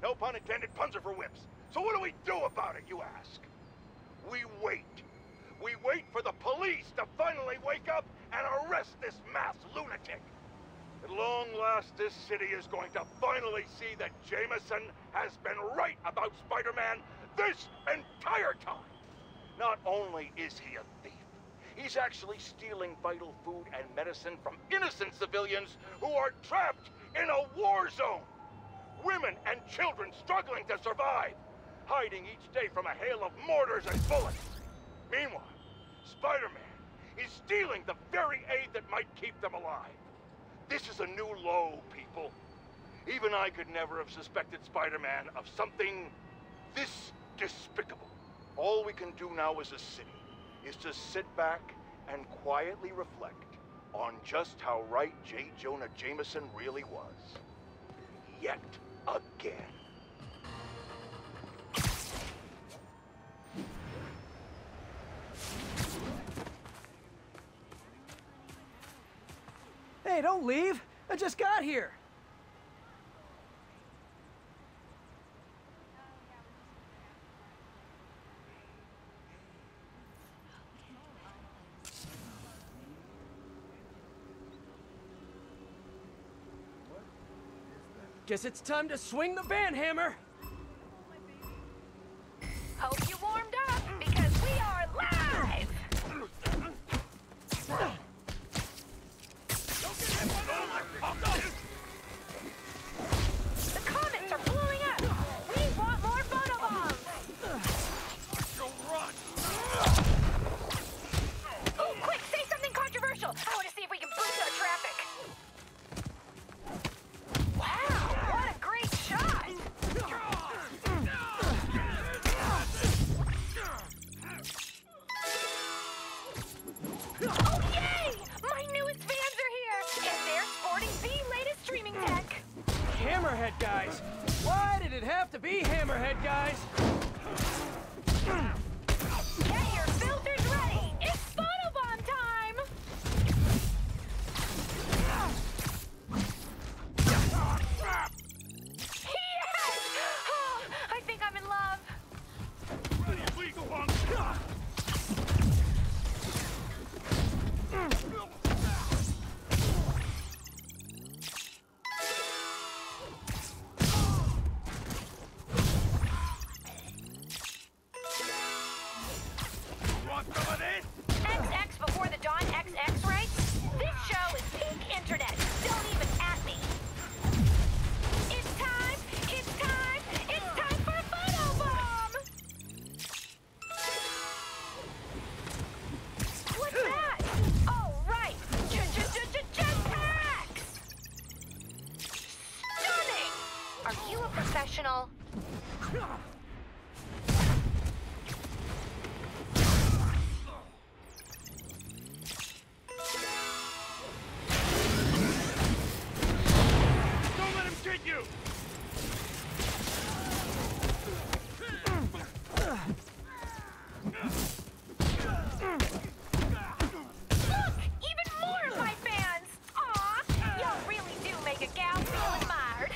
No pun intended, puns are for whips. So what do we do about it, you ask? We wait. We wait for the police to finally wake up and arrest this mass lunatic. At long last, this city is going to finally see that Jameson has been right about Spider-Man this entire time. Not only is he a thief, he's actually stealing vital food and medicine from innocent civilians who are trapped in a war zone. Women and children struggling to survive, hiding each day from a hail of mortars and bullets. Meanwhile, Spider-Man is stealing the very aid that might keep them alive. This is a new low, people. Even I could never have suspected Spider-Man of something this despicable. All we can do now as a city is to sit back and quietly reflect on just how right J. Jonah Jameson really was. Yet again. Hey, don't leave. I just got here. Guess it's time to swing the van hammer. Hope you warmed up, because we are live! The comments are blowing up! We want more photobombs! Oh, quick, say something controversial! I want to see if we can boost our traffic! Wow, what a great shot! Oh, yay! My newest fans are here, and they're sporting the latest streaming tech. Hammerhead guys. Why did it have to be Hammerhead guys? Get your filters ready! It's photobomb time! Yes! Oh, I think I'm in love. XX before the dawn XX, right? This show is peak internet. Don't even at me. It's time! It's time! It's time for a photobomb! What's that? Oh, right! Jetpacks! Stunning! Are you a professional? get you! Look! Even more of my fans! Aw! Y'all really do make a gal feel admired.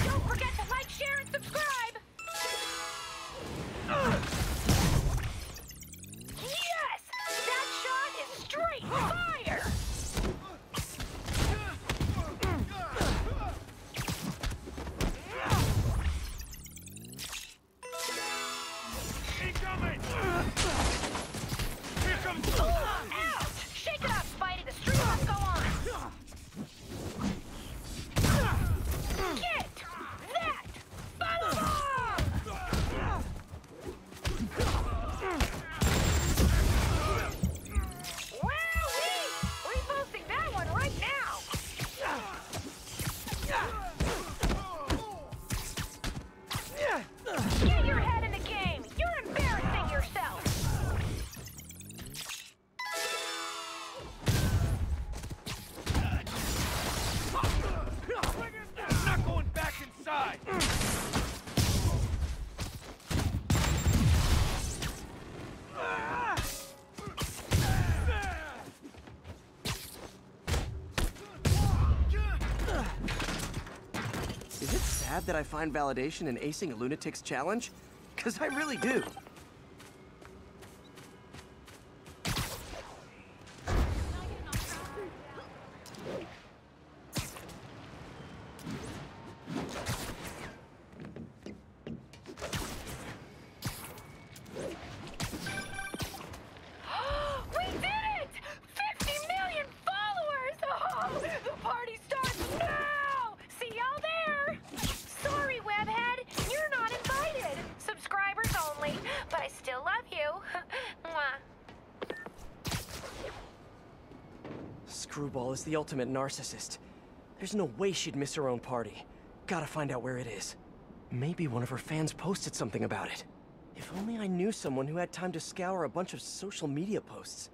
Don't forget to like, share, and subscribe! Yes! That shot is straight fire! Incoming! Here comes... Ouch! Shake it up, Spidey! The stream must go on! Get that firebomb! Wowee! Reposting that one right now! Get your head in the game! You're embarrassing yourself! I'm not going back inside! Is it sad that I find validation in acing a lunatic's challenge? Because I really do. We did it! 50 million followers! Oh, the party starts now! See y'all there! Sorry, Webhead, you're not invited. Subscribers only, but I still love you. Mwah. Screwball is the ultimate narcissist. There's no way she'd miss her own party. Gotta find out where it is. Maybe one of her fans posted something about it. If only I knew someone who had time to scour a bunch of social media posts.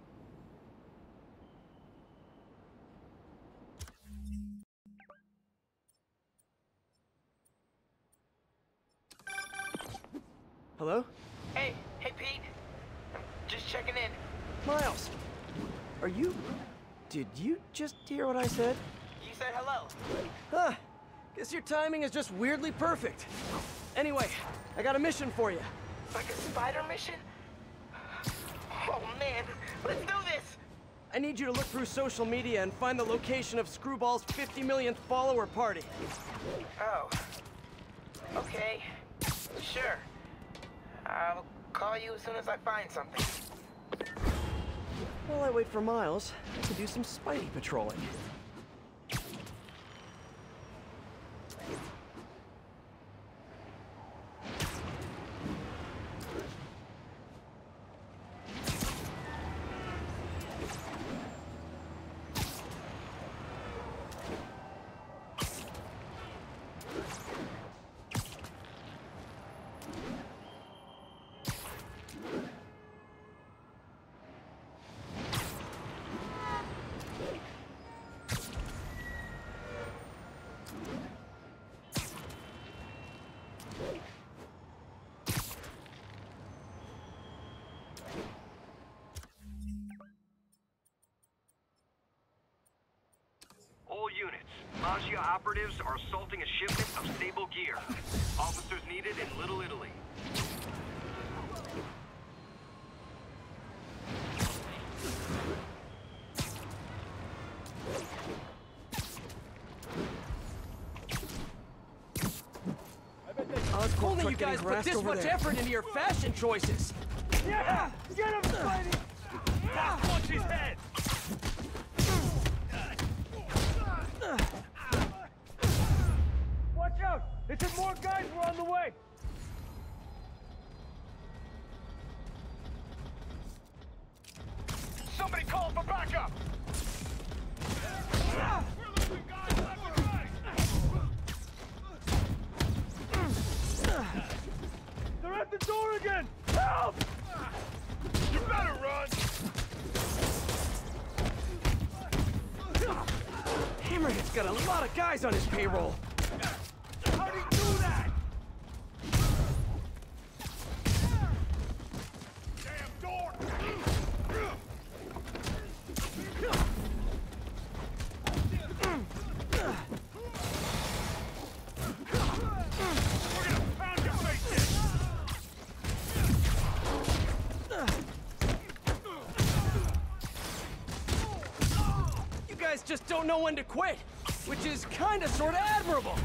Hello? Hey, Pete. Just checking in. Miles! Are you... Did you just hear what I said? You said hello. Huh. Guess your timing is just weirdly perfect. Anyway, I got a mission for you. Like a spider mission? Oh man, let's do this! I need you to look through social media and find the location of Screwball's 50 millionth follower party. Oh. Okay. Sure. I'll call you as soon as I find something. While I wait for Miles, I can do some Spidey patrolling. All units, Mafia operatives are assaulting a shipment of Sable gear. Officers needed in Little Italy. Only you guys put this much effort into your fashion choices. Yeah! Get him, Spidey! Punch his head! Watch out! They said more guys were on the way! Somebody call for backup! We're losing guys left and right! They're at the door again! Help! You're better run! Hammerhead's got a lot of guys on his payroll. How'd he do that? Damn door! We're gonna pound your face in! You guys just don't know when to quit, which is kinda sorta admirable.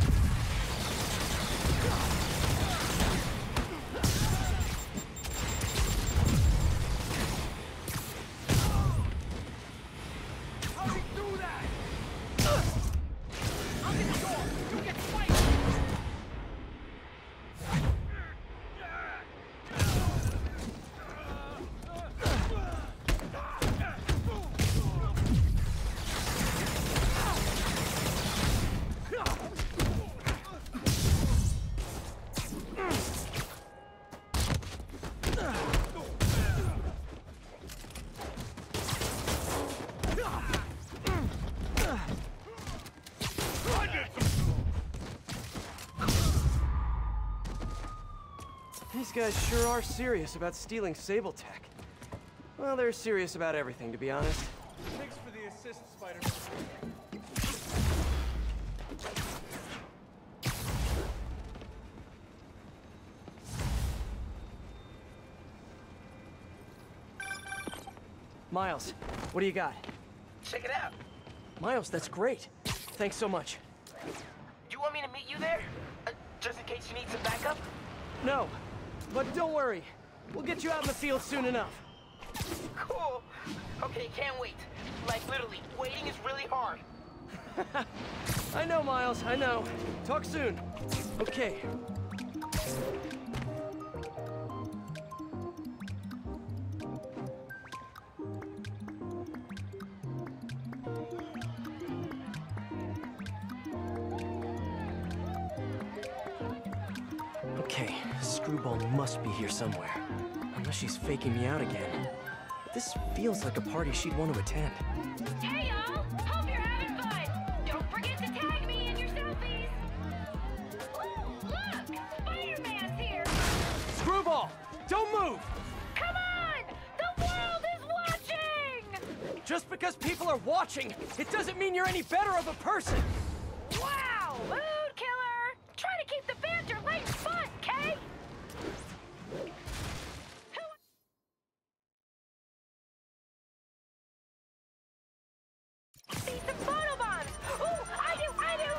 How'd he do that? I'll get the door! You get fight! These guys sure are serious about stealing Sable tech. Well, they're serious about everything, to be honest. Thanks for the assist, Spider. Miles, what do you got? Check it out. Miles, that's great. Thanks so much. You want me to meet you there? Just in case you need some backup? No, but don't worry. We'll get you out in the field soon enough. Cool. Okay, can't wait. Like, literally, waiting is really hard. I know, Miles, I know. Talk soon. Okay. Okay, Screwball must be here somewhere. Unless she's faking me out again. This feels like a party she'd want to attend. Hey, y'all! Hope you're having fun! Don't forget to tag me in your selfies! Ooh, look! Spider-Man's here! Screwball! Don't move! Come on! The world is watching! Just because people are watching, it doesn't mean you're any better of a person! Wow! Mood killer! Try to keep the banter light and fun, Kay! See some photobombs! Ooh, I do!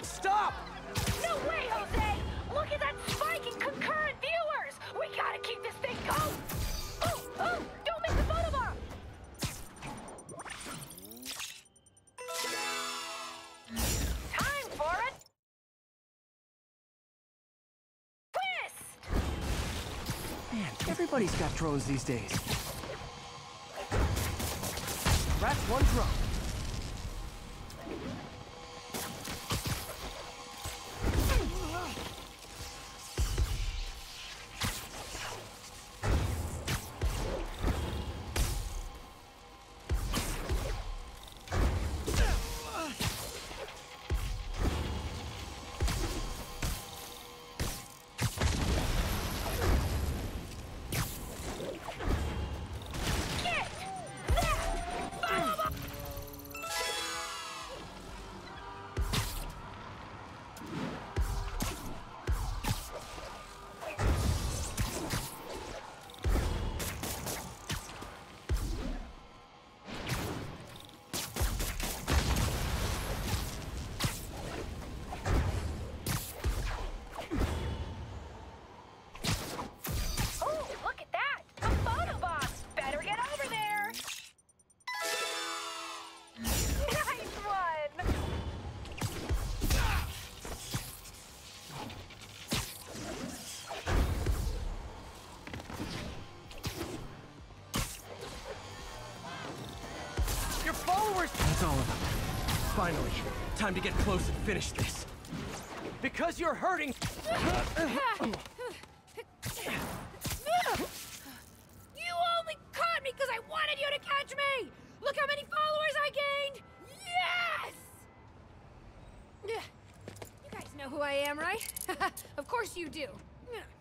Stop! No way, Jose! Look at that spike in concurrent viewers! We gotta keep this thing going! Ooh, don't miss the photobomb! Time for it! Twist! Man, everybody's got drones these days. That's one drone. That's all of them. Finally, time to get close and finish this. Because you're hurting... You only caught me because I wanted you to catch me! Look how many followers I gained! Yes! You guys know who I am, right? Of course you do.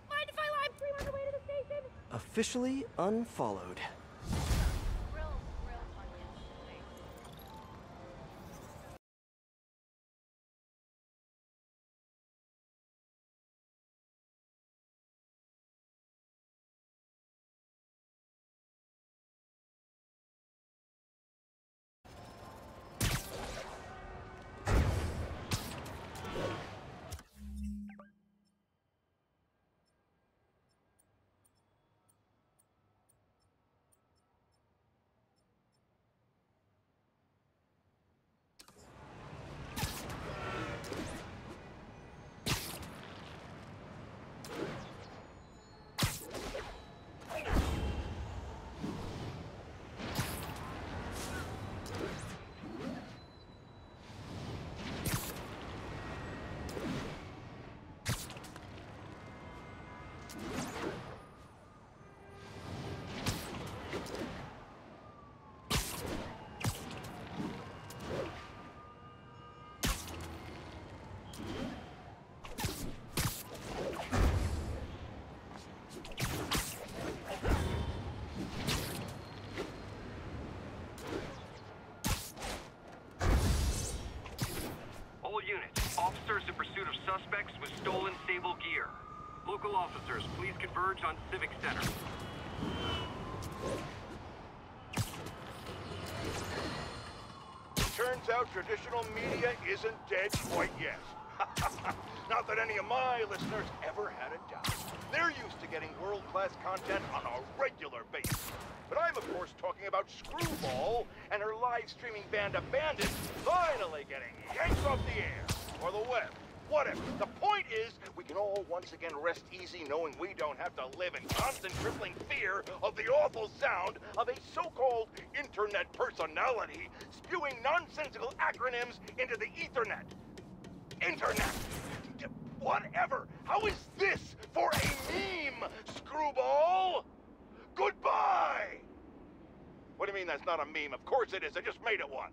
Mind if I live stream on the way to the station? Officially unfollowed. Officers in pursuit of suspects with stolen Sable gear. Local officers, please converge on Civic Center. Turns out traditional media isn't dead quite yet. Not that any of my listeners ever had a doubt. They're used to getting world-class content on a regular basis. But I'm, of course, talking about Screwball and her live-streaming band Abandoned finally getting yanked off the air. Or the web. Whatever. The point is, we can all once again rest easy knowing we don't have to live in constant crippling fear of the awful sound of a so-called internet personality spewing nonsensical acronyms into the Ethernet. Internet! Whatever! How is this for a meme, Screwball? Goodbye! What do you mean that's not a meme? Of course it is. I just made it one.